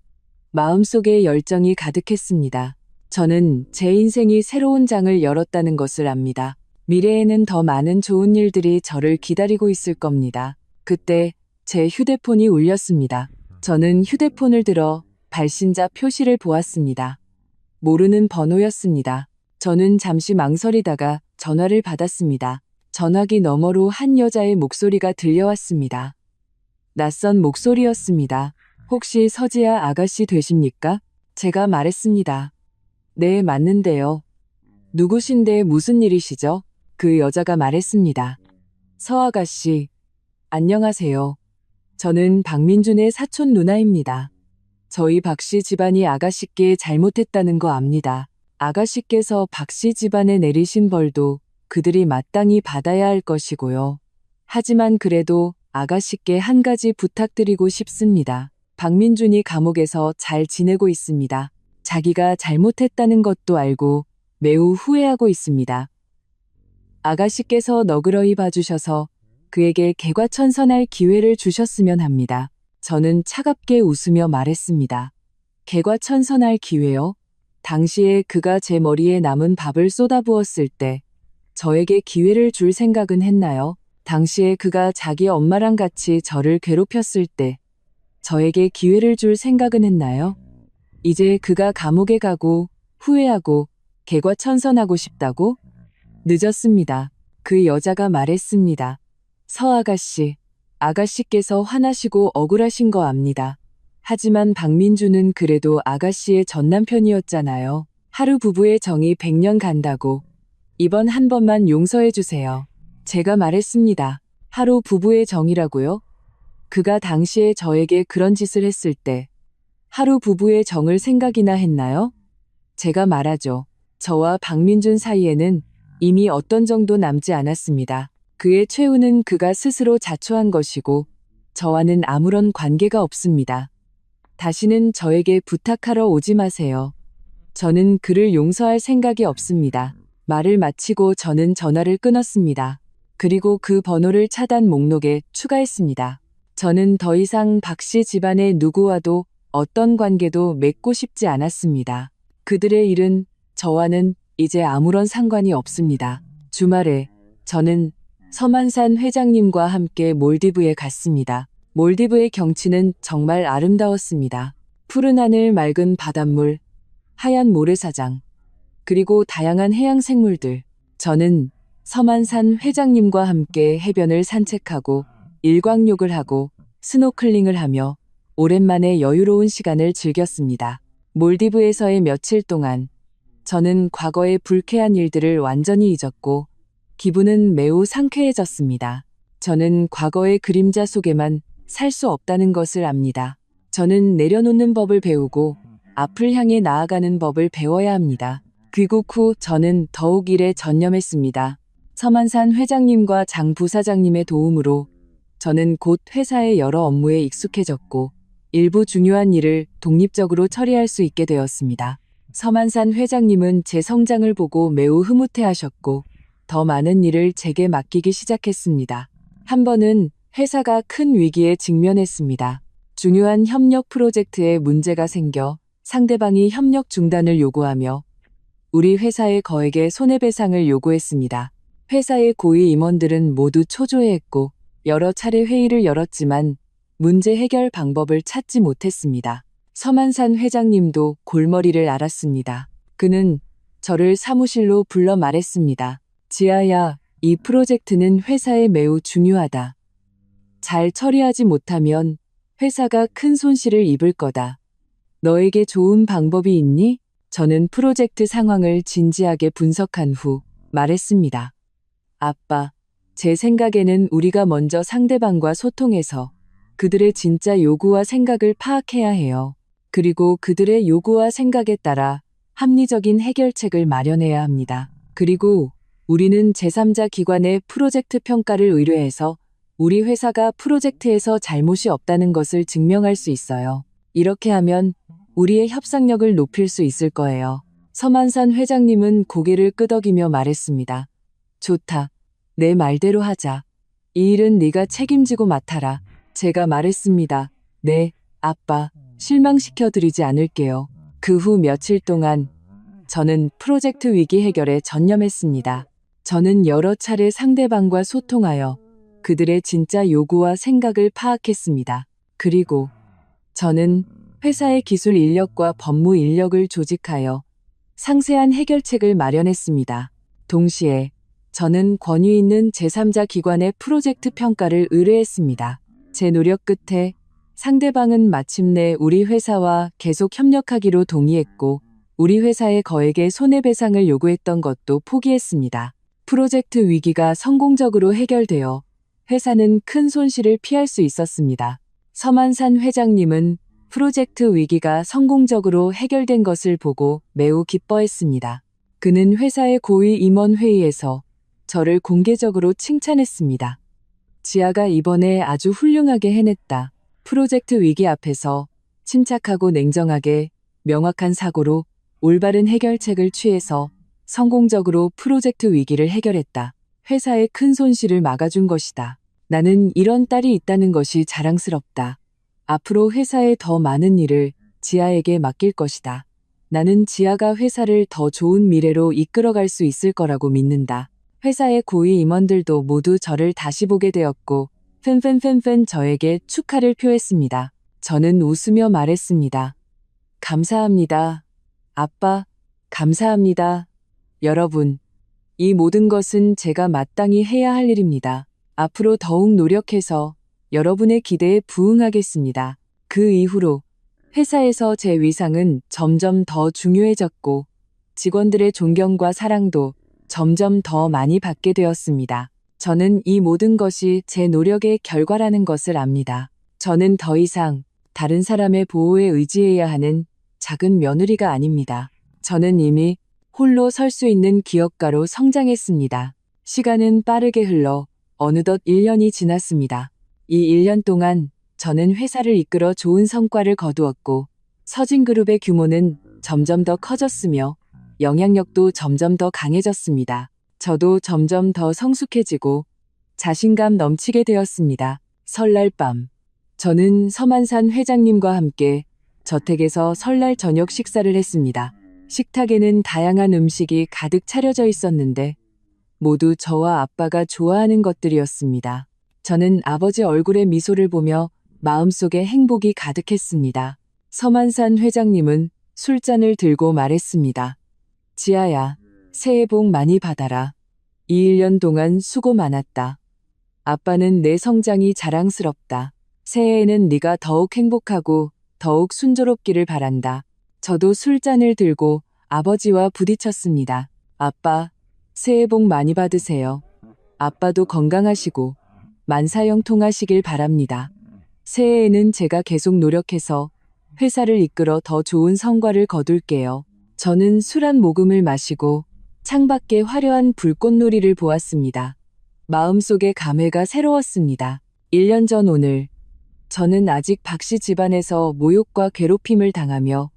마음속에 열정이 가득했습니다. 저는 제 인생이 새로운 장을 열었다는 것을 압니다. 미래에는 더 많은 좋은 일들이 저를 기다리고 있을 겁니다. 그때 제 휴대폰이 울렸습니다. 저는 휴대폰을 들어 발신자 표시를 보았습니다. 모르는 번호였습니다. 저는 잠시 망설이다가 전화를 받았습니다. 전화기 너머로 한 여자의 목소리가 들려왔습니다. 낯선 목소리였습니다. 혹시 서지아 아가씨 되십니까? 제가 말했습니다. 네, 맞는데요. 누구신데 무슨 일이시죠? 그 여자가 말했습니다. 서 아가씨, 안녕하세요. 저는 박민준의 사촌 누나입니다. 저희 박씨 집안이 아가씨께 잘못했다는 거 압니다. 아가씨께서 박씨 집안에 내리신 벌도 그들이 마땅히 받아야 할 것이고요. 하지만 그래도 아가씨께 한 가지 부탁드리고 싶습니다. 박민준이 감옥에서 잘 지내고 있습니다. 자기가 잘못했다는 것도 알고 매우 후회하고 있습니다. 아가씨께서 너그러이 봐주셔서 그에게 개과천선할 기회를 주셨으면 합니다. 저는 차갑게 웃으며 말했습니다. 개과천선할 기회요? 당시에 그가 제 머리에 남은 밥을 쏟아부었을 때 저에게 기회를 줄 생각은 했나요? 당시에 그가 자기 엄마랑 같이 저를 괴롭혔을 때 저에게 기회를 줄 생각은 했나요? 이제 그가 감옥에 가고 후회하고 개과천선하고 싶다고? 늦었습니다. 그 여자가 말했습니다. 서아가씨, 아가씨께서 화나시고 억울하신 거 압니다. 하지만 박민주는 그래도 아가씨의 전남편이었잖아요. 하루 부부의 정이 100년 간다고. 이번 한 번만 용서해 주세요. 제가 말했습니다. 하루 부부의 정이라고요? 그가 당시에 저에게 그런 짓을 했을 때 하루 부부의 정을 생각이나 했나요? 제가 말하죠. 저와 박민준 사이에는 이미 어떤 정도 남지 않았습니다. 그의 최후는 그가 스스로 자초한 것이고 저와는 아무런 관계가 없습니다. 다시는 저에게 부탁하러 오지 마세요. 저는 그를 용서할 생각이 없습니다. 말을 마치고 저는 전화를 끊었습니다. 그리고 그 번호를 차단 목록에 추가했습니다. 저는 더 이상 박씨 집안의 누구와도 어떤 관계도 맺고 싶지 않았습니다. 그들의 일은 저와는 이제 아무런 상관이 없습니다. 주말에 저는 서만산 회장님과 함께 몰디브에 갔습니다. 몰디브의 경치는 정말 아름다웠습니다. 푸른 하늘, 맑은 바닷물, 하얀 모래사장, 그리고 다양한 해양 생물들. 저는 서만산 회장님과 함께 해변을 산책하고 일광욕을 하고 스노클링을 하며 오랜만에 여유로운 시간을 즐겼습니다. 몰디브에서의 며칠 동안 저는 과거의 불쾌한 일들을 완전히 잊었고 기분은 매우 상쾌해졌습니다. 저는 과거의 그림자 속에만 살 수 없다는 것을 압니다. 저는 내려놓는 법을 배우고 앞을 향해 나아가는 법을 배워야 합니다. 귀국 후 저는 더욱 일에 전념했습니다. 서만산 회장님과 장 부사장님의 도움으로 저는 곧 회사의 여러 업무에 익숙해졌고 일부 중요한 일을 독립적으로 처리할 수 있게 되었습니다. 서만산 회장님은 제 성장을 보고 매우 흐뭇해하셨고 더 많은 일을 제게 맡기기 시작했습니다. 한 번은 회사가 큰 위기에 직면했습니다. 중요한 협력 프로젝트에 문제가 생겨 상대방이 협력 중단을 요구하며 우리 회사의 거액의 손해배상을 요구했습니다. 회사의 고위 임원들은 모두 초조해했고 여러 차례 회의를 열었지만 문제 해결 방법을 찾지 못했습니다. 서만산 회장님도 골머리를 앓았습니다. 그는 저를 사무실로 불러 말했습니다. 지아야, 이 프로젝트는 회사에 매우 중요하다. 잘 처리하지 못하면 회사가 큰 손실을 입을 거다. 너에게 좋은 방법이 있니? 저는 프로젝트 상황을 진지하게 분석한 후 말했습니다. 아빠, 제 생각에는 우리가 먼저 상대방과 소통해서 그들의 진짜 요구와 생각을 파악해야 해요. 그리고 그들의 요구와 생각에 따라 합리적인 해결책을 마련해야 합니다. 그리고 우리는 제3자 기관에 프로젝트 평가를 의뢰해서 우리 회사가 프로젝트에서 잘못이 없다는 것을 증명할 수 있어요. 이렇게 하면 우리의 협상력을 높일 수 있을 거예요. 서만산 회장님은 고개를 끄덕이며 말했습니다. 좋다. 내 말대로 하자. 이 일은 네가 책임지고 맡아라. 제가 말했습니다. 네, 아빠. 실망시켜드리지 않을게요. 그 후 며칠 동안 저는 프로젝트 위기 해결에 전념했습니다. 저는 여러 차례 상대방과 소통하여 그들의 진짜 요구와 생각을 파악했습니다. 그리고 저는 회사의 기술 인력과 법무 인력을 조직하여 상세한 해결책을 마련했습니다. 동시에 저는 권위 있는 제3자 기관의 프로젝트 평가를 의뢰했습니다. 제 노력 끝에 상대방은 마침내 우리 회사와 계속 협력하기로 동의했고 우리 회사의 거액의 손해배상을 요구했던 것도 포기했습니다. 프로젝트 위기가 성공적으로 해결되어 회사는 큰 손실을 피할 수 있었습니다. 서만산 회장님은 프로젝트 위기가 성공적으로 해결된 것을 보고 매우 기뻐했습니다. 그는 회사의 고위 임원 회의에서 저를 공개적으로 칭찬했습니다. 지아가 이번에 아주 훌륭하게 해냈다. 프로젝트 위기 앞에서 침착하고 냉정하게 명확한 사고로 올바른 해결책을 취해서 성공적으로 프로젝트 위기를 해결했다. 회사의 큰 손실을 막아준 것이다. 나는 이런 딸이 있다는 것이 자랑스럽다. 앞으로 회사에 더 많은 일을 지아에게 맡길 것이다. 나는 지아가 회사를 더 좋은 미래로 이끌어갈 수 있을 거라고 믿는다. 회사의 고위 임원들도 모두 저를 다시 보게 되었고 팬 저에게 축하를 표했습니다. 저는 웃으며 말했습니다. 감사합니다. 아빠, 감사합니다. 여러분, 이 모든 것은 제가 마땅히 해야 할 일입니다. 앞으로 더욱 노력해서 여러분의 기대에 부응하겠습니다. 그 이후로 회사에서 제 위상은 점점 더 중요해졌고 직원들의 존경과 사랑도 점점 더 많이 받게 되었습니다. 저는 이 모든 것이 제 노력의 결과라는 것을 압니다. 저는 더 이상 다른 사람의 보호에 의지해야 하는 작은 며느리가 아닙니다. 저는 이미 홀로 설 수 있는 기업가로 성장했습니다. 시간은 빠르게 흘러 어느덧 1년이 지났습니다. 이 1년 동안 저는 회사를 이끌어 좋은 성과를 거두었고 서진그룹의 규모는 점점 더 커졌으며 영향력도 점점 더 강해졌습니다. 저도 점점 더 성숙해지고 자신감 넘치게 되었습니다. 설날 밤, 저는 서만산 회장님과 함께 저택에서 설날 저녁 식사를 했습니다. 식탁에는 다양한 음식이 가득 차려져 있었는데 모두 저와 아빠가 좋아하는 것들이었습니다. 저는 아버지 얼굴에 미소를 보며 마음속에 행복이 가득했습니다. 서만산 회장님은 술잔을 들고 말했습니다. 지아야, 새해 복 많이 받아라. 이 1년 동안 수고 많았다. 아빠는 내 성장이 자랑스럽다. 새해에는 네가 더욱 행복하고 더욱 순조롭기를 바란다. 저도 술잔을 들고 아버지와 부딪혔습니다. 아빠, 새해 복 많이 받으세요. 아빠도 건강하시고 만사형통하시길 바랍니다. 새해에는 제가 계속 노력해서 회사를 이끌어 더 좋은 성과를 거둘게요. 저는 술 한 모금을 마시고 창밖에 화려한 불꽃놀이를 보았습니다. 마음속에 감회가 새로웠습니다. 1년 전 오늘, 저는 아직 박씨 집안에서 모욕과 괴롭힘을 당하며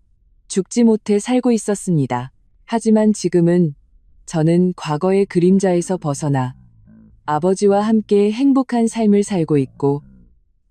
죽지 못해 살고 있었습니다. 하지만 지금은 저는 과거의 그림자에서 벗어나 아버지와 함께 행복한 삶을 살고 있고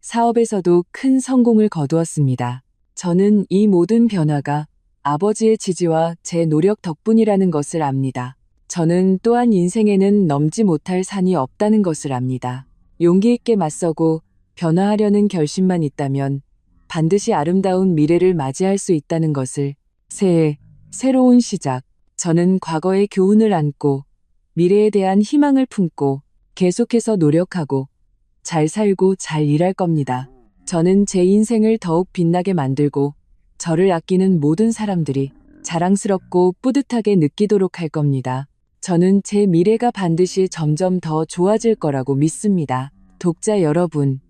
사업에서도 큰 성공을 거두었습니다. 저는 이 모든 변화가 아버지의 지지와 제 노력 덕분이라는 것을 압니다. 저는 또한 인생에는 넘지 못할 산이 없다는 것을 압니다. 용기 있게 맞서고 변화하려는 결심만 있다면 반드시 아름다운 미래를 맞이할 수 있다는 것을 새해, 새로운 시작. 저는 과거의 교훈을 안고 미래에 대한 희망을 품고 계속해서 노력하고 잘 살고 잘 일할 겁니다. 저는 제 인생을 더욱 빛나게 만들고 저를 아끼는 모든 사람들이 자랑스럽고 뿌듯하게 느끼도록 할 겁니다. 저는 제 미래가 반드시 점점 더 좋아질 거라고 믿습니다. 독자 여러분,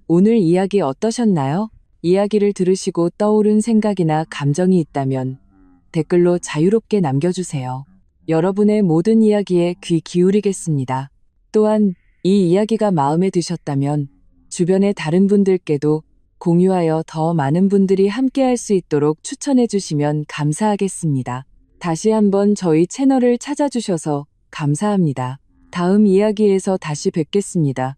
오늘 이야기 어떠셨나요? 이야기를 들으시고 떠오른 생각이나 감정이 있다면 댓글로 자유롭게 남겨주세요. 여러분의 모든 이야기에 귀 기울이겠습니다. 또한 이 이야기가 마음에 드셨다면 주변의 다른 분들께도 공유하여 더 많은 분들이 함께할 수 있도록 추천해 주시면 감사하겠습니다. 다시 한번 저희 채널을 찾아주셔서 감사합니다. 다음 이야기에서 다시 뵙겠습니다.